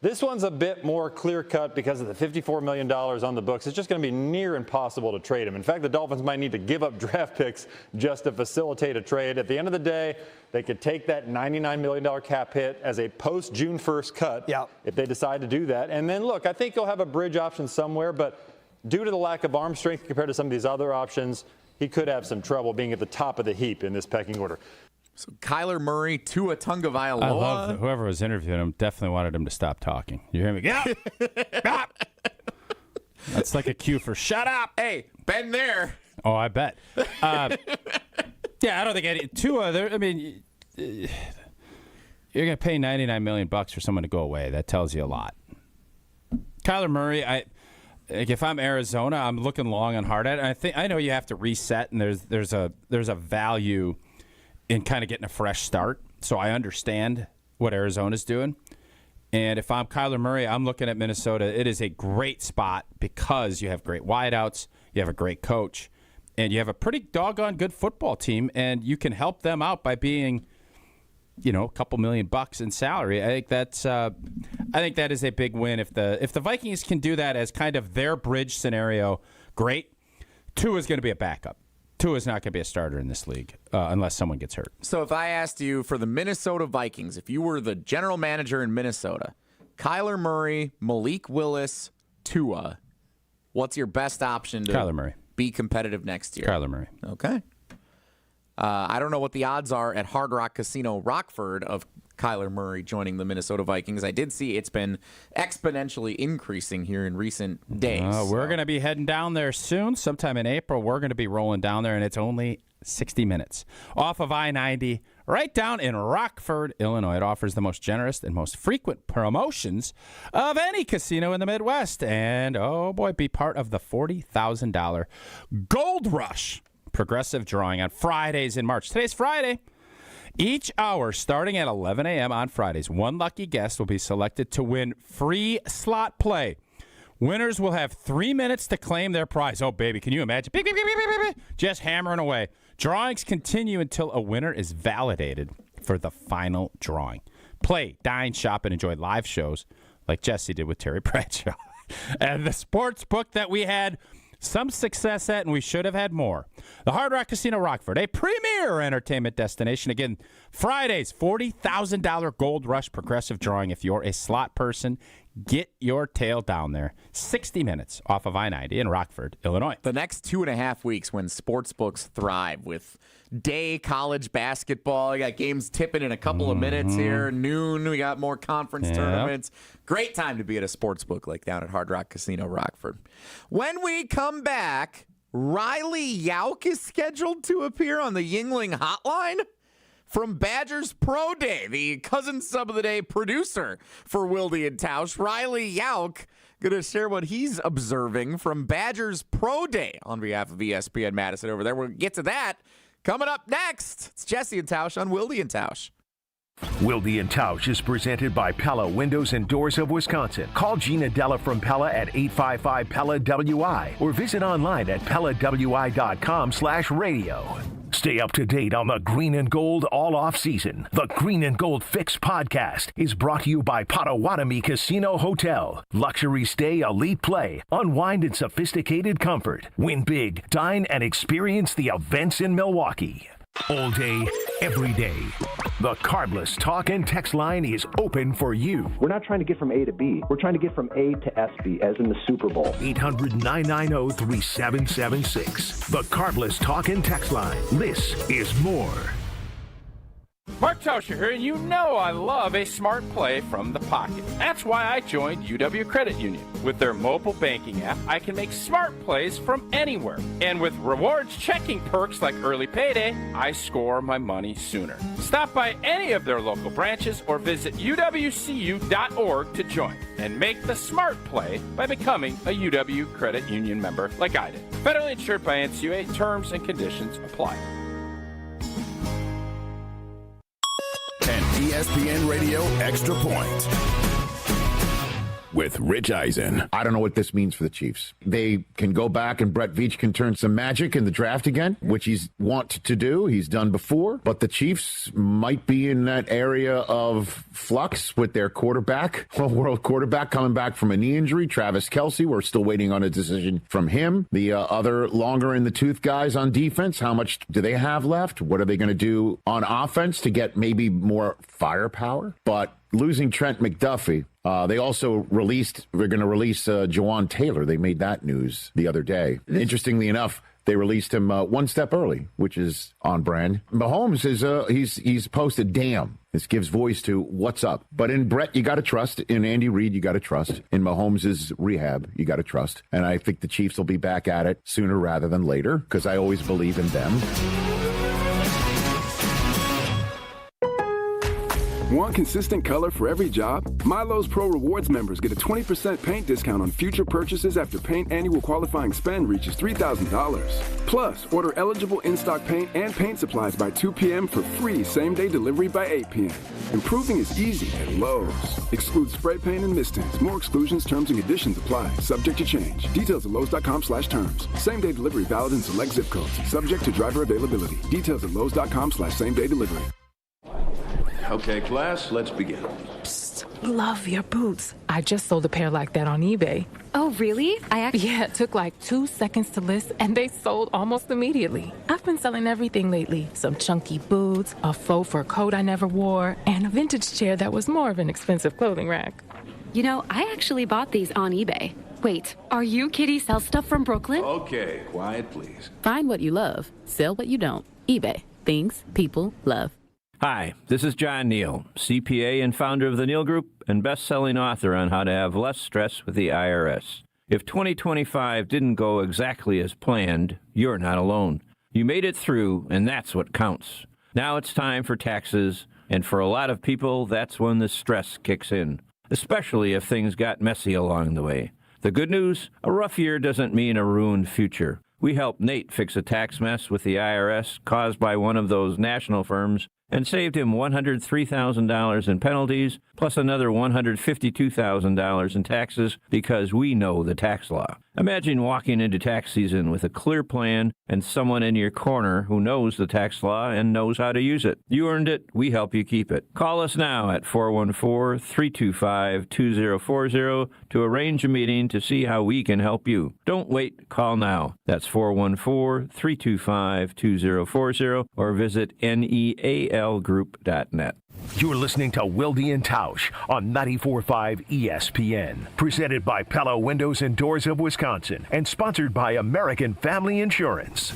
This one's a bit more clear-cut because of the $54 million on the books. It's just going to be near impossible to trade him. In fact, the Dolphins might need to give up draft picks just to facilitate a trade. At the end of the day, they could take that $99 million cap hit as a post-June 1st cut if they decide to do that. And then, look, I think he'll have a bridge option somewhere, but due to the lack of arm strength compared to some of these other options, he could have some trouble being at the top of the heap in this pecking order.
So Kyler Murray, Tua Tagovailoa.
I love whoever was interviewing him definitely wanted him to stop talking. You hear me? Stop! That's like a cue for shut up.
Hey, been there.
Oh, I bet. Yeah, I don't think Tua. I mean, you're gonna pay $99 million for someone to go away. That tells you a lot. Kyler Murray, if I'm Arizona, I'm looking long and hard at it. I know you have to reset, and there's a value in kind of getting a fresh start. So I understand what Arizona's doing. And if I'm Kyler Murray, I'm looking at Minnesota. It is a great spot because you have great wideouts, you have a great coach, and you have a pretty doggone good football team, and you can help them out by being, a couple $1 million in salary. I think that is a big win. If the Vikings can do that as kind of their bridge scenario, great. Tua is going to be a backup. Tua is not going to be a starter in this league unless someone gets hurt.
So if I asked you for the Minnesota Vikings, if you were the general manager in Minnesota, Kyler Murray, Malik Willis, Tua, what's your best option to
Kyler Murray.
Be competitive next year?
Kyler Murray.
Okay. I don't know what the odds are at Hard Rock Casino Rockford of Kyler Murray joining the Minnesota Vikings. I did see it's been exponentially increasing here in recent days.
We're going to be heading down there soon. Sometime in April, we're going to be rolling down there, and it's only 60 minutes off of I-90 right down in Rockford, Illinois. It offers the most generous and most frequent promotions of any casino in the Midwest. And, oh, boy, be part of the $40,000 Gold Rush Progressive drawing on Fridays in March. Today's Friday. Each hour starting at 11 a.m. on Fridays, one lucky guest will be selected to win free slot play. Winners will have 3 minutes to claim their prize. Oh, baby, can you imagine? Beep, beep, beep, beep, beep, beep. Just hammering away. Drawings continue until a winner is validated for the final drawing. Play, dine, shop, and enjoy live shows like Jesse did with Terry Bradshaw. And the sports book that we had some success at, and we should have had more. The Hard Rock Casino Rockford, a premier entertainment destination. Again, Fridays, $40,000 Gold Rush Progressive drawing. If you're a slot person, get your tail down there. 60 minutes off of I-90 in Rockford, Illinois.
The next 2.5 weeks when sports books thrive with day college basketball. You got games tipping in a couple of minutes here. Noon, we got more conference tournaments. Great time to be at a sports book like down at Hard Rock Casino Rockford. When we come back, Riley Yauk is scheduled to appear on the Yingling Hotline from Badgers Pro Day. The cousin sub of the day producer for Wilde Tausch, Riley Yauk, going to share what he's observing from Badgers Pro Day on behalf of ESPN Madison over there. We'll get to that coming up next. It's Jesse and Tausch on Wilde and Tausch.
Wilde and Tausch is presented by Pella Windows and Doors of Wisconsin. Call Gina Della from Pella at 855-PELLA-WI or visit online at PellaWI.com/radio. Stay up to date on the Green and Gold all off season. The Green and Gold Fix podcast is brought to you by Potawatomi Casino Hotel. Luxury stay, elite play, unwind in sophisticated comfort. Win big, dine, and experience the events in Milwaukee. All day, every day. The Carbless talk and text line is open for you.
We're not trying to get from A to B. We're trying to get from A to SB, as in the Super Bowl.
800-990-3776. The Carbless talk and text line. This is more.
March
Tauscher here, and you know I love a smart play from the pocket. That's why I joined UW Credit Union. With their mobile banking app, I can make smart plays from anywhere. And with rewards checking perks like early payday, I score my money sooner. Stop by any of their local branches or visit uwcu.org to join and make the smart play by becoming a UW Credit Union member like I did. Federally insured by NCUA. Terms and conditions apply.
An ESPN Radio Extra Point with Rich Eisen.
I don't know what this means for the Chiefs. They can go back and Brett Veach can turn some magic in the draft again, which he's want to do. He's done before. But the Chiefs might be in that area of flux with their quarterback, world quarterback coming back from a knee injury. Travis Kelce, we're still waiting on a decision from him. The other longer in the tooth guys on defense, how much do they have left? What are they going to do on offense to get maybe more firepower? But losing Trent McDuffie, they also we're going to release Jawan Taylor. They made that news the other day. Interestingly enough, they released him one step early, which is on brand. Mahomes he's posted, damn. This gives voice to what's up. But in Brett, you got to trust. In Andy Reid, you got to trust. In Mahomes' rehab, you got to trust. And I think the Chiefs will be back at it sooner rather than later because I always believe in them.
Want consistent color for every job? Milo's Pro Rewards members get a 20% paint discount on future purchases after paint annual qualifying spend reaches $3,000. Plus, order eligible in-stock paint and paint supplies by 2 p.m. for free same-day delivery by 8 p.m. Improving is easy at Lowe's. Excludes spray paint and mist tints. More exclusions, terms, and conditions apply. Subject to change. Details at Lowe's.com/terms. Same-day delivery valid in select zip codes. Subject to driver availability. Details at Lowe's.com/same-day delivery.
Okay, class, let's begin.
Psst, love your boots. I just sold a pair like that on eBay.
Oh, really?
Yeah, it took like 2 seconds to list, and they sold almost immediately. I've been selling everything lately. Some chunky boots, a faux fur coat I never wore, and a vintage chair that was more of an expensive clothing rack.
You know, I actually bought these on eBay. Wait, are you Kitty Sell Stuff from Brooklyn?
Okay, quiet, please.
Find what you love. Sell what you don't. eBay. Things people love.
Hi, this is John Neal, CPA and founder of the Neal Group and best-selling author on how to have less stress with the IRS. If 2025 didn't go exactly as planned, you're not alone. You made it through, and that's what counts. Now it's time for taxes, and for a lot of people, that's when the stress kicks in, especially if things got messy along the way. The good news, a rough year doesn't mean a ruined future. We helped Nate fix a tax mess with the IRS caused by one of those national firms and saved him $103,000 in penalties, plus another $152,000 in taxes because we know the tax law. Imagine walking into tax season with a clear plan and someone in your corner who knows the tax law and knows how to use it. You earned it, we help you keep it. Call us now at 414-325-2040 to arrange a meeting to see how we can help you. Don't wait, call now. That's 414-325-2040 or visit nealgroup.net.
You're listening to Wilde Tausch on 94.5 ESPN. Presented by Pella Windows and Doors of Wisconsin and sponsored by American Family Insurance.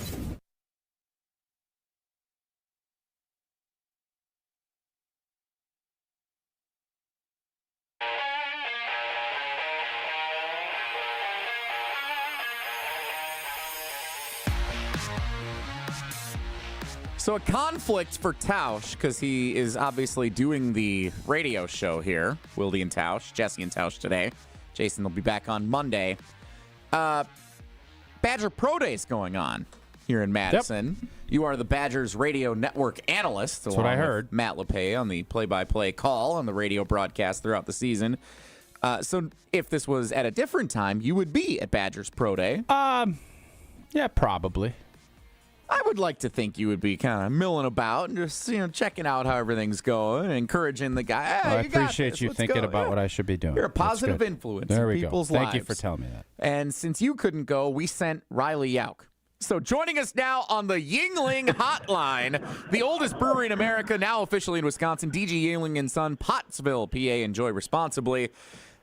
So a conflict for Tausch, because he is obviously doing the radio show here, Wilde and Tausch, Jesse and Tausch today. Jason will be back on Monday. Badger Pro Day is going on here in Madison. Yep. You are the Badgers radio network analyst.
That's what I heard.
Matt LePay on the play-by-play call on the radio broadcast throughout the season. So if this was at a different time, you would be at Badgers Pro Day.
Yeah, probably.
I would like to think you would be kind of milling about and just, checking out how everything's going and encouraging the guy. Hey,
I appreciate you thinking about what I should be doing.
You're a positive influence in people's
lives.
lives.
Thank you for telling me that.
And since you couldn't go, we sent Riley Yauk. So joining us now on the Yuengling Hotline, the oldest brewery in America, now officially in Wisconsin, DG Yuengling & Son, Pottsville, PA. Enjoy responsibly.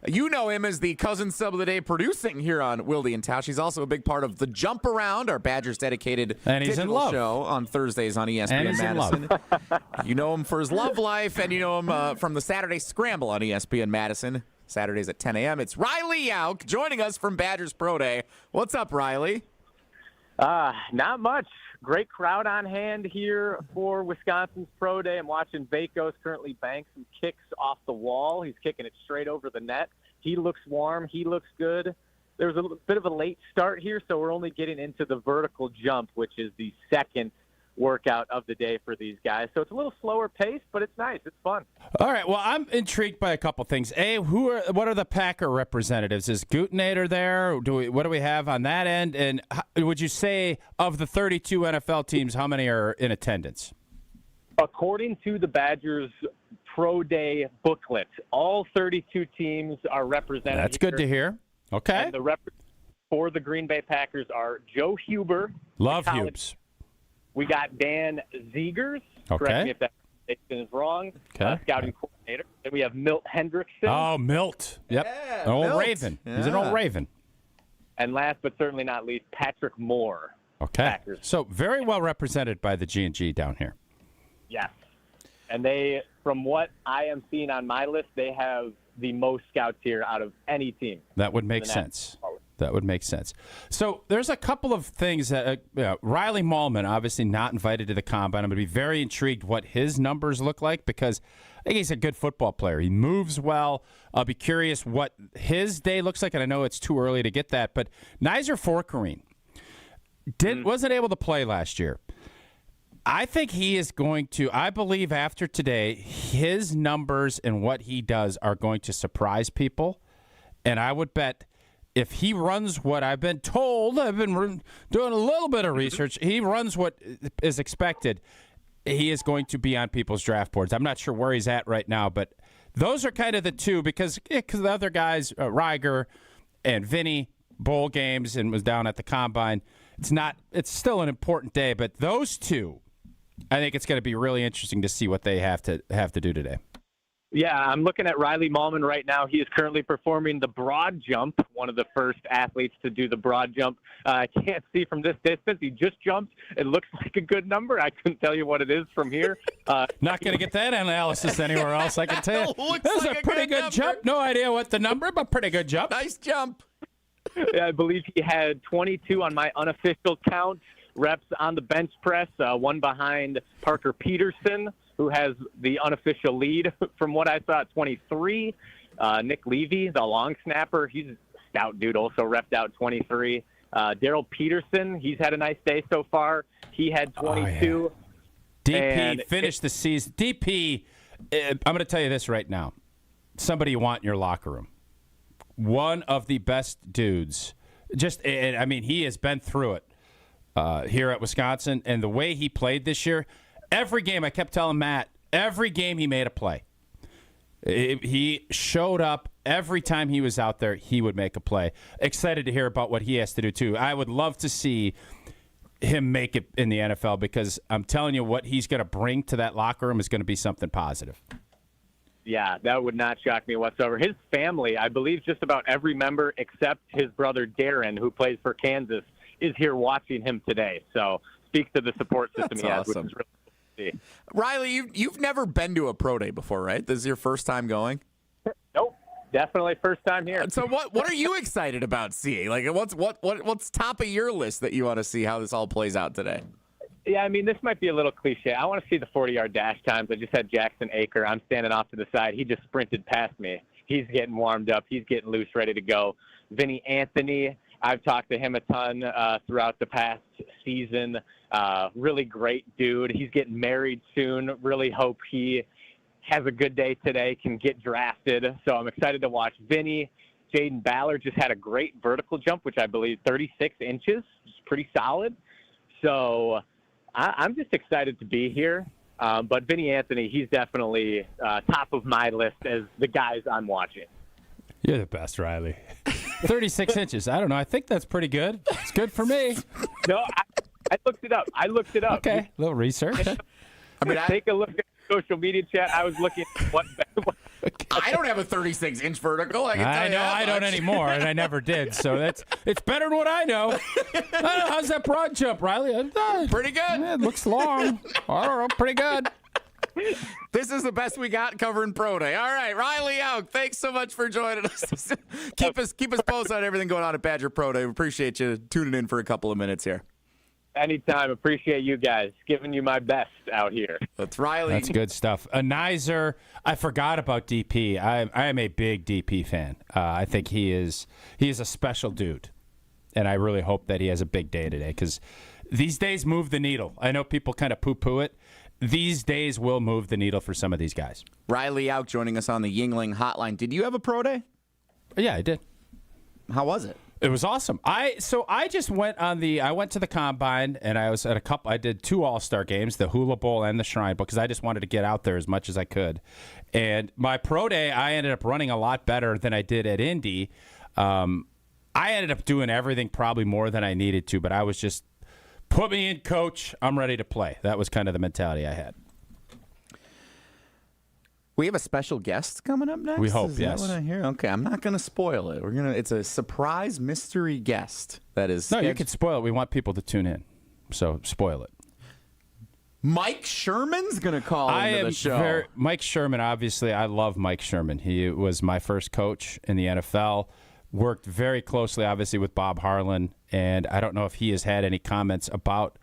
You know him as the cousin sub of the day producing here on Wilde Tausch. He's also a big part of the Jump Around, our Badgers dedicated digital show on Thursdays on ESPN Madison. You know him for his love life, and you know him from the Saturday Scramble on ESPN Madison. Saturdays at 10 a.m. It's Riley Yauk joining us from Badgers Pro Day. What's up, Riley?
Not much. Great crowd on hand here for Wisconsin's Pro Day. I'm watching Vakos currently bank some kicks off the wall. He's kicking it straight over the net. He looks warm. He looks good. There was a bit of a late start here, so we're only getting into the vertical jump, which is the second workout of the day for these guys. So it's a little slower pace, but it's nice. It's fun.
All right. Well, I'm intrigued by a couple things. A, what are the Packer representatives? Is Gutenator there? What do we have on that end? And would you say of the 32 NFL teams, how many are in attendance?
According to the Badgers Pro Day booklet, all 32 teams are represented.
That's good to hear. Okay.
And the for the Green Bay Packers are Joe Huber.
Love Hubes.
We got Dan Zegers.
Okay.
Correct me if that is wrong.
Okay.
Scouting coordinator. Then we have Milt Hendrickson.
Oh, Milt. Yep.
Yeah,
an old
Milt.
Raven. Yeah. He's an old Raven.
And last but certainly not least, Patrick Moore.
Okay.
Packers.
So very well represented by the G&G down here.
Yes. And they, from what I am seeing on my list, they have the most scouts here out of any team.
That would make sense. That would make sense. So there's a couple of things that Riley Mahlman, obviously not invited to the combine. I'm going to be very intrigued what his numbers look like because I think he's a good football player. He moves well. I'll be curious what his day looks like, and I know it's too early to get that. But Nizer Forkarine wasn't able to play last year. I think he is going to, I believe after today, his numbers and what he does are going to surprise people. And I would bet if he runs what I've been told, I've been doing a little bit of research, he runs what is expected, he is going to be on people's draft boards. I'm not sure where he's at right now, but those are kind of the two because the other guys, Reiger and Vinny, bowl games and was down at the combine. It's still an important day, but those two, I think it's going to be really interesting to see what they have to do today.
Yeah, I'm looking at Riley Mahlman right now. He is currently performing the broad jump, one of the first athletes to do the broad jump. I can't see from this distance. He just jumped. It looks like a good number. I couldn't tell you what it is from here.
Not going to get that analysis anywhere else, I can tell you. That was a pretty good jump. No idea what the number, but pretty good jump.
Nice jump.
I believe he had 22 on my unofficial count reps on the bench press, one behind Parker Peterson, who has the unofficial lead from what I saw at 23. Nick Levy, the long snapper, he's a stout dude, also repped out 23. Daryl Peterson, he's had a nice day so far. He had 22.
DP finished the season. DP, I'm going to tell you this right now. Somebody you want in your locker room. One of the best dudes. He has been through it here at Wisconsin, and the way he played this year, every game, I kept telling Matt, every game he made a play. He showed up every time he was out there, he would make a play. Excited to hear about what he has to do, too. I would love to see him make it in the NFL because I'm telling you what he's going to bring to that locker room is going to be something positive.
Yeah, that would not shock me whatsoever. His family, I believe just about every member except his brother Darren, who plays for Kansas, is here watching him today. So speaks to the support system he has,
awesome.
which is really cool to see.
Riley, you've never been to a pro day before, right? This is your first time going?
Nope. Definitely first time here.
So what are you excited about seeing? Like what's top of your list that you want to see how this all plays out today?
Yeah, I mean, this might be a little cliche. I want to see the 40-yard dash times. I just had Jackson Aker. I'm standing off to the side. He just sprinted past me. He's getting warmed up. He's getting loose, ready to go. Vinny Anthony, I've talked to him a ton throughout the past season. Really great dude. He's getting married soon. Really hope he has a good day today, can get drafted. So I'm excited to watch Vinny. Jaden Ballard just had a great vertical jump, which I believe 36 inches. It's pretty solid. So I'm just excited to be here. But Vinny Anthony, he's definitely top of my list as the guys I'm watching.
You're the best, Riley. 36 inches. I don't know. I think that's pretty good. It's good for me.
No, I looked it up.
Okay, a little research.
Take a look at the social media chat. I was looking at
I don't have a 36-inch vertical. I know
I don't anymore, and I never did. So it's better than what I know. How's that broad jump, Riley?
Pretty good.
It looks long. I don't know, pretty good.
This is the best we got covering Pro Day. All right, Riley out. Thanks so much for joining us. keep us posted on everything going on at Badger Pro Day. We appreciate you tuning in for a couple of minutes here.
Anytime. Appreciate you guys. Giving you my best out here.
That's Riley.
That's good stuff. Nizer, I forgot about DP. I am a big DP fan. I think he is a special dude, and I really hope that he has a big day today because these days move the needle. I know people kind of poo-poo it. These days will move the needle for some of these guys.
Riley out joining us on the Yuengling hotline. Did you have a pro day?
Yeah, I did.
How was it?
It was awesome. I just went I went to the combine and I was at I did 2 All-Star games, the Hula Bowl and the Shrine Bowl, because I just wanted to get out there as much as I could. And my pro day, I ended up running a lot better than I did at Indy. I ended up doing everything probably more than I needed to, but I was just, put me in, coach. I'm ready to play. That was kind of the mentality I had.
We have a special guest coming up next.
We hope,
is
yes.
That what I hear? Okay, I'm not going to spoil it. It's a surprise mystery guest that is.
No, you can spoil it. We want people to tune in, so spoil it.
Mike Sherman's going to call into the show.
Mike Sherman, obviously, I love Mike Sherman. He was my first coach in the NFL. Worked very closely, obviously, with Bob Harlan, and I don't know if he has had any comments about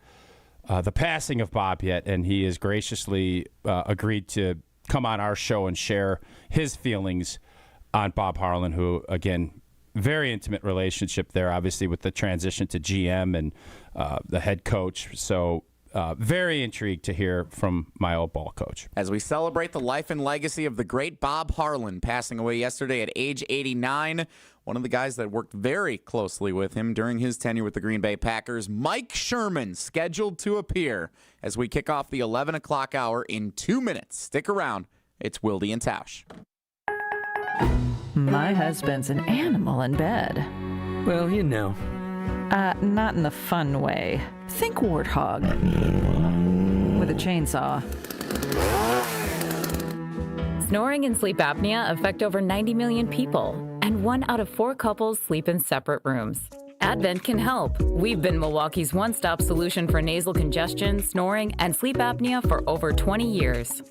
the passing of Bob yet, and he has graciously agreed to come on our show and share his feelings on Bob Harlan, who, again, very intimate relationship there, obviously, with the transition to GM and the head coach. So very intrigued to hear from my old ball coach.
As we celebrate the life and legacy of the great Bob Harlan, passing away yesterday at age 89, one of the guys that worked very closely with him during his tenure with the Green Bay Packers, Mike Sherman, scheduled to appear as we kick off the 11 o'clock hour in 2 minutes. Stick around. It's Wilde and Tausch.
My husband's an animal in bed.
Well, you know.
Not in the fun way. Think warthog. With a chainsaw.
Snoring and sleep apnea affect over 90 million people, and 1 out of 4 couples sleep in separate rooms. Advent can help. We've been Milwaukee's one-stop solution for nasal congestion, snoring, and sleep apnea for over 20 years.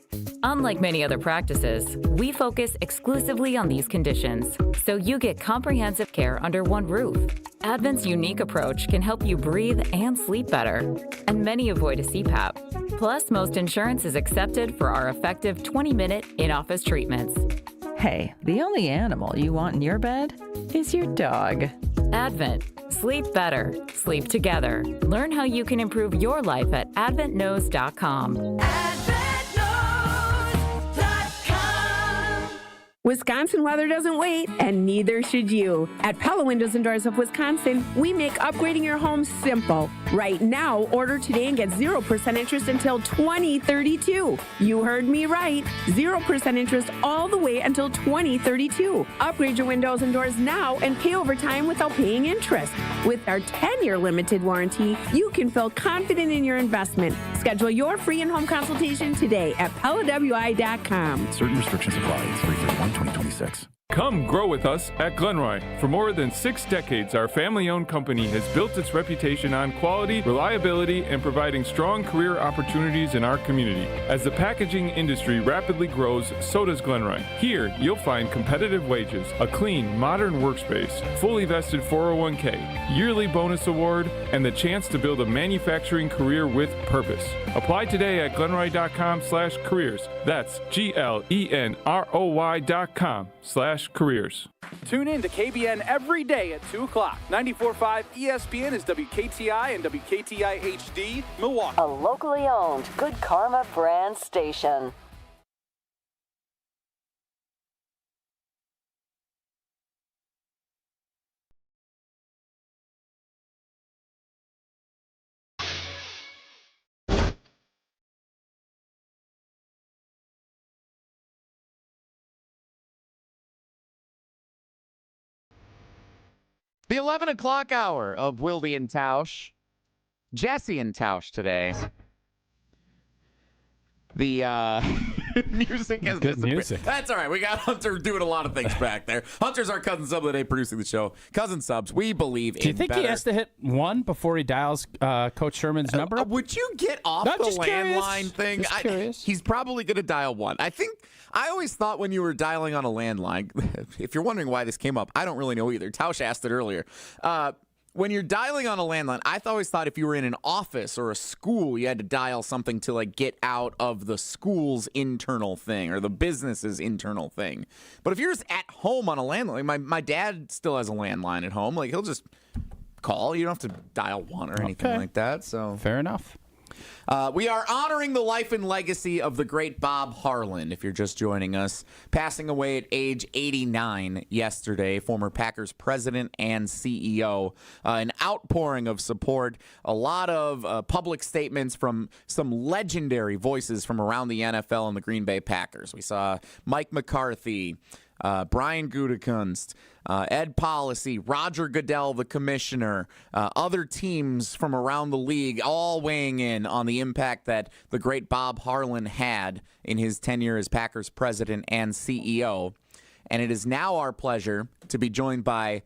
Unlike many other practices, we focus exclusively on these conditions, so you get comprehensive care under one roof. Advent's unique approach can help you breathe and sleep better, and many avoid a CPAP. Plus, most insurance is accepted for our effective 20-minute in-office treatments.
Hey, the only animal you want in your bed is your dog.
Advent. Sleep better. Sleep together. Learn how you can improve your life at adventknows.com.
Wisconsin weather doesn't wait, and neither should you. At Pella Windows and Doors of Wisconsin, we make upgrading your home simple. Right now, order today and get 0% interest until 2032. You heard me right. 0% interest all the way until 2032. Upgrade your windows and doors now and pay over time without paying interest. With our 10-year limited warranty, you can feel confident in your investment. Schedule your free in-home consultation today at PellaWI.com.
Certain restrictions apply. 3/31/2026.
Come grow with us at Glenroy. For more than 6 decades, our family-owned company has built its reputation on quality, reliability, and providing strong career opportunities in our community. As the packaging industry rapidly grows, so does Glenroy. Here, you'll find competitive wages, a clean, modern workspace, fully vested 401k, yearly bonus award, and the chance to build a manufacturing career with purpose. Apply today at glenroy.com/careers. That's GLENROY.com/careers.
Tune in to KBN every day at 2 o'clock. 94.5 ESPN is WKTI and WKTI HD, Milwaukee.
A locally owned Good Karma brand station.
The 11 o'clock hour of Wilde and Tausch. Jesse and Tausch today. The Music has
Good
disappeared.
music.
That's all right. We got Hunter doing a lot of things back there. Hunter's our cousin sub of the day producing the show. Cousin subs, we believe in
Do you think
better.
he has to hit 1 before he dials Coach Sherman's number?
Would you get off the landline thing?
Just curious.
He's probably going to dial 1. I always thought when you were dialing on a landline, if you're wondering why this came up, I don't really know either. Tausch asked it earlier. When you're dialing on a landline, I always thought if you were in an office or a school, you had to dial something to like get out of the school's internal thing or the business's internal thing. But if you're just at home on a landline, my dad still has a landline at home. Like he'll just call. You don't have to dial 1 or anything like that. So
fair enough.
We are honoring the life and legacy of the great Bob Harlan, if you're just joining us, passing away at age 89 yesterday, former Packers president and CEO. An outpouring of support, a lot of public statements from some legendary voices from around the NFL and the Green Bay Packers. We saw Mike McCarthy, Brian Gutekunst, Ed Policy, Roger Goodell, the commissioner, other teams from around the league, all weighing in on the impact that the great Bob Harlan had in his tenure as Packers president and CEO. And it is now our pleasure to be joined by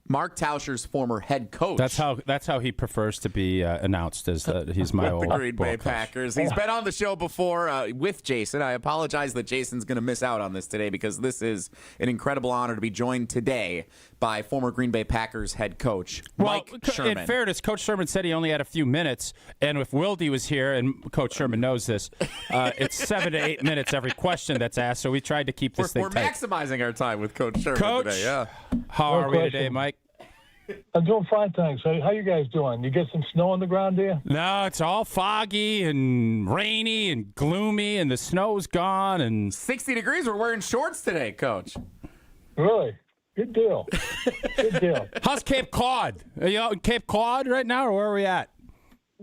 Mark Tauscher's former head coach.
That's how he prefers to be announced, as he's my old
the Green Bay
coach.
Packers. He's been on the show before with Jason. I apologize that Jason's going to miss out on this today because this is an incredible honor to be joined today by former Green Bay Packers head coach Mike Sherman.
In fairness, Coach Sherman said he only had a few minutes, and if Wilde was here, and Coach Sherman knows this, it's 7 to 8 minutes every question that's asked, so we tried to keep this thing tight.
We're maximizing our time with Coach Sherman
Coach,
today. Yeah.
How are we today, Mike?
I'm doing fine, thanks. How you guys doing? You get some snow on the ground, do you?
No, it's all foggy and rainy and gloomy, and the snow's gone. And
60 degrees. We're wearing shorts today, Coach.
Really? Good deal. Good deal.
How's Cape Cod? Are you out in Cape Cod right now, or where are we at?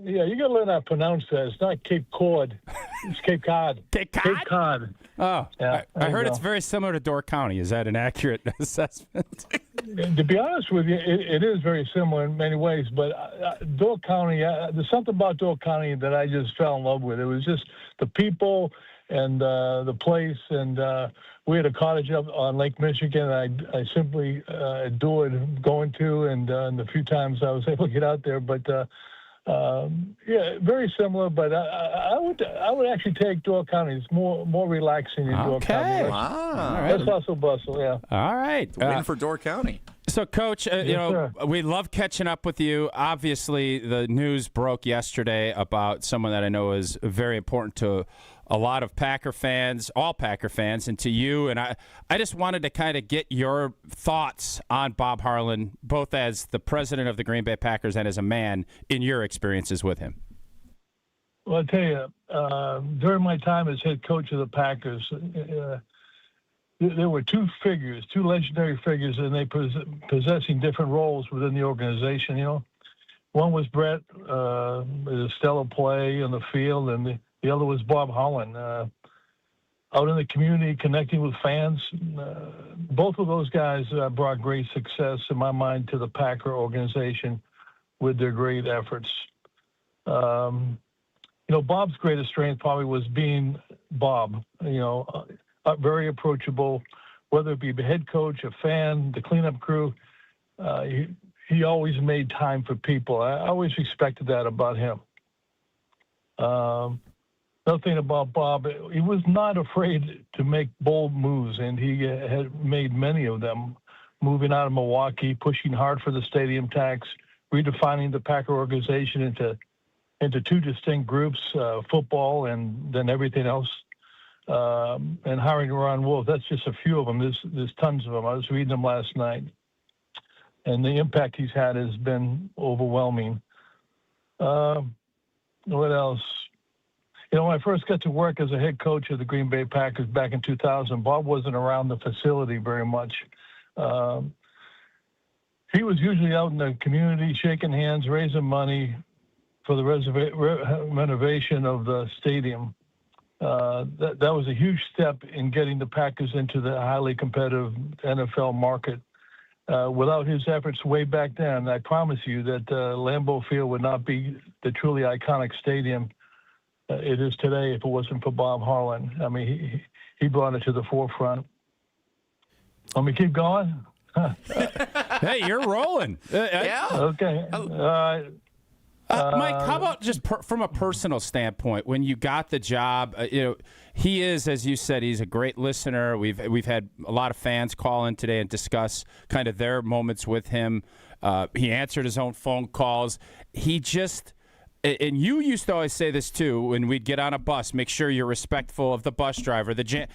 Yeah, you got to learn how to pronounce that. It's not Cape Cod. It's Cape Cod.
Cape Cod?
Cape Cod.
Oh,
yeah,
I heard it's very similar to Door County. Is that an accurate assessment?
To be honest with you, it is very similar in many ways. But Door County, there's something about Door County that I just fell in love with. It was just the people and the place. And we had a cottage up on Lake Michigan. I simply adored going to, and the few times I was able to get out there. But yeah, very similar, but I would actually take Door County. It's more relaxing in Door County.
Wow.
Less hustle bustle, yeah.
All right.
Win for Door County.
So, Coach, we love catching up with you. Obviously, the news broke yesterday about someone that I know is very important to a lot of Packer fans, all Packer fans, and to you. And I just wanted to kind of get your thoughts on Bob Harlan, both as the president of the Green Bay Packers and as a man, in your experiences with him.
Well, I'll tell you, during my time as head coach of the Packers, there were two legendary figures, and they possessing different roles within the organization. You know, one was Brett, a stellar play on the field, and the other was Bob Harlan, out in the community, connecting with fans. Both of those guys brought great success, in my mind, to the Packer organization with their great efforts. Bob's greatest strength probably was being Bob. Very approachable, whether it be the head coach, a fan, the cleanup crew. He always made time for people. I always respected that about him. Another thing about Bob, he was not afraid to make bold moves, and he had made many of them, moving out of Milwaukee, pushing hard for the stadium tax, redefining the Packer organization into two distinct groups, football and then everything else, and hiring Ron Wolf. That's just a few of them. There's tons of them. I was reading them last night, and the impact he's had has been overwhelming. What else? When I first got to work as a head coach of the Green Bay Packers back in 2000, Bob wasn't around the facility very much. He was usually out in the community, shaking hands, raising money for the renovation of the stadium. That was a huge step in getting the Packers into the highly competitive NFL market. Without his efforts way back then, I promise you that Lambeau Field would not be the truly iconic stadium it is today if it wasn't for Bob Harlan. I mean, he brought it to the forefront. Let me keep going.
Hey, you're rolling.
Yeah.
Okay.
Mike, how about just from a personal standpoint, when you got the job, he is, as you said, he's a great listener. We've had a lot of fans call in today and discuss kind of their moments with him. He answered his own phone calls. He just, and you used to always say this too, when we'd get on a bus, make sure you're respectful of the bus driver. That's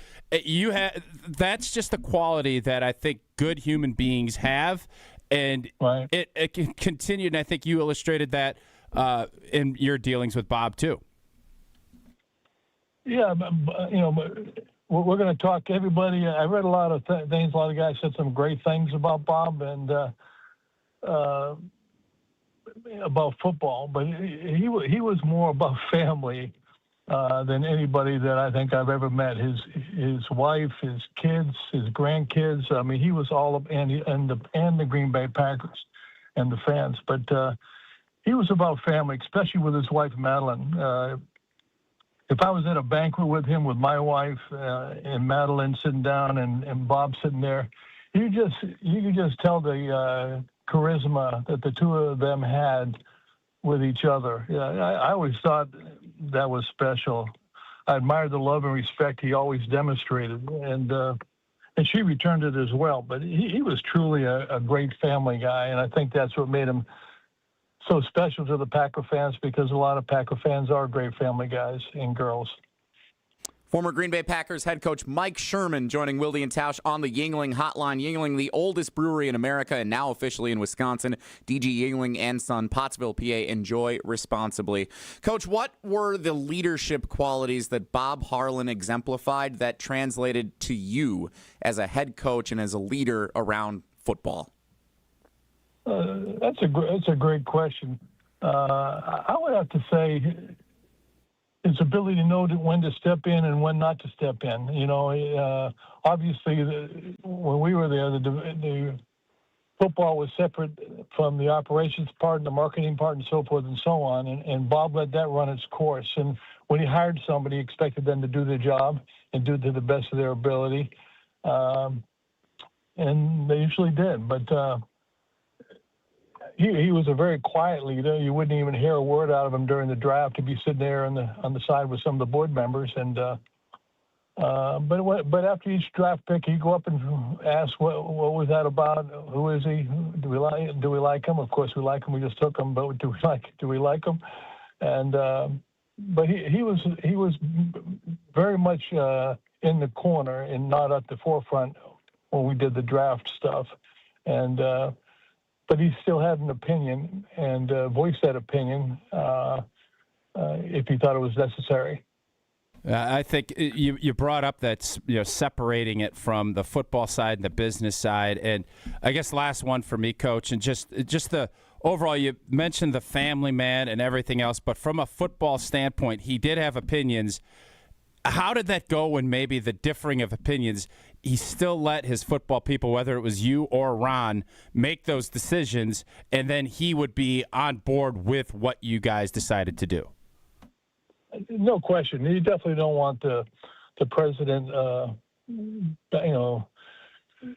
just a quality that I think good human beings have, and it continued. And I think you illustrated that in your dealings with Bob too.
Yeah, but we're going to talk to everybody. I read a lot of things. A lot of guys said some great things about Bob and about football, but he was more about family than anybody that I think I've ever met. His wife, his kids, his grandkids. I mean, he was all of and the Green Bay Packers and the fans, but. He was about family, especially with his wife, Madeline. If I was at a banquet with him, with my wife and Madeline sitting down and Bob sitting there, you could just tell the charisma that the two of them had with each other. Yeah, I always thought that was special. I admired the love and respect he always demonstrated, and she returned it as well. But he was truly a great family guy, and I think that's what made him so special to the Packer fans, because a lot of Packer fans are great family guys and girls.
Former Green Bay Packers head coach Mike Sherman joining Wilde and Tausch on the Yuengling Hotline. Yuengling, the oldest brewery in America and now officially in Wisconsin. DG Yuengling and Son, Pottsville, PA. Enjoy responsibly. Coach, what were the leadership qualities that Bob Harlan exemplified that translated to you as a head coach and as a leader around football?
That's a great question. I would have to say his ability to know when to step in and when not to step in. Obviously, when we were there, the football was separate from the operations part and the marketing part and so forth and so on. And Bob let that run its course. And when he hired somebody, he expected them to do their job and do it to the best of their ability. And they usually did. But he was a very quiet leader. You wouldn't even hear a word out of him during the draft. He'd be sitting there on the side with some of the board members. And but after each draft pick, he'd go up and ask, "What was that about? Who is he? Do we like him? Of course we like him. We just took him, but do we like him?" And but he was very much in the corner and not at the forefront when we did the draft stuff. And but he still had an opinion and voiced that opinion if he thought it was necessary.
I think you brought up that separating it from the football side and the business side, and I guess last one for me, Coach, and just the overall. You mentioned the family man and everything else, but from a football standpoint, he did have opinions. How did that go when maybe the differing of opinions, he still let his football people, whether it was you or Ron, make those decisions, and then he would be on board with what you guys decided to do?
No question. You definitely don't want the president,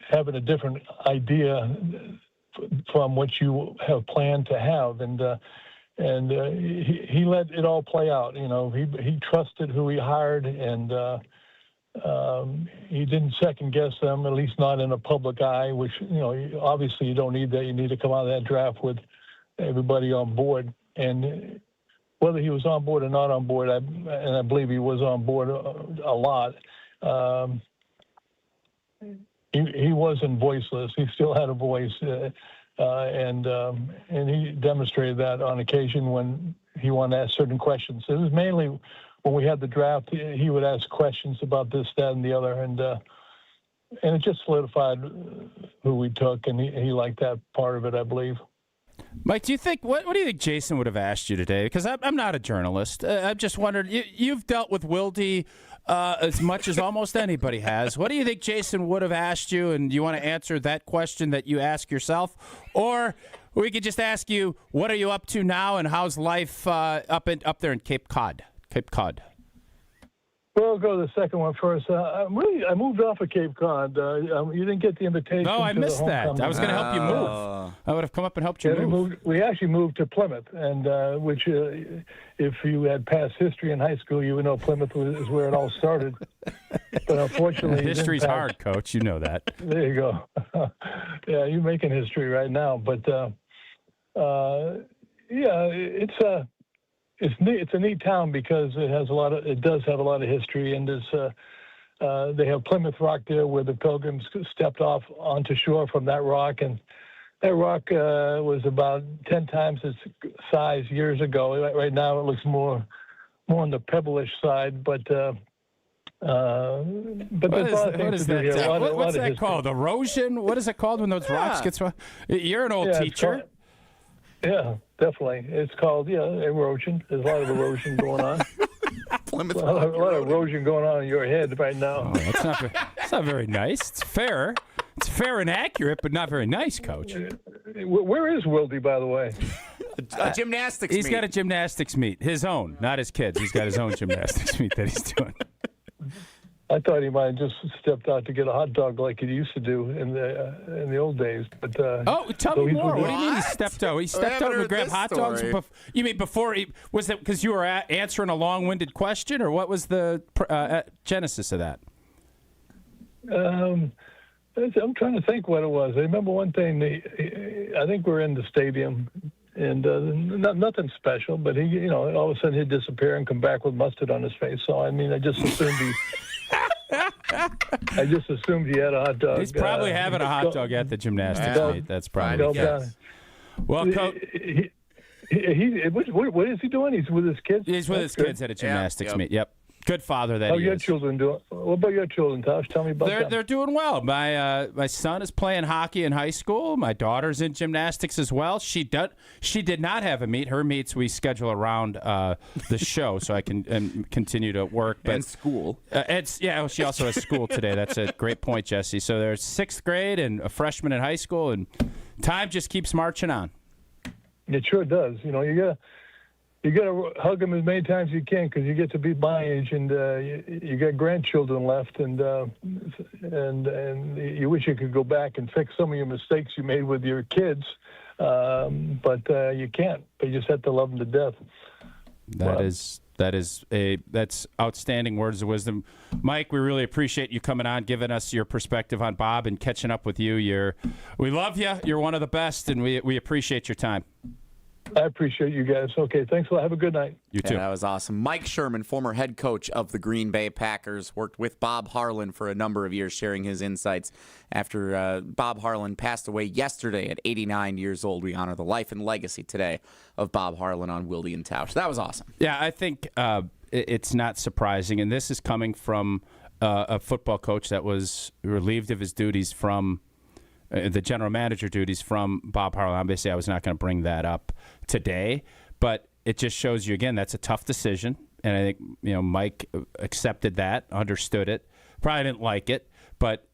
having a different idea from what you have planned to have, and he let it all play out. He trusted who he hired, and he didn't second guess them, at least not in a public eye. Which obviously you don't need that. You need to come out of that draft with everybody on board, and whether he was on board or not on board, and I believe he was on board a lot. He wasn't voiceless. He still had a voice, and he demonstrated that on occasion when he wanted to ask certain questions. It was mainly when we had the draft. He would ask questions about this, that, and the other, and it just solidified who we took, and he liked that part of it, I believe.
Mike, do you think what do you think Jason would have asked you today? Because I'm not a journalist. I've just wondered. You've dealt with Wilde as much as almost anybody has. What do you think Jason would have asked you? And do you want to answer that question that you ask yourself, or we could just ask you, what are you up to now, and how's life up there in Cape Cod?
Cape Cod?
Well, I'll go to the second one first. I moved off of Cape Cod. You didn't get the invitation.
No, I
to
missed
the
that.
homecoming.
I was going to help you move. I would have come up and helped you move.
We actually moved to Plymouth, and which, if you had past history in high school, you would know Plymouth is where it all started. But unfortunately,
history's hard, Coach. You know that.
There you go. Yeah, you're making history right now. But it's a neat town because it does have a lot of history, and they have Plymouth Rock there where the Pilgrims stepped off onto shore from that rock, and that rock was about 10 times its size years ago. Right now it looks more on the pebble-ish side, but there's a lot of things to do here.
What's that called? Erosion? What is it called when those rocks get thrown? You're an old teacher.
Yeah, definitely. It's called, erosion. There's a lot of erosion going on. a lot of erosion going on in your head right now.
Oh, that's not very nice. It's fair. It's fair and accurate, but not very nice, Coach.
Where is Wilde, by the way?
A gymnastics meet.
He's got a gymnastics meet. His own, not his kids. He's got his own gymnastics meet that he's doing.
I thought he might have just stepped out to get a hot dog like he used to do in the old days. But
tell me more. What do you mean he stepped out? He stepped out to grab hot dogs. You mean before was that because you were answering a long-winded question, or what was the genesis of that?
I'm trying to think what it was. I remember one thing. I think we're in the stadium, and nothing special. But he, all of a sudden he'd disappear and come back with mustard on his face. So I just assumed he. I just assumed he had a hot dog.
He's probably having a hot dog at the gymnastics meet. That's probably. Well, Coach.
What is he doing? He's with his kids?
He's with his kids at a gymnastics meet. Yep. Good father that he is.
Your children doing? What about your children, Tausch? Tell me about them.
They're doing well. My son is playing hockey in high school. My daughter's in gymnastics as well. She did not have a meet. Her meets we schedule around the show, so I can continue to work. But,
and school.
She also has school today. That's a great point, Jesse. So there's 6th grade and a freshman in high school, and time just keeps marching on.
It sure does. You got to hug them as many times as you can because you get to be my age, and you got grandchildren left, and you wish you could go back and fix some of your mistakes you made with your kids, but you can't. You just have to love them to death.
That's outstanding words of wisdom, Mike. We really appreciate you coming on, giving us your perspective on Bob, and catching up with you. We love you. You're one of the best, and we appreciate your time.
I appreciate you guys. Okay, thanks a lot. Have a good night.
You too.
Yeah, that was awesome. Mike Sherman, former head coach of the Green Bay Packers, worked with Bob Harlan for a number of years, sharing his insights after Bob Harlan passed away yesterday at 89 years old. We honor the life and legacy today of Bob Harlan on Wilde Tausch. That was awesome.
Yeah, I think it's not surprising, and this is coming from a football coach that was relieved of his duties from the general manager duties from Bob Harlan. Obviously, I was not going to bring that up today, but it just shows you, again, that's a tough decision. And I think, Mike accepted that, understood it, probably didn't like it, but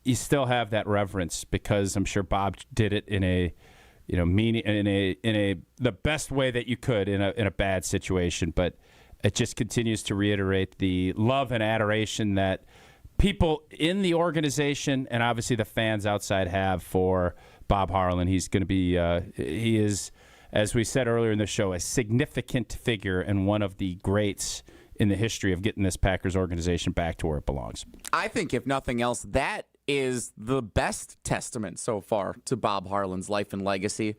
you still have that reverence because I'm sure Bob did it in a, the best way that you could in a bad situation. But it just continues to reiterate the love and adoration that people in the organization and obviously the fans outside have for Bob Harlan. He's going to be, he is, as we said earlier in the show, a significant figure and one of the greats in the history of getting this Packers organization back to where it belongs.
I think, if nothing else, that is the best testament so far to Bob Harlan's life and legacy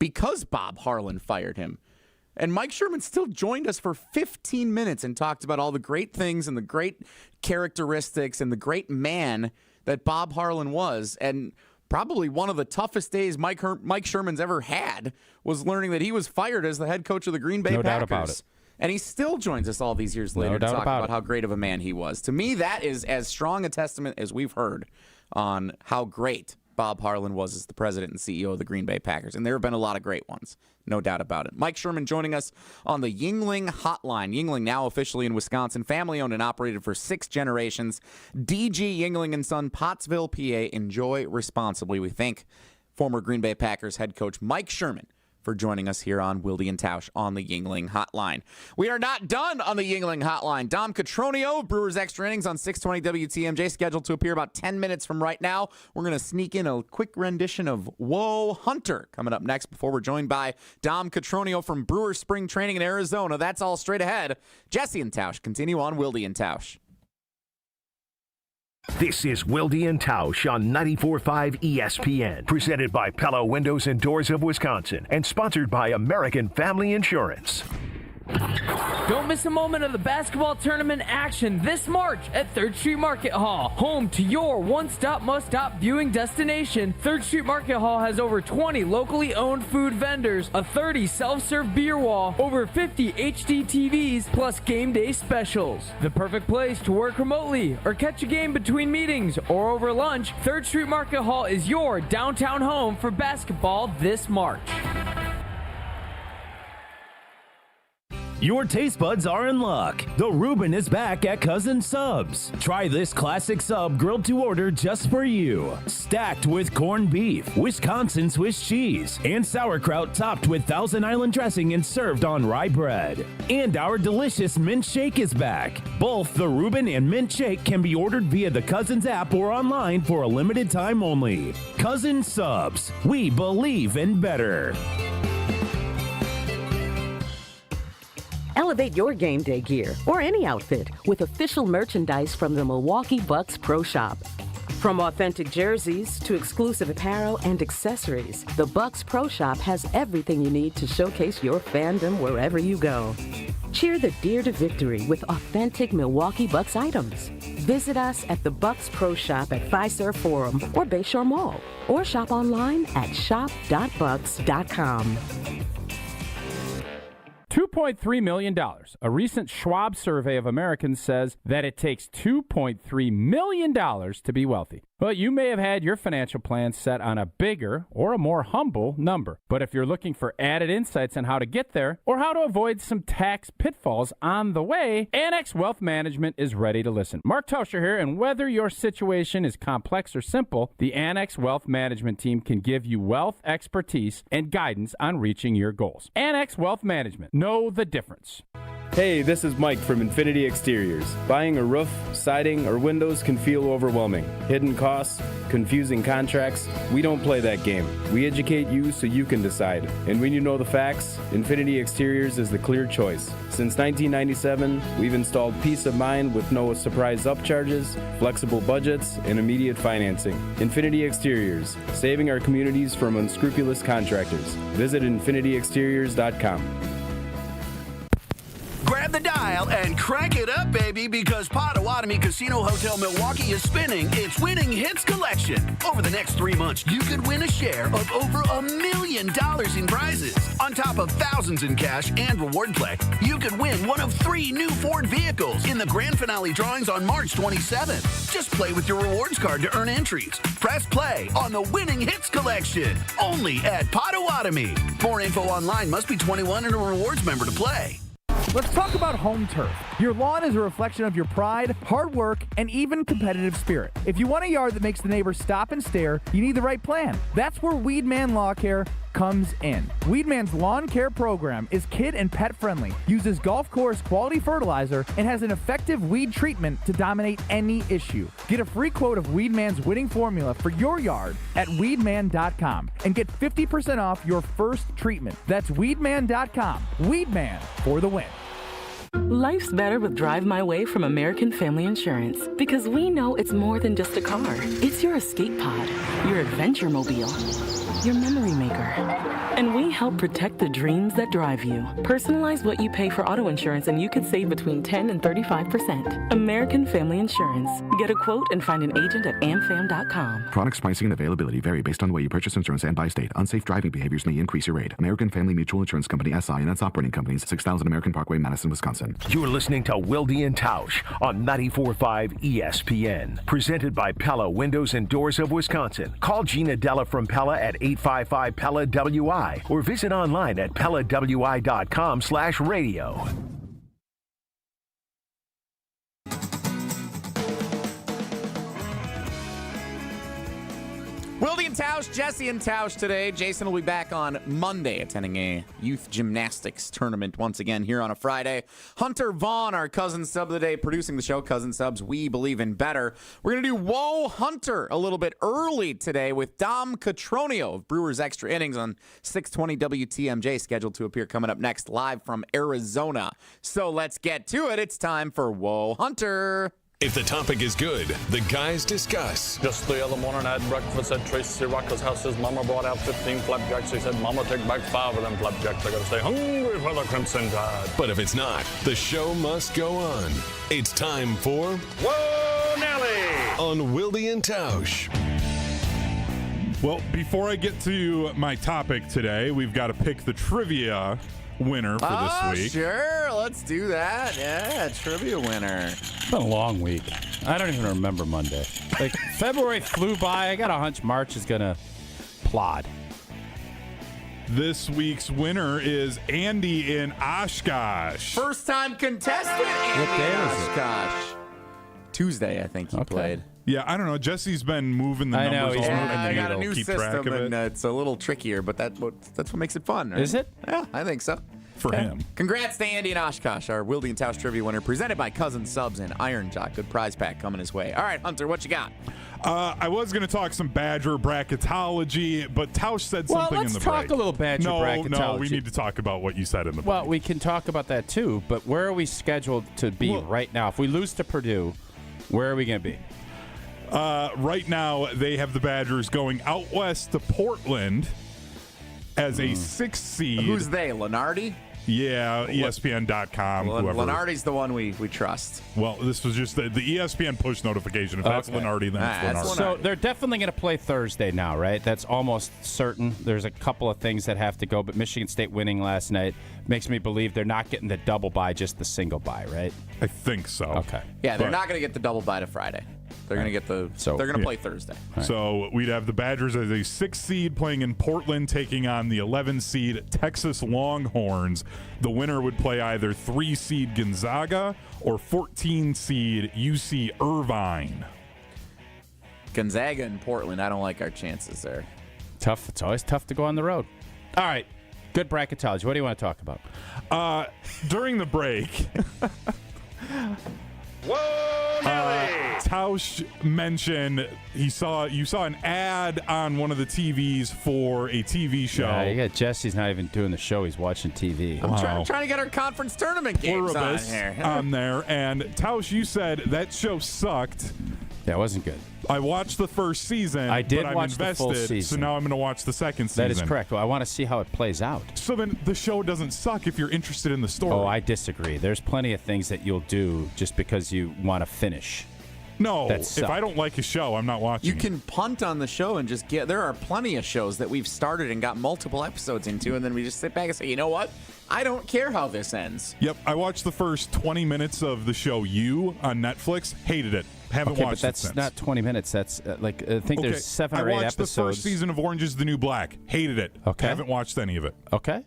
because Bob Harlan fired him. And Mike Sherman still joined us for 15 minutes and talked about all the great things and the great characteristics and the great man that Bob Harlan was. And probably one of the toughest days Mike Sherman's ever had was learning that he was fired as the head coach of the Green Bay Packers.
No doubt about it.
And he still joins us all these years later to talk about how great of a man he was. To me, that is as strong a testament as we've heard on how great Bob Harlan was as the president and CEO of the Green Bay Packers. And there have been a lot of great ones, no doubt about it. Mike Sherman joining us on the Yuengling Hotline. Yuengling now officially in Wisconsin, family-owned and operated for 6 generations. DG Yuengling & Son, Pottsville, PA. Enjoy responsibly. We thank former Green Bay Packers head coach Mike Sherman for joining us here on Wilde and Tausch on the Yuengling Hotline. We are not done on the Yuengling Hotline. Dom Cotroneo, Brewers Extra Innings on 620 WTMJ, scheduled to appear about 10 minutes from right now. We're going to sneak in a quick rendition of Whoa Hunter coming up next before we're joined by Dom Cotroneo from Brewers Spring Training in Arizona. That's all straight ahead. Jesse and Tausch continue on Wilde and Tausch.
This is Wilde and Tausch on 94.5 ESPN, presented by Pella Windows and Doors of Wisconsin, and sponsored by American Family Insurance.
Don't miss a moment of the basketball tournament action this March at 3rd Street Market Hall, home to your one-stop must-stop viewing destination. 3rd Street Market Hall has over 20 locally owned food vendors, a 30 self-serve beer wall, over 50 HD TVs, plus game day specials. The perfect place to work remotely or catch a game between meetings or over lunch. 3rd Street Market Hall is your downtown home for basketball this March.
Your taste buds are in luck. The Reuben is back at Cousin Subs. Try this classic sub grilled to order just for you. Stacked with corned beef, Wisconsin Swiss cheese, and sauerkraut topped with Thousand Island dressing and served on rye bread. And our delicious mint shake is back. Both the Reuben and mint shake can be ordered via the Cousins app or online for a limited time only. Cousin Subs. We believe in better.
Elevate your game day gear or any outfit with official merchandise from the Milwaukee Bucks Pro Shop. From authentic jerseys to exclusive apparel and accessories, the Bucks Pro Shop has everything you need to showcase your fandom wherever you go. Cheer the deer to victory with authentic Milwaukee Bucks items. Visit us at the Bucks Pro Shop at Fiserv Forum or Bayshore Mall, or shop online at shop.bucks.com.
$2.3 million. A recent Schwab survey of Americans says that it takes $2.3 million to be wealthy. Well, you may have had your financial plan set on a bigger or a more humble number. But if you're looking for added insights on how to get there or how to avoid some tax pitfalls on the way, Annex Wealth Management is ready to listen. Mark Tauscher here, and whether your situation is complex or simple, the Annex Wealth Management team can give you wealth expertise and guidance on reaching your goals. Annex Wealth Management. Know the difference.
Hey, this is Mike from Infinity Exteriors. Buying a roof, siding, or windows can feel overwhelming. Hidden costs, confusing contracts. We don't play that game. We educate you so you can decide. And when you know the facts, Infinity Exteriors is the clear choice. Since 1997, we've installed peace of mind with no surprise upcharges, flexible budgets, and immediate financing. Infinity Exteriors, saving our communities from unscrupulous contractors. Visit infinityexteriors.com.
Grab the dial and crank it up, baby, because Potawatomi Casino Hotel Milwaukee is spinning its Winning Hits collection. Over the next 3 months, you could win a share of over $1 million in prizes. On top of thousands in cash and reward play, you could win one of 3 new Ford vehicles in the grand finale drawings on March 27th. Just play with your rewards card to earn entries. Press play on the Winning Hits collection, only at Potawatomi. More info online. Must be 21 and a rewards member to play.
Let's talk about Home Turf. Your lawn is a reflection of your pride, hard work, and even competitive spirit. If you want a yard that makes the neighbors stop and stare, you need the right plan. That's where Weedman Lawn Care comes in. Weedman's lawn care program is kid and pet friendly, uses golf course quality fertilizer, and has an effective weed treatment to dominate any issue. Get a free quote of Weedman's winning formula for your yard at weedman.com and get 50% off your first treatment. That's weedman.com. Weedman for the win.
Life's better with Drive My Way from American Family Insurance, because we know it's more than just a car. It's your escape pod, your adventure mobile, your memory maker. And we help protect the dreams that drive you. Personalize what you pay for auto insurance and you could save between 10 and 35%. American Family Insurance. Get a quote and find an agent at amfam.com.
Products, pricing, and availability vary based on the way you purchase insurance and by state. Unsafe driving behaviors may increase your rate. American Family Mutual Insurance Company, SI, and its operating companies, 6000 American Parkway, Madison, Wisconsin.
You're listening to Wilde and Tausch on 94.5 ESPN. Presented by Pella Windows and Doors of Wisconsin. Call Gina Della from Pella at 855-PELLA-WI or visit online at PellaWI.com/radio.
Wilde and Tausch Tausch Jesse and Tausch today. Jason will be back on Monday attending a youth gymnastics tournament once again here on a Friday. Hunter Vaughn, our cousin sub of the day, producing the show. Cousin Subs, we believe in better. We're going to do Whoa Hunter a little bit early today with Dom Catronio of Brewers Extra Innings on 620 WTMJ, scheduled to appear coming up next live from Arizona. So let's get to it. It's time for Whoa Hunter.
If the topic is good, the guys discuss.
Just the other morning I had breakfast at Tracy Rocker's house. His mama brought out 15 flapjacks. He said, Mama, take back 5 of them flapjacks. I gotta stay hungry for the Crimson Tide.
But if it's not, the show must go on. It's time for
Whoa, Nelly!
On Wilde Tausch.
Well, before I get to my topic today, we've got to pick the trivia winner for this week.
Sure, let's do that. Yeah, trivia winner.
It's been a long week. I don't even remember Monday. Like, February flew by. I got a hunch March is going to plod.
This week's winner is Andy in Oshkosh.
First time contestant, Andy
What day
in
is it?
Oshkosh. Tuesday, I think he played.
Yeah, I don't know. Jesse's been moving the numbers all over
I
the
got a new
keep track
system,
of it.
and it's a little trickier, but that's what makes it fun. Right?
Is it?
Yeah, I think so.
For him.
Congrats to Andy and Oshkosh, our Wilde and Tausch trivia winner, presented by Cousin Subs and Iron Jock. Good prize pack coming his way. All right, Hunter, what you got?
I was going to talk some Badger bracketology, but Tausch said something in the break.
Let's talk a little Badger bracketology.
No, we need to talk about what you said in the break.
Well, we can talk about that too, but where are we scheduled to be right now? If we lose to Purdue, where are we going to be?
Right now, they have the Badgers going out west to Portland as a 6th seed.
Who's they, Lenardi?
Yeah, ESPN.com.
Lenardi's the one we trust.
Well, this was just the ESPN push notification. If that's Lenardi, then it's Lenardi.
So they're definitely going to play Thursday now, right? That's almost certain. There's a couple of things that have to go, but Michigan State winning last night makes me believe they're not getting the double bye, just the single bye, right?
I think so.
Okay.
Yeah, they're not going to get the double bye to Friday. They're going to get they're going to play Thursday.
Right. So we'd have the Badgers as a 6th seed playing in Portland, taking on the 11 seed Texas Longhorns. The winner would play either 3 seed Gonzaga or 14 seed UC Irvine.
Gonzaga and Portland, I don't like our chances there.
Tough. It's always tough to go on the road. All right. Good bracketology. What do you want to talk about?
During the break, Tausch mentioned you saw an ad on one of the TVs for a TV show.
Yeah, you got Jesse's not even doing the show; he's watching TV.
I'm trying to get our conference tournament games on here.
On there, and Tausch, you said that show sucked.
Yeah, it wasn't good.
I watched the first season.
I did
but I'm
watch
invested,
the full season.
So now I'm going to watch the second season.
That is correct. Well, I want to see how it plays out.
So then the show doesn't suck if you're interested in the story.
Oh, I disagree. There's plenty of things that you'll do just because you want to finish.
No, if I don't like a show, I'm not watching
You can punt on the show and just get... There are plenty of shows that we've started and got multiple episodes into, and then we just sit back and say, you know what? I don't care how this ends.
Yep, I watched the first 20 minutes of the show You on Netflix. Hated it. Haven't watched
but that's
it since.
not 20 minutes. That's I think there's 7 or 8 episodes.
I watched the first season of Orange is the New Black. Hated it.
Okay.
Haven't watched any of it.
Okay.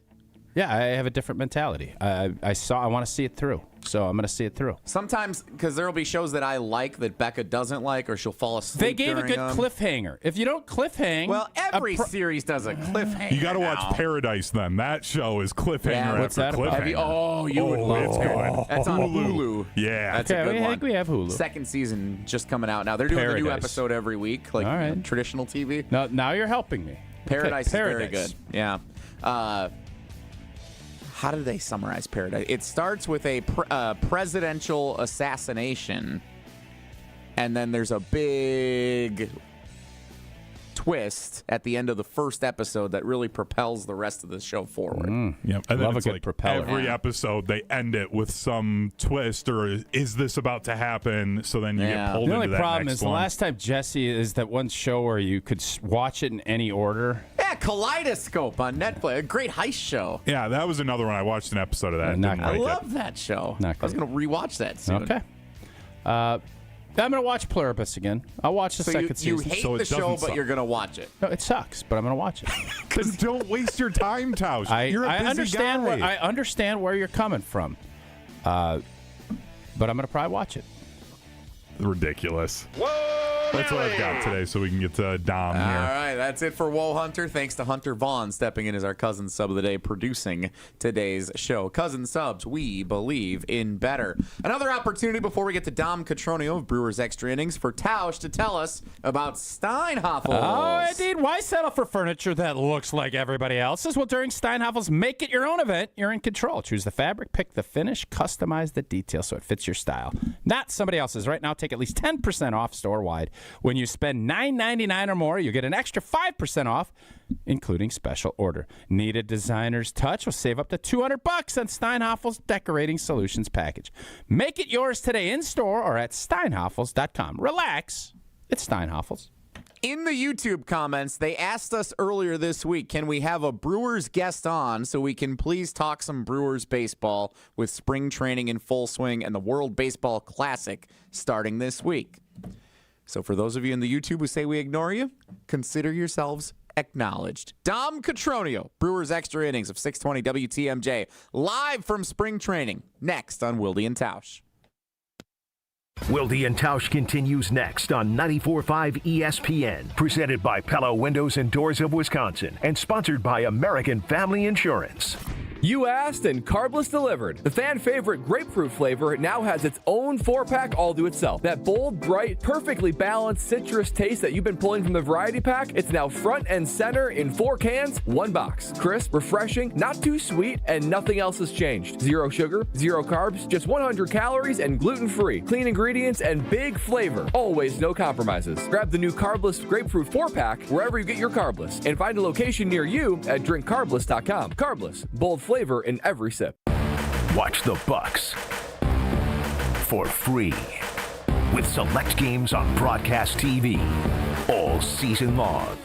Yeah, I have a different mentality. I want to see it through, so I'm going to see it through.
Sometimes, because there will be shows that I like that Becca doesn't like, or she'll fall asleep.
They gave a good
them.
cliffhanger. If you don't cliffhang,
well, every series does a cliffhanger.
You got to watch Paradise then. That show is cliffhanger
what's
after
that about?
cliffhanger.
You would love
it's
it.
good.
That's on Hulu.
Yeah,
that's a good
I
one.
think we have Hulu.
Second season just coming out now. They're doing a new episode every week, like traditional TV.
Now you're helping me.
Paradise is very
Paradise.
good. Yeah. How do they summarize Paradise? It starts with a presidential assassination, and then there's a big twist at the end of the first episode that really propels the rest of the show forward.
Yep. And then
Love a
it's
good
like
propeller.
every episode they end it with some twist or is this about to happen? So then you get pulled
The
into
only
that
problem
next
is the
one.
last time Jesse is that one show where you could watch it in any order.
Yeah, Kaleidoscope on Netflix, a great heist show.
Yeah, that was another one. I watched an episode of that.
I love that show. I was going to rewatch that soon.
Okay. I'm going to watch Pluribus again. I'll watch the second
you
season.
hate the show, but you're going to watch it.
No, it sucks, but I'm going to watch it.
Then don't waste your time, Tausch. You're a busy
understand
guy.
I understand where you're coming from, but I'm going to probably watch it.
Ridiculous.
Whoa,
That's what I've got today, so we can get to Dom here.
All right, that's it for Woe Hunter. Thanks to Hunter Vaughn stepping in as our Cousin Sub of the Day, producing today's show. Cousin Subs, we believe in better. Another opportunity before we get to Dom Cotroneo of Brewers Extra Innings for Tausch to tell us about Steinhafels.
Oh, indeed. Why settle for furniture that looks like everybody else's? Well, during Steinhafels Make It Your Own event, you're in control. Choose the fabric, pick the finish, customize the details so it fits your style, not somebody else's. Right now, take at least 10% off store-wide. When you spend $9.99 or more, you get an extra 5% off, including special order. Need a designer's touch? We'll save up to $200 on Steinhafels Decorating Solutions package. Make it yours today in-store or at steinhafels.com. Relax. It's Steinhafels.
In the YouTube comments, they asked us earlier this week, can we have a Brewers guest on so we can please talk some Brewers baseball with spring training in full swing and the World Baseball Classic starting this week? So for those of you in the YouTube who say we ignore you, consider yourselves acknowledged. Dom Cotroneo, Brewers Extra Innings of 620 WTMJ, live from spring training, next on Wilde Tausch.
Wilde and Tausch continues next on 94.5 ESPN, presented by Pella Windows and Doors of Wisconsin, and sponsored by American Family Insurance.
You asked and carbless delivered. The fan favorite grapefruit flavor now has its own 4-pack all to itself. That bold, bright, perfectly balanced citrus taste that you've been pulling from the variety pack, it's now front and center in 4 cans, 1 box. Crisp, refreshing, not too sweet, and nothing else has changed. 0 sugar, 0 carbs, just 100 calories and gluten-free. Clean ingredients and big flavor. Always no compromises. Grab the new carbless grapefruit 4-pack wherever you get your carbless, and find a location near you at drinkcarbless.com. Carbless, bold flavor in every sip.
Watch the Bucks for free with select games on broadcast TV all season long.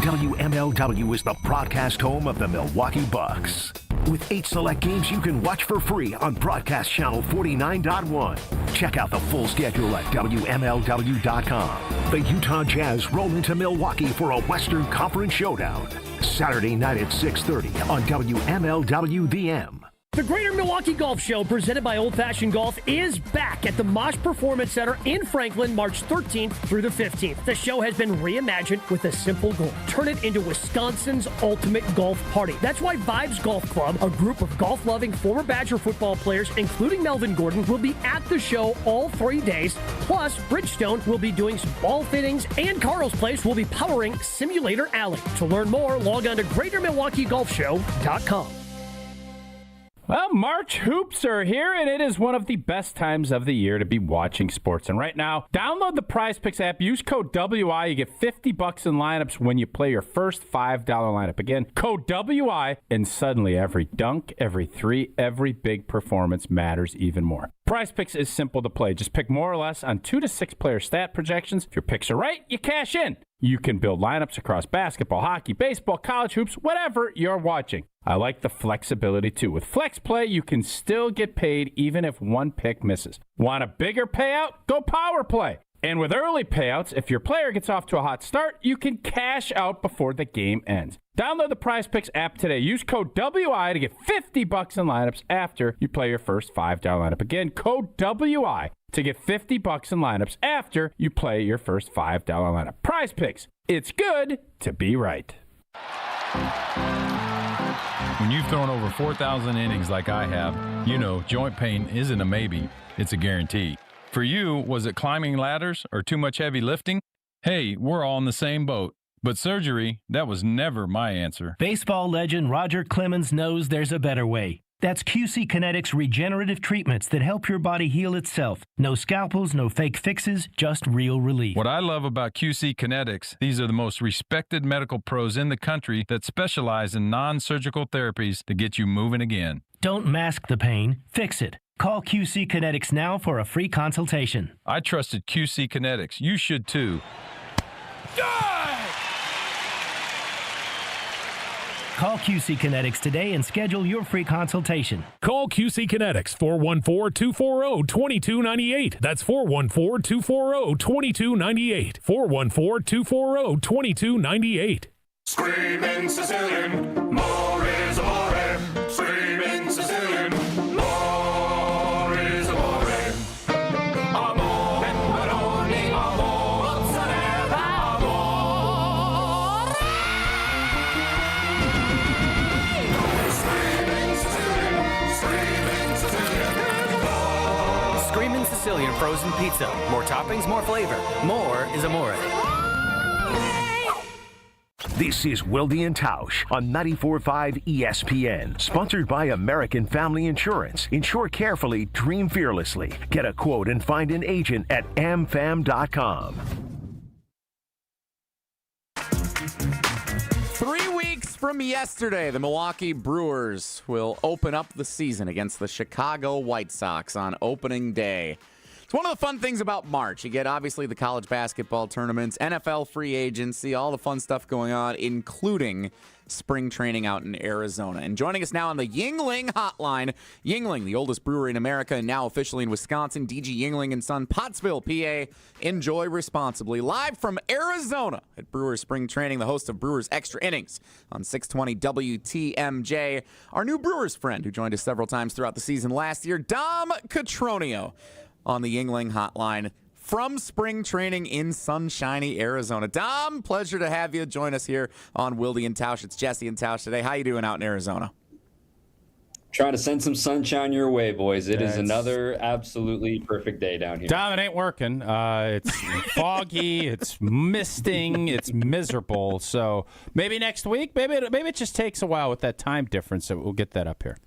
WMLW is the broadcast home of the Milwaukee Bucks. With 8 select games you can watch for free on broadcast channel 49.1. Check out the full schedule at WMLW.com. The Utah Jazz roll into Milwaukee for a Western Conference showdown. Saturday night at 6:30 on WMLW-VM.
The Greater Milwaukee Golf Show, presented by Old Fashioned Golf, is back at the Mosh Performance Center in Franklin, March 13th through the 15th. The show has been reimagined with a simple goal: turn it into Wisconsin's ultimate golf party. That's why Vibes Golf Club, a group of golf-loving former Badger football players, including Melvin Gordon, will be at the show all 3 days. Plus, Bridgestone will be doing some ball fittings, and Carl's Place will be powering Simulator Alley. To learn more, log on to GreaterMilwaukeeGolfShow.com.
Well, March hoops are here, and it is one of the best times of the year to be watching sports. And right now, download the Prize Picks app. Use code WI. You get $50 in lineups when you play your first $5 lineup. Again, code WI, and suddenly every dunk, every three, every big performance matters even more. Prize Picks is simple to play. Just pick more or less on 2 to 6 player stat projections. If your picks are right, you cash in. You can build lineups across basketball, hockey, baseball, college hoops, whatever you're watching. I like the flexibility, too. With Flex Play, you can still get paid even if one pick misses. Want a bigger payout? Go Power Play. And with early payouts, if your player gets off to a hot start, you can cash out before the game ends. Download the Prize Picks app today. Use code WI to get $50 in lineups after you play your first $5 lineup. Again, code WI to get $50 in lineups after you play your first $5 lineup. Prize Picks. It's good to be right.
When you've thrown over 4,000 innings like I have, you know joint pain isn't a maybe, it's a guarantee. For you, was it climbing ladders or too much heavy lifting? Hey, we're all in the same boat. But surgery, that was never my answer.
Baseball legend Roger Clemens knows there's a better way. That's QC Kinetics regenerative treatments that help your body heal itself. No scalpels, no fake fixes, just real relief.
What I love about QC Kinetics, these are the most respected medical pros in the country that specialize in non-surgical therapies to get you moving again.
Don't mask the pain, fix it. Call QC Kinetics now for a free consultation.
I trusted QC Kinetics. You should too.
Call QC Kinetics today and schedule your free consultation.
Call QC Kinetics, 414-240-2298. That's 414-240-2298. 414-240-2298.
Screaming Sicilian, more is amore. Screaming Sicilian, more is amore. Amore, pepperoni, amore.
Sicilian frozen pizza. More toppings, more flavor. More is amore.
This is Wilde Tausch on 94.5 ESPN. Sponsored by American Family Insurance. Insure carefully, dream fearlessly. Get a quote and find an agent at amfam.com.
3 weeks from yesterday, the Milwaukee Brewers will open up the season against the Chicago White Sox on opening day. It's one of the fun things about March. You get, obviously, the college basketball tournaments, NFL free agency, all the fun stuff going on, including spring training out in Arizona. And joining us now on the Yuengling hotline, Yuengling, the oldest brewery in America and now officially in Wisconsin, DG Yuengling & Son, Pottsville, PA. Enjoy responsibly. Live from Arizona at Brewers spring training, the host of Brewers Extra Innings on 620 WTMJ. Our new Brewers friend who joined us several times throughout the season last year, Dom Catronio, on the Yuengling hotline from spring training in sunshiny Arizona. Dom, pleasure to have you join us here on Wilde and Tausch. It's Jesse and Tausch today. How you doing out in Arizona?
Trying to send some sunshine your way, boys. It is another absolutely perfect day down here.
Dom, it ain't working. It's foggy, it's misting, it's miserable. So maybe next week, maybe it just takes a while with that time difference. So we'll get that up here.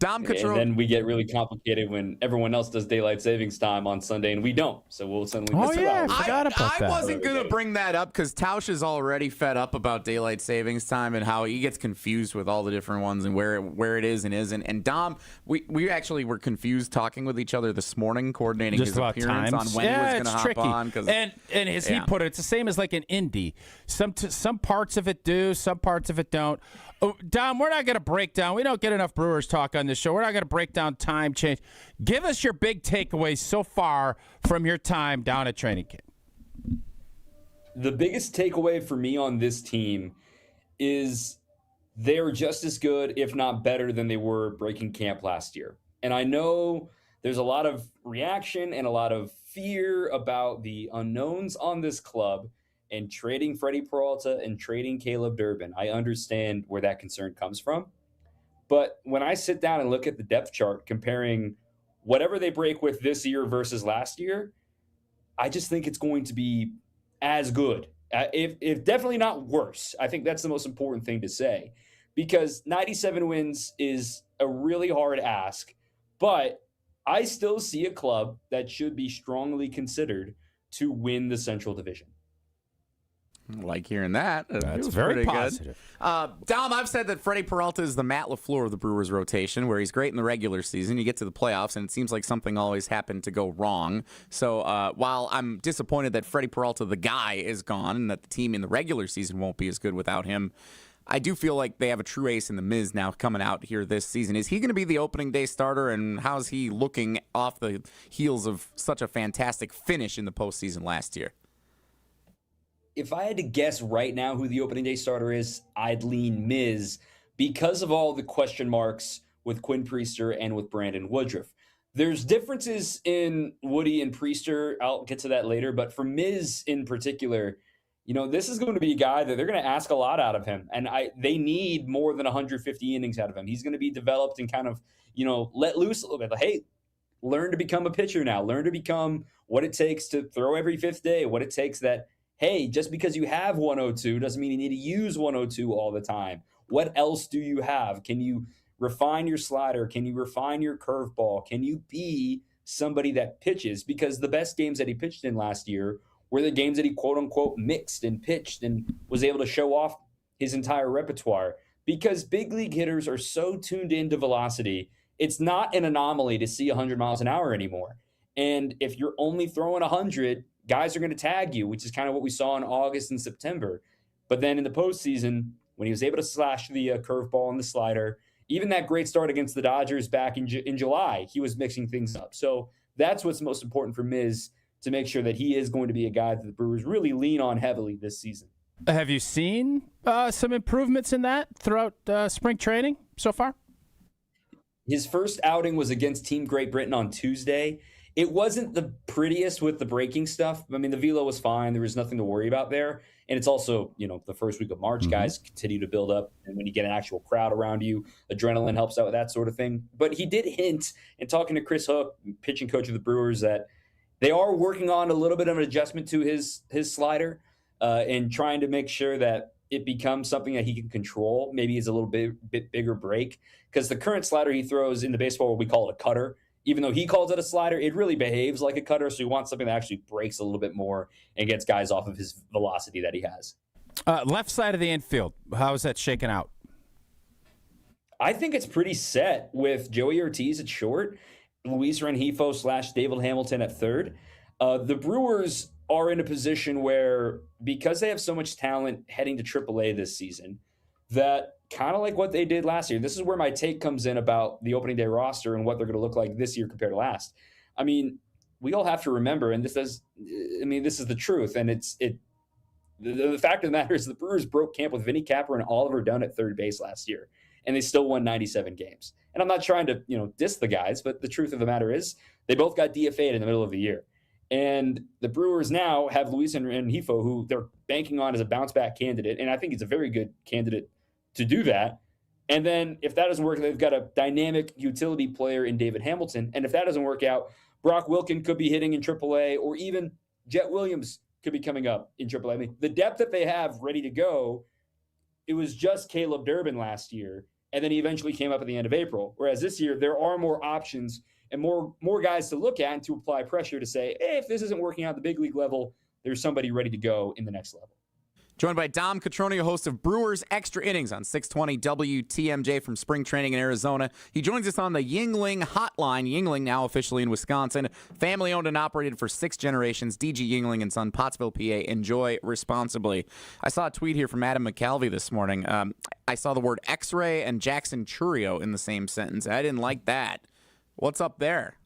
And then we get really complicated when everyone else does daylight savings time on Sunday and we don't. So we'll suddenly miss
I forgot about that.
I wasn't going to bring that up because Tausch is already fed up about daylight savings time and how he gets confused with all the different ones and where it is and isn't. And Dom, we actually were confused talking with each other this morning, coordinating
Just
his appearance
times.
on when he was going to hop
tricky.
on.
And as he put it, it's the same as like an indie. Some parts of it do, some parts of it don't. Oh, Dom, we're not going to break down. We don't get enough Brewers talk on this show. We're not going to break down time change. Give us your big takeaways so far from your time down at training camp.
The biggest takeaway for me on this team is they're just as good, if not better, than they were breaking camp last year. And I know there's a lot of reaction and a lot of fear about the unknowns on this club and trading Freddie Peralta and trading Caleb Durbin. I understand where that concern comes from. But when I sit down and look at the depth chart comparing whatever they break with this year versus last year, I just think it's going to be as good, if definitely not worse. I think that's the most important thing to say, because 97 wins is a really hard ask, but I still see a club that should be strongly considered to win the Central Division.
Like hearing that.
That's very positive.
Dom, I've said that Freddie Peralta is the Matt LaFleur of the Brewers rotation, where he's great in the regular season. You get to the playoffs, and it seems like something always happened to go wrong. So while I'm disappointed that Freddie Peralta, the guy, is gone and that the team in the regular season won't be as good without him, I do feel like they have a true ace in the Miz now coming out here this season. Is he going to be the opening day starter, and how's he looking off the heels of such a fantastic finish in the postseason last year?
If I had to guess right now who the opening day starter is, I'd lean Miz because of all the question marks with Quinn Priester and with Brandon Woodruff. There's differences in Woody and Priester. I'll get to that later. But for Miz in particular, this is going to be a guy that they're going to ask a lot out of him. And they need more than 150 innings out of him. He's going to be developed and kind of, let loose a little bit. Like, hey, learn to become a pitcher now. Learn to become what it takes to throw every fifth day, what it takes that, hey, just because you have 102 doesn't mean you need to use 102 all the time. What else do you have? Can you refine your slider? Can you refine your curveball? Can you be somebody that pitches? Because the best games that he pitched in last year were the games that he quote-unquote mixed and pitched and was able to show off his entire repertoire. Because big league hitters are so tuned into velocity, it's not an anomaly to see 100 miles an hour anymore. And if you're only throwing 100, guys are going to tag you, which is kind of what we saw in August and September. But then in the postseason, when he was able to slash the curveball and the slider, even that great start against the Dodgers back in July, he was mixing things up. So that's what's most important for Miz, to make sure that he is going to be a guy that the Brewers really lean on heavily this season.
Have you seen some improvements in that throughout spring training so far?
His first outing was against Team Great Britain on Tuesday. It wasn't the prettiest with the breaking stuff. I mean, the velo was fine. There was nothing to worry about there. And it's also, the first week of March, guys continue to build up. And when you get an actual crowd around you, adrenaline helps out with that sort of thing. But he did hint in talking to Chris Hook, pitching coach of the Brewers, that they are working on a little bit of an adjustment to his slider and trying to make sure that it becomes something that he can control. Maybe it's a little bit bigger break, because the current slider he throws in the baseball, we call it a cutter. Even though he calls it a slider, it really behaves like a cutter. So you want something that actually breaks a little bit more and gets guys off of his velocity that he has.
Left side of the infield, how is that shaking out?
I think it's pretty set with Joey Ortiz at short, Luis Rengifo / David Hamilton at third. The Brewers are in a position where, because they have so much talent heading to AAA this season, that kind of like what they did last year. This is where my take comes in about the opening day roster and what they're going to look like this year compared to last. I mean, we all have to remember, and this is the truth. And the fact of the matter is the Brewers broke camp with Vinny Capper and Oliver Dunn at third base last year, and they still won 97 games. And I'm not trying to, diss the guys, but the truth of the matter is they both got DFA'd in the middle of the year. And the Brewers now have Luis Rengifo, who they're banking on as a bounce-back candidate, and I think he's a very good candidate to do that. And then if that doesn't work, they've got a dynamic utility player in David Hamilton. And if that doesn't work out, Brock Wilken could be hitting in AAA, or even Jet Williams could be coming up in AAA. I mean, the depth that they have ready to go, it was just Caleb Durbin last year, and then he eventually came up at the end of April. Whereas this year, there are more options and more guys to look at and to apply pressure to say, hey, if this isn't working out at the big league level, there's somebody ready to go in the next level.
Joined by Dom Catronio, host of Brewers Extra Innings on 620 WTMJ from spring training in Arizona. He joins us on the Yuengling hotline. Yuengling now officially in Wisconsin. Family owned and operated for 6 generations. DG Yuengling and Son, Pottsville, PA. Enjoy responsibly. I saw a tweet here from Adam McCalvey this morning. I saw the word X-ray and Jackson Chourio in the same sentence. I didn't like that. What's up there?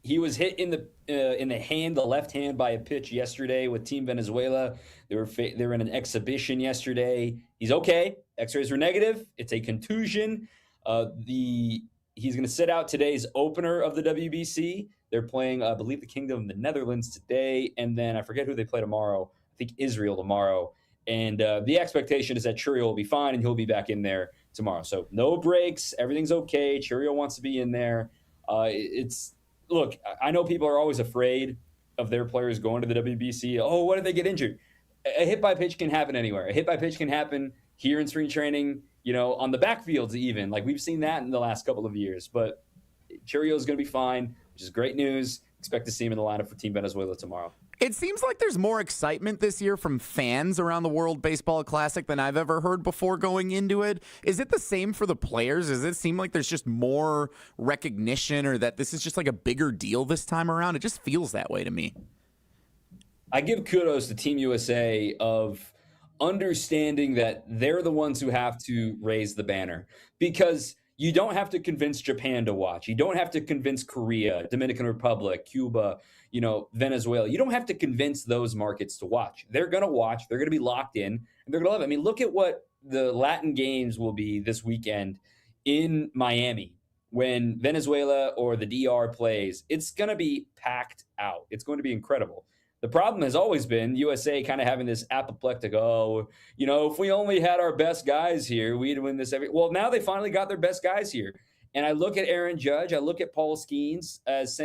He was hit in the left hand by a pitch yesterday with Team Venezuela. They were in an exhibition yesterday. He's okay. X-rays were negative. It's a contusion. He's going to sit out today's opener of the WBC. They're playing, I believe, the Kingdom of the Netherlands today, and then I forget who they play tomorrow. I think Israel tomorrow. And the expectation is that Chourio will be fine and he'll be back in there tomorrow. So no breaks. Everything's okay. Chourio wants to be in there. Look, I know people are always afraid of their players going to the WBC. Oh, what if they get injured? A hit by pitch can happen anywhere. A hit by pitch can happen here in spring training, on the backfields even. Like, we've seen that in the last couple of years. But Chourio is going to be fine, which is great news. Expect to see him in the lineup for Team Venezuela tomorrow.
It seems like there's more excitement this year from fans around the World Baseball Classic than I've ever heard before going into it. Is it the same for the players? Does it seem like there's just more recognition, or that this is just like a bigger deal this time around? It just feels that way to me.
I give kudos to Team USA of understanding that they're the ones who have to raise the banner, because you don't have to convince Japan to watch. You don't have to convince Korea, Dominican Republic, Cuba, Venezuela. You don't have to convince those markets to watch. They're going to watch. They're going to be locked in, and they're going to love it. I mean, look at what the Latin Games will be this weekend in Miami when Venezuela or the DR plays. It's going to be packed out. It's going to be incredible. The problem has always been USA kind of having this apoplectic, if we only had our best guys here, we'd win this Well, now they finally got their best guys here. And I look at Aaron Judge, I look at Paul Skeens as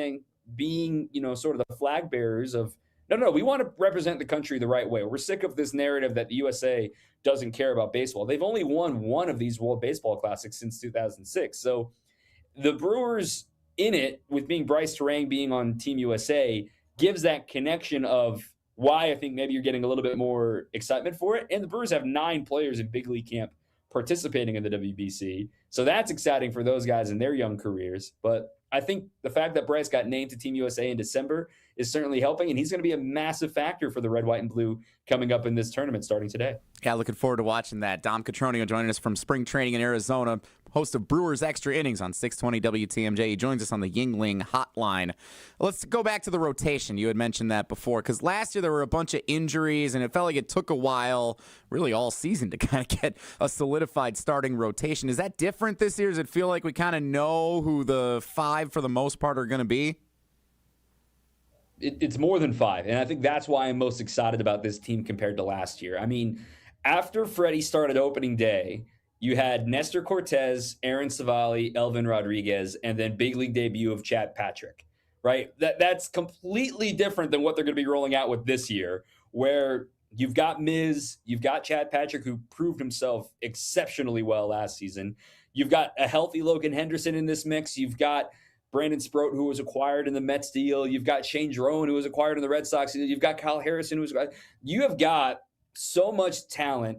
being, sort of the flag bearers of, no, we want to represent the country the right way. We're sick of this narrative that the USA doesn't care about baseball. They've only won one of these World Baseball Classics since 2006. So the Brewers in it, with being Bryce Terang being on Team USA, gives that connection of why I think maybe you're getting a little bit more excitement for it. And the Brewers have 9 players in big league camp participating in the WBC. So that's exciting for those guys in their young careers. But I think the fact that Bryce got named to Team USA in December is certainly helping, and he's going to be a massive factor for the red, white, and blue coming up in this tournament starting today.
Yeah, looking forward to watching that. Dom Catronio joining us from spring training in Arizona, host of Brewers Extra Innings on 620 WTMJ. He joins us on the Yuengling hotline. Let's go back to the rotation. You had mentioned that before, because last year there were a bunch of injuries, and it felt like it took a while, really all season, to kind of get a solidified starting rotation. Is that different this year? Does it feel like we kind of know who the 5 for the most part are going to be?
It's more than 5. And I think that's why I'm most excited about this team compared to last year. I mean, after Freddie started opening day, you had Nestor Cortez, Aaron Savali, Elvin Rodriguez, and then big league debut of Chad Patrick, right? That's completely different than what they're going to be rolling out with this year, where you've got Miz, you've got Chad Patrick, who proved himself exceptionally well last season. You've got a healthy Logan Henderson in this mix. You've got Brandon Sproat, who was acquired in the Mets deal. You've got Shane Jerome, who was acquired in the Red Sox deal. You've got Kyle Harrison, you have got so much talent,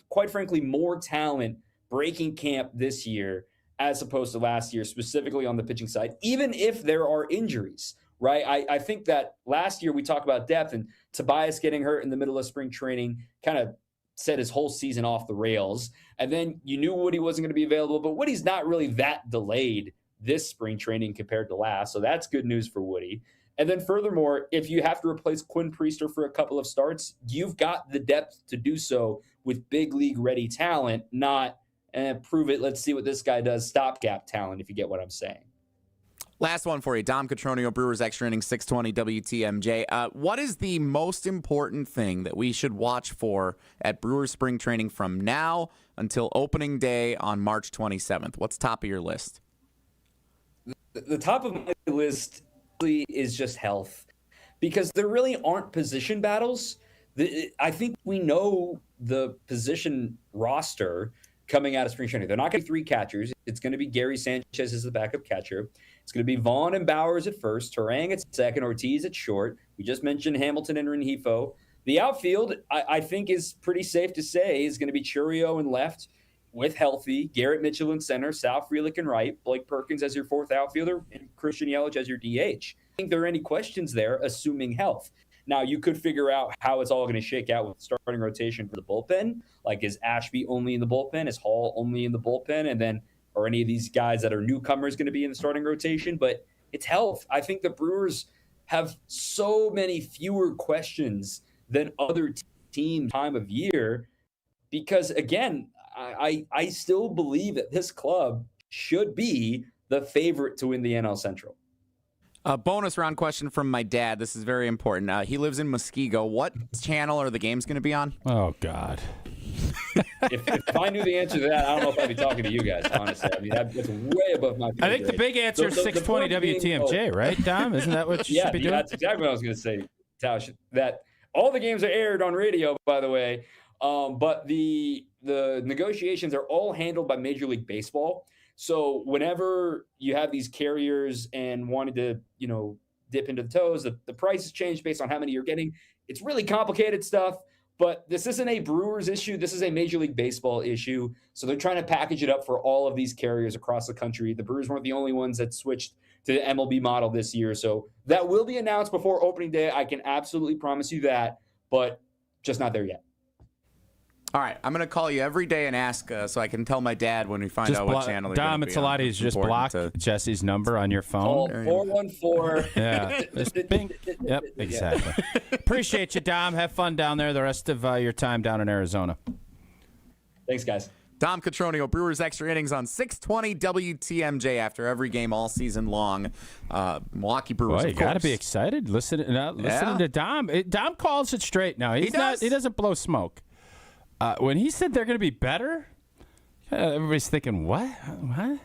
quite frankly, more talent breaking camp this year as opposed to last year, specifically on the pitching side, even if there are injuries, right? I think that last year we talked about depth, and Tobias getting hurt in the middle of spring training kind of set his whole season off the rails. And then you knew Woody wasn't going to be available, but Woody's not really that delayed this spring training compared to last. So that's good news for Woody. And then furthermore, if you have to replace Quinn Priester for a couple of starts, you've got the depth to do so with big league ready talent, not prove it, let's see what this guy does, stopgap talent, if you get what I'm saying.
Last one for you. Dom Catronio, Brewers Extra Innings, 620 WTMJ. What is the most important thing that we should watch for at Brewers spring training from now until opening day on March 27th? What's top of your list?
The top of my list is just health, because there really aren't position battles. I think we know the position roster coming out of spring training. They're not going to be 3 catchers. It's going to be Gary Sanchez as the backup catcher. It's going to be Vaughn and Bowers at first, Terang at second, Ortiz at short. We just mentioned Hamilton and Rengifo. The outfield, I think, is pretty safe to say is going to be Churio in left with healthy, Garrett Mitchell in center, Sal Frelick in right, Blake Perkins as your 4th outfielder, and Christian Yelich as your DH. I think there are any questions there, assuming health. Now, you could figure out how it's all going to shake out with starting rotation for the bullpen. Like, is Ashby only in the bullpen? Is Hall only in the bullpen? And then are any of these guys that are newcomers going to be in the starting rotation? But it's health. I think the Brewers have so many fewer questions than other teams time of year because, again, I still believe that this club should be the favorite to win the NL Central.
A bonus round question from my dad. This is very important. He lives in Muskego. What channel are the games going to be on?
Oh, God.
If I knew the answer to that, I don't know if I'd be talking to you guys, honestly. I mean, that's way above my
I think the big answer is 620 WTMJ, right, Dom? Isn't that what you should be doing?
That's exactly what I was going to say, Tausch. That all the games are aired on radio, by the way, but the negotiations are all handled by Major League Baseball. So whenever you have these carriers and wanted to, dip into the toes, the prices change based on how many you're getting. It's really complicated stuff, but this isn't a Brewers issue. This is a Major League Baseball issue. So they're trying to package it up for all of these carriers across the country. The Brewers weren't the only ones that switched to the MLB model this year. So that will be announced before opening day. I can absolutely promise you that, but just not there yet.
All right, I'm going to call you every day and ask so I can tell my dad when we find out what channel they're
Dom, it's a lot easier. Just block Jesse's number on your phone.
414.
Yeah. Just bing. Yep, exactly. Appreciate you, Dom. Have fun down there the rest of your time down in Arizona.
Thanks, guys.
Dom Catronio, Brewers Extra Innings on 620 WTMJ after every game all season long. Milwaukee Brewers,
Boy, you got to be excited listening to Dom. Dom calls it straight now. He doesn't blow smoke. When he said they're going to be better, everybody's thinking, what? What?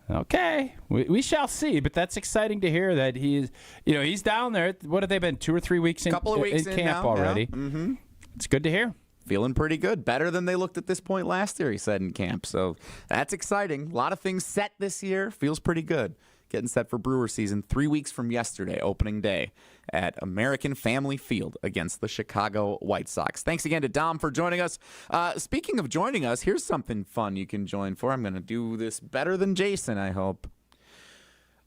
Okay, we shall see. But that's exciting to hear that he's down there. What have they been, 2 or 3 weeks in camp already?
Yeah. Mm-hmm.
It's good to hear.
Feeling pretty good. Better than they looked at this point last year, he said in camp. So that's exciting. A lot of things set this year. Feels pretty good. Getting set for Brewer season 3 weeks from yesterday, opening day at American Family Field against the Chicago White Sox. Thanks again to Dom for joining us. Speaking of joining us, here's something fun you can join for. I'm going to do this better than Jason, I hope.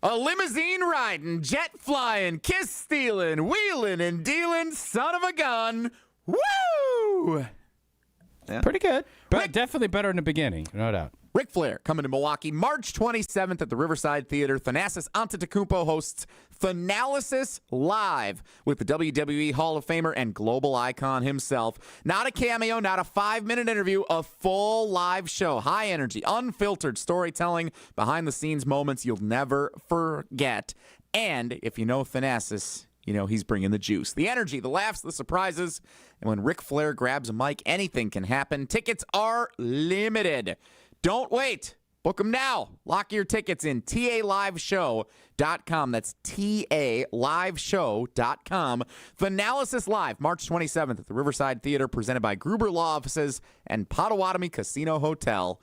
A limousine riding, jet flying, kiss stealing, wheeling and dealing, son of a gun. Woo!
Yeah. Pretty good. But definitely better in the beginning, no doubt.
Ric Flair coming to Milwaukee March 27th at the Riverside Theater. Thanasis Antetokounmpo hosts Thanalysis Live with the WWE Hall of Famer and global icon himself. Not a cameo, not a 5-minute interview, a full live show. High energy, unfiltered storytelling, behind-the-scenes moments you'll never forget. And if you know Thanasis, you know he's bringing the juice, the energy, the laughs, the surprises. And when Ric Flair grabs a mic, anything can happen. Tickets are limited. Don't wait. Book them now. Lock your tickets in. TALiveshow.com. That's TALiveshow.com. Finalysis Live, March 27th at the Riverside Theater, presented by Gruber Law Offices and Potawatomi Casino Hotel.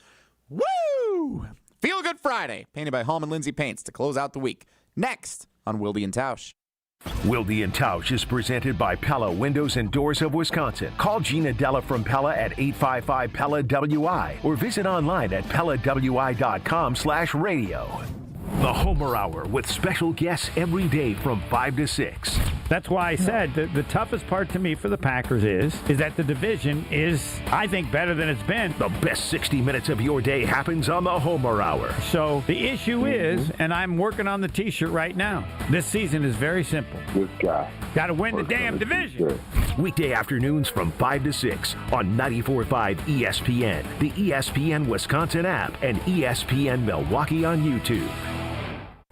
Woo! Feel Good Friday, painted by Hallman Lindsay Paints to close out the week. Next on Wilde Tausch.
Wilde Tausch is presented by Pella Windows and Doors of Wisconsin. Call Gina Della from Pella at 855-PELLA-WI or visit online at PellaWI.com/radio. The Homer Hour with special guests every day from 5 to 6.
That's why I said the toughest part to me for the Packers is that the division is, I think, better than it's been.
The best 60 minutes of your day happens on the Homer Hour.
So the issue is, and I'm working on the T-shirt right now, this season is very simple.
This guy.
Got to win the damn division.
Weekday afternoons from 5 to 6 on 94.5 ESPN, the ESPN Wisconsin app, and ESPN Milwaukee on YouTube.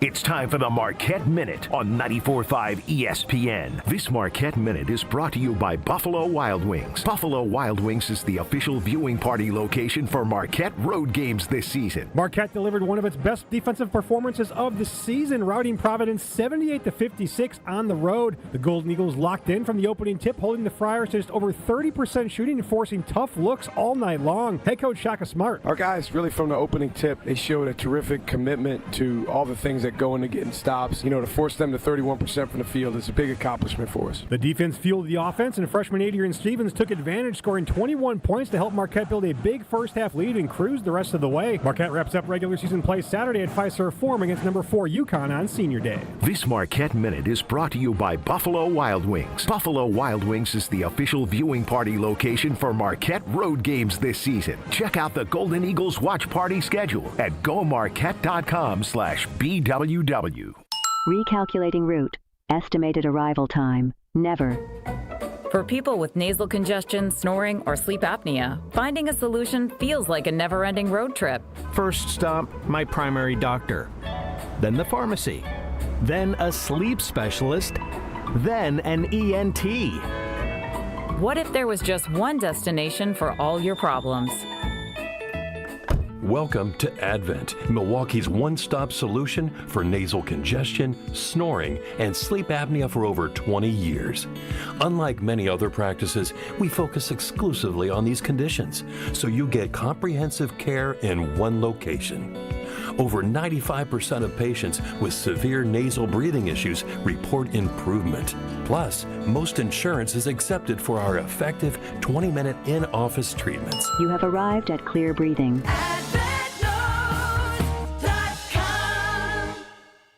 It's time for the Marquette Minute on 94.5 ESPN. This Marquette Minute is brought to you by Buffalo Wild Wings. Buffalo Wild Wings is the official viewing party location for Marquette road games this season.
Marquette delivered one of its best defensive performances of the season, routing Providence 78-56 on the road. The Golden Eagles locked in from the opening tip, holding the Friars to just over 30% shooting and forcing tough looks all night long. Head coach Shaka Smart.
Our guys, really from the opening tip, they showed a terrific commitment to all the things that go into getting stops. You know, to force them to 31% from the field is a big accomplishment for us.
The defense fueled the offense, and freshman Adrian Stevens took advantage, scoring 21 points to help Marquette build a big first-half lead and cruise the rest of the way. Marquette wraps up regular season play Saturday at Fiserv Forum against number 4 UConn on Senior Day.
This Marquette Minute is brought to you by Buffalo Wild Wings. Buffalo Wild Wings is the official viewing party location for Marquette road games this season. Check out the Golden Eagles watch party schedule at gomarquette.com/BWW.
Recalculating route. Estimated arrival time. Never.
For people with nasal congestion, snoring, or sleep apnea, finding a solution feels like a never-ending road trip.
First stop, my primary doctor. Then the pharmacy. Then a sleep specialist. Then an ENT.
What if there was just one destination for all your problems?
Welcome to Advent, Milwaukee's one-stop solution for nasal congestion, snoring, and sleep apnea for over 20 years. Unlike many other practices, we focus exclusively on these conditions, so you get comprehensive care in one location. Over 95% of patients with severe nasal breathing issues report improvement. Plus, most insurance is accepted for our effective 20-minute in-office treatments.
You have arrived at Clear Breathing.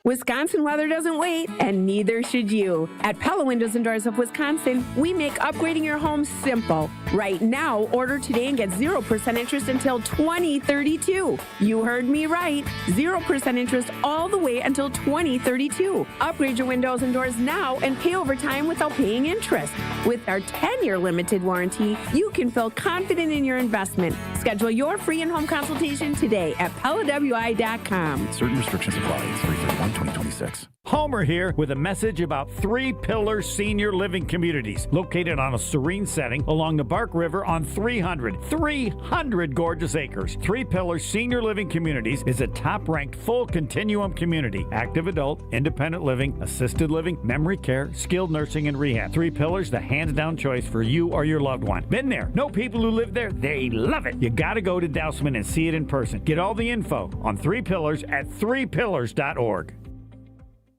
Wisconsin weather doesn't wait, and neither should you. At Pella Windows and Doors of Wisconsin, we make upgrading your home simple. Right now, order today and get 0% interest until 2032. You heard me right. 0% interest all the way until 2032. Upgrade your windows and doors now and pay over time without paying interest. With our 10-year limited warranty, you can feel confident in your investment. Schedule your free in-home consultation today at PellaWI.com.
Certain restrictions apply. 3/31/2026.
Homer here with a message about Three Pillars Senior Living Communities, located on a serene setting along the Bark River on 300 gorgeous acres. Three Pillars Senior Living Communities is a top-ranked full continuum community. Active adult, independent living, assisted living, memory care, skilled nursing, and rehab. Three Pillars, the hands-down choice for you or your loved one. Been there. Know people who live there. They love it. You gotta go to Dousman and see it in person. Get all the info on Three Pillars at threepillars.org.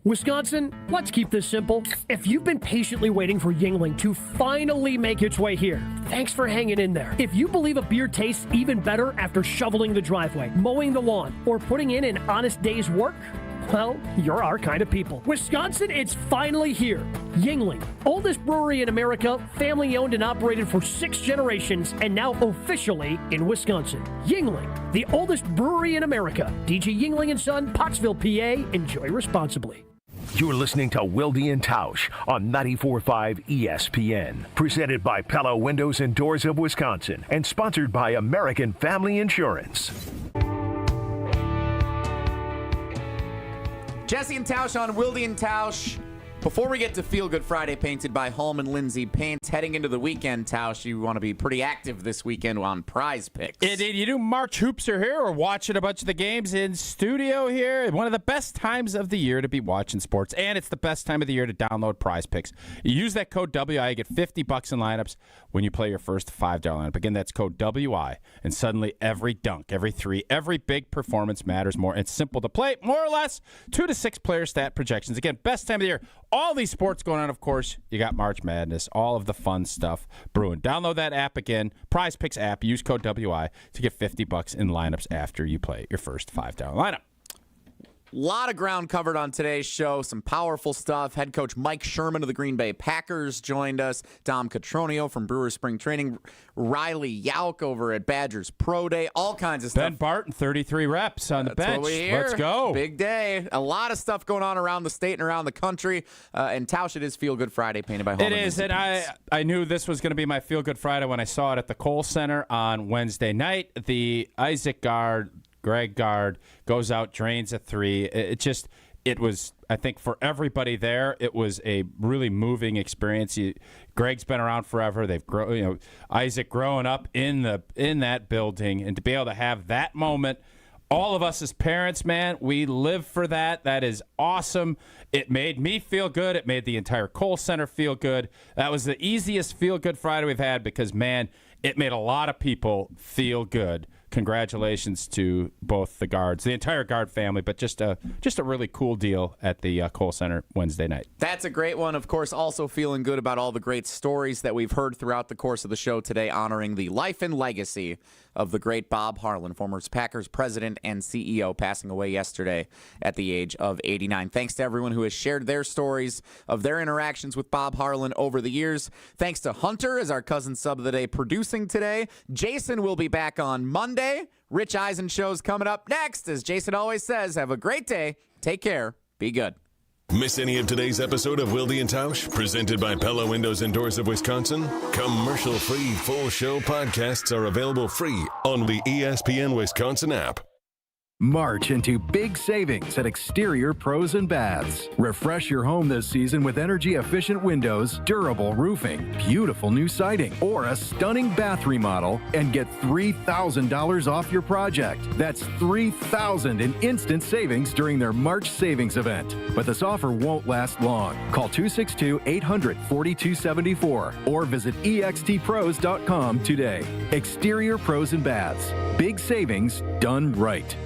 Wisconsin, let's keep this simple. If you've been patiently waiting for Yuengling to finally make its way here, thanks for hanging in there. If you believe a beer tastes even better after shoveling the driveway, mowing the lawn, or putting in an honest day's work, well, you're our kind of people. Wisconsin, it's finally here. Yuengling, oldest brewery in America, family owned and operated for 6 generations, and now officially in Wisconsin. Yuengling, the oldest brewery in America. DG Yuengling & Son, Pottsville, PA. Enjoy responsibly.
You're listening to Wilde Tausch on 94.5 ESPN. Presented by Pella Windows and Doors of Wisconsin and sponsored by American Family Insurance.
Jesse and Tausch on Wilde and Tausch. Before we get to Feel Good Friday, painted by Holman Lindsay Paints, heading into the weekend, Tausch, you want to be pretty active this weekend on Prize Picks.
Indeed, you do. March Hoops are here. We're watching a bunch of the games in studio here. One of the best times of the year to be watching sports, and it's the best time of the year to download Prize Picks. You use that code WI, you get $50 in lineups when you play your first $5 lineup. Again, that's code WI, and suddenly every dunk, every three, every big performance matters more. It's simple to play, more or less, 2 to 6 player stat projections. Again, best time of the year. All these sports going on, of course. You got March Madness, all of the fun stuff brewing. Download that app again, Prize Picks app. Use code WI to get $50 in lineups after you play your first $5 lineup.
A lot of ground covered on today's show. Some powerful stuff. Head coach Mike Sherman of the Green Bay Packers joined us. Dom Catronio from Brewers Spring Training. Riley Yauk over at Badgers Pro Day. All kinds of stuff.
Ben Barton, 33 reps on the bench.
What we hear.
Let's go.
Big day. A lot of stuff going on around the state and around the country. And Tausch, it is Feel Good Friday, painted by Holman.
It is, and I knew this was going to be my Feel Good Friday when I saw it at the Kohl Center on Wednesday night. The Isaac guard, Greg Gard, goes out, drains a three. It was, I think, for everybody there, it was a really moving experience. Greg's been around forever. They've grown, Isaac growing up in that building, and to be able to have that moment, all of us as parents, man, we live for that. That is awesome. It made me feel good. It made the entire Kohl Center feel good. That was the easiest Feel Good Friday we've had because, man, it made a lot of people feel good. Congratulations to both the guards, the entire guard family, but just a really cool deal at the Kohl Center Wednesday night.
That's a great one. Of course, also feeling good about all the great stories that we've heard throughout the course of the show today, honoring the life and legacy of the great Bob Harlan, former Packers president and CEO, passing away yesterday at the age of 89. Thanks to everyone who has shared their stories of their interactions with Bob Harlan over the years. Thanks to Hunter as our cousin sub of the day producing today. Jason will be back on Monday. Rich Eisen show's coming up next. As Jason always says, have a great day. Take care. Be good.
Miss any of today's episode of Wilde Tausch, presented by Pella Windows and Doors of Wisconsin? Commercial-free full show podcasts are available free on the ESPN Wisconsin app.
March into big savings at Exterior Pros and Baths. Refresh your home this season with energy-efficient windows, durable roofing, beautiful new siding, or a stunning bath remodel and get $3,000 off your project. That's $3,000 in instant savings during their March savings event. But this offer won't last long. Call 262-800-4274 or visit extpros.com today. Exterior Pros and Baths. Big savings done right.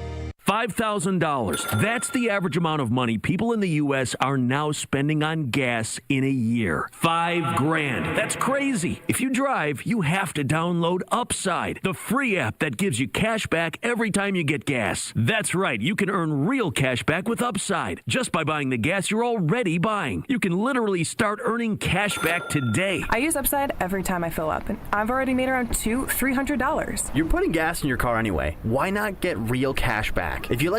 $5,000. That's the average amount of money people in the U.S. are now spending on gas in a year. $5,000. That's crazy. If you drive, you have to download Upside, the free app that gives you cash back every time you get gas. That's right. You can earn real cash back with Upside just by buying the gas you're already buying. You can literally start earning cash back today.
I use Upside every time I fill up, and I've already made around $300.
You're putting gas in your car anyway. Why not get real cash back? If you like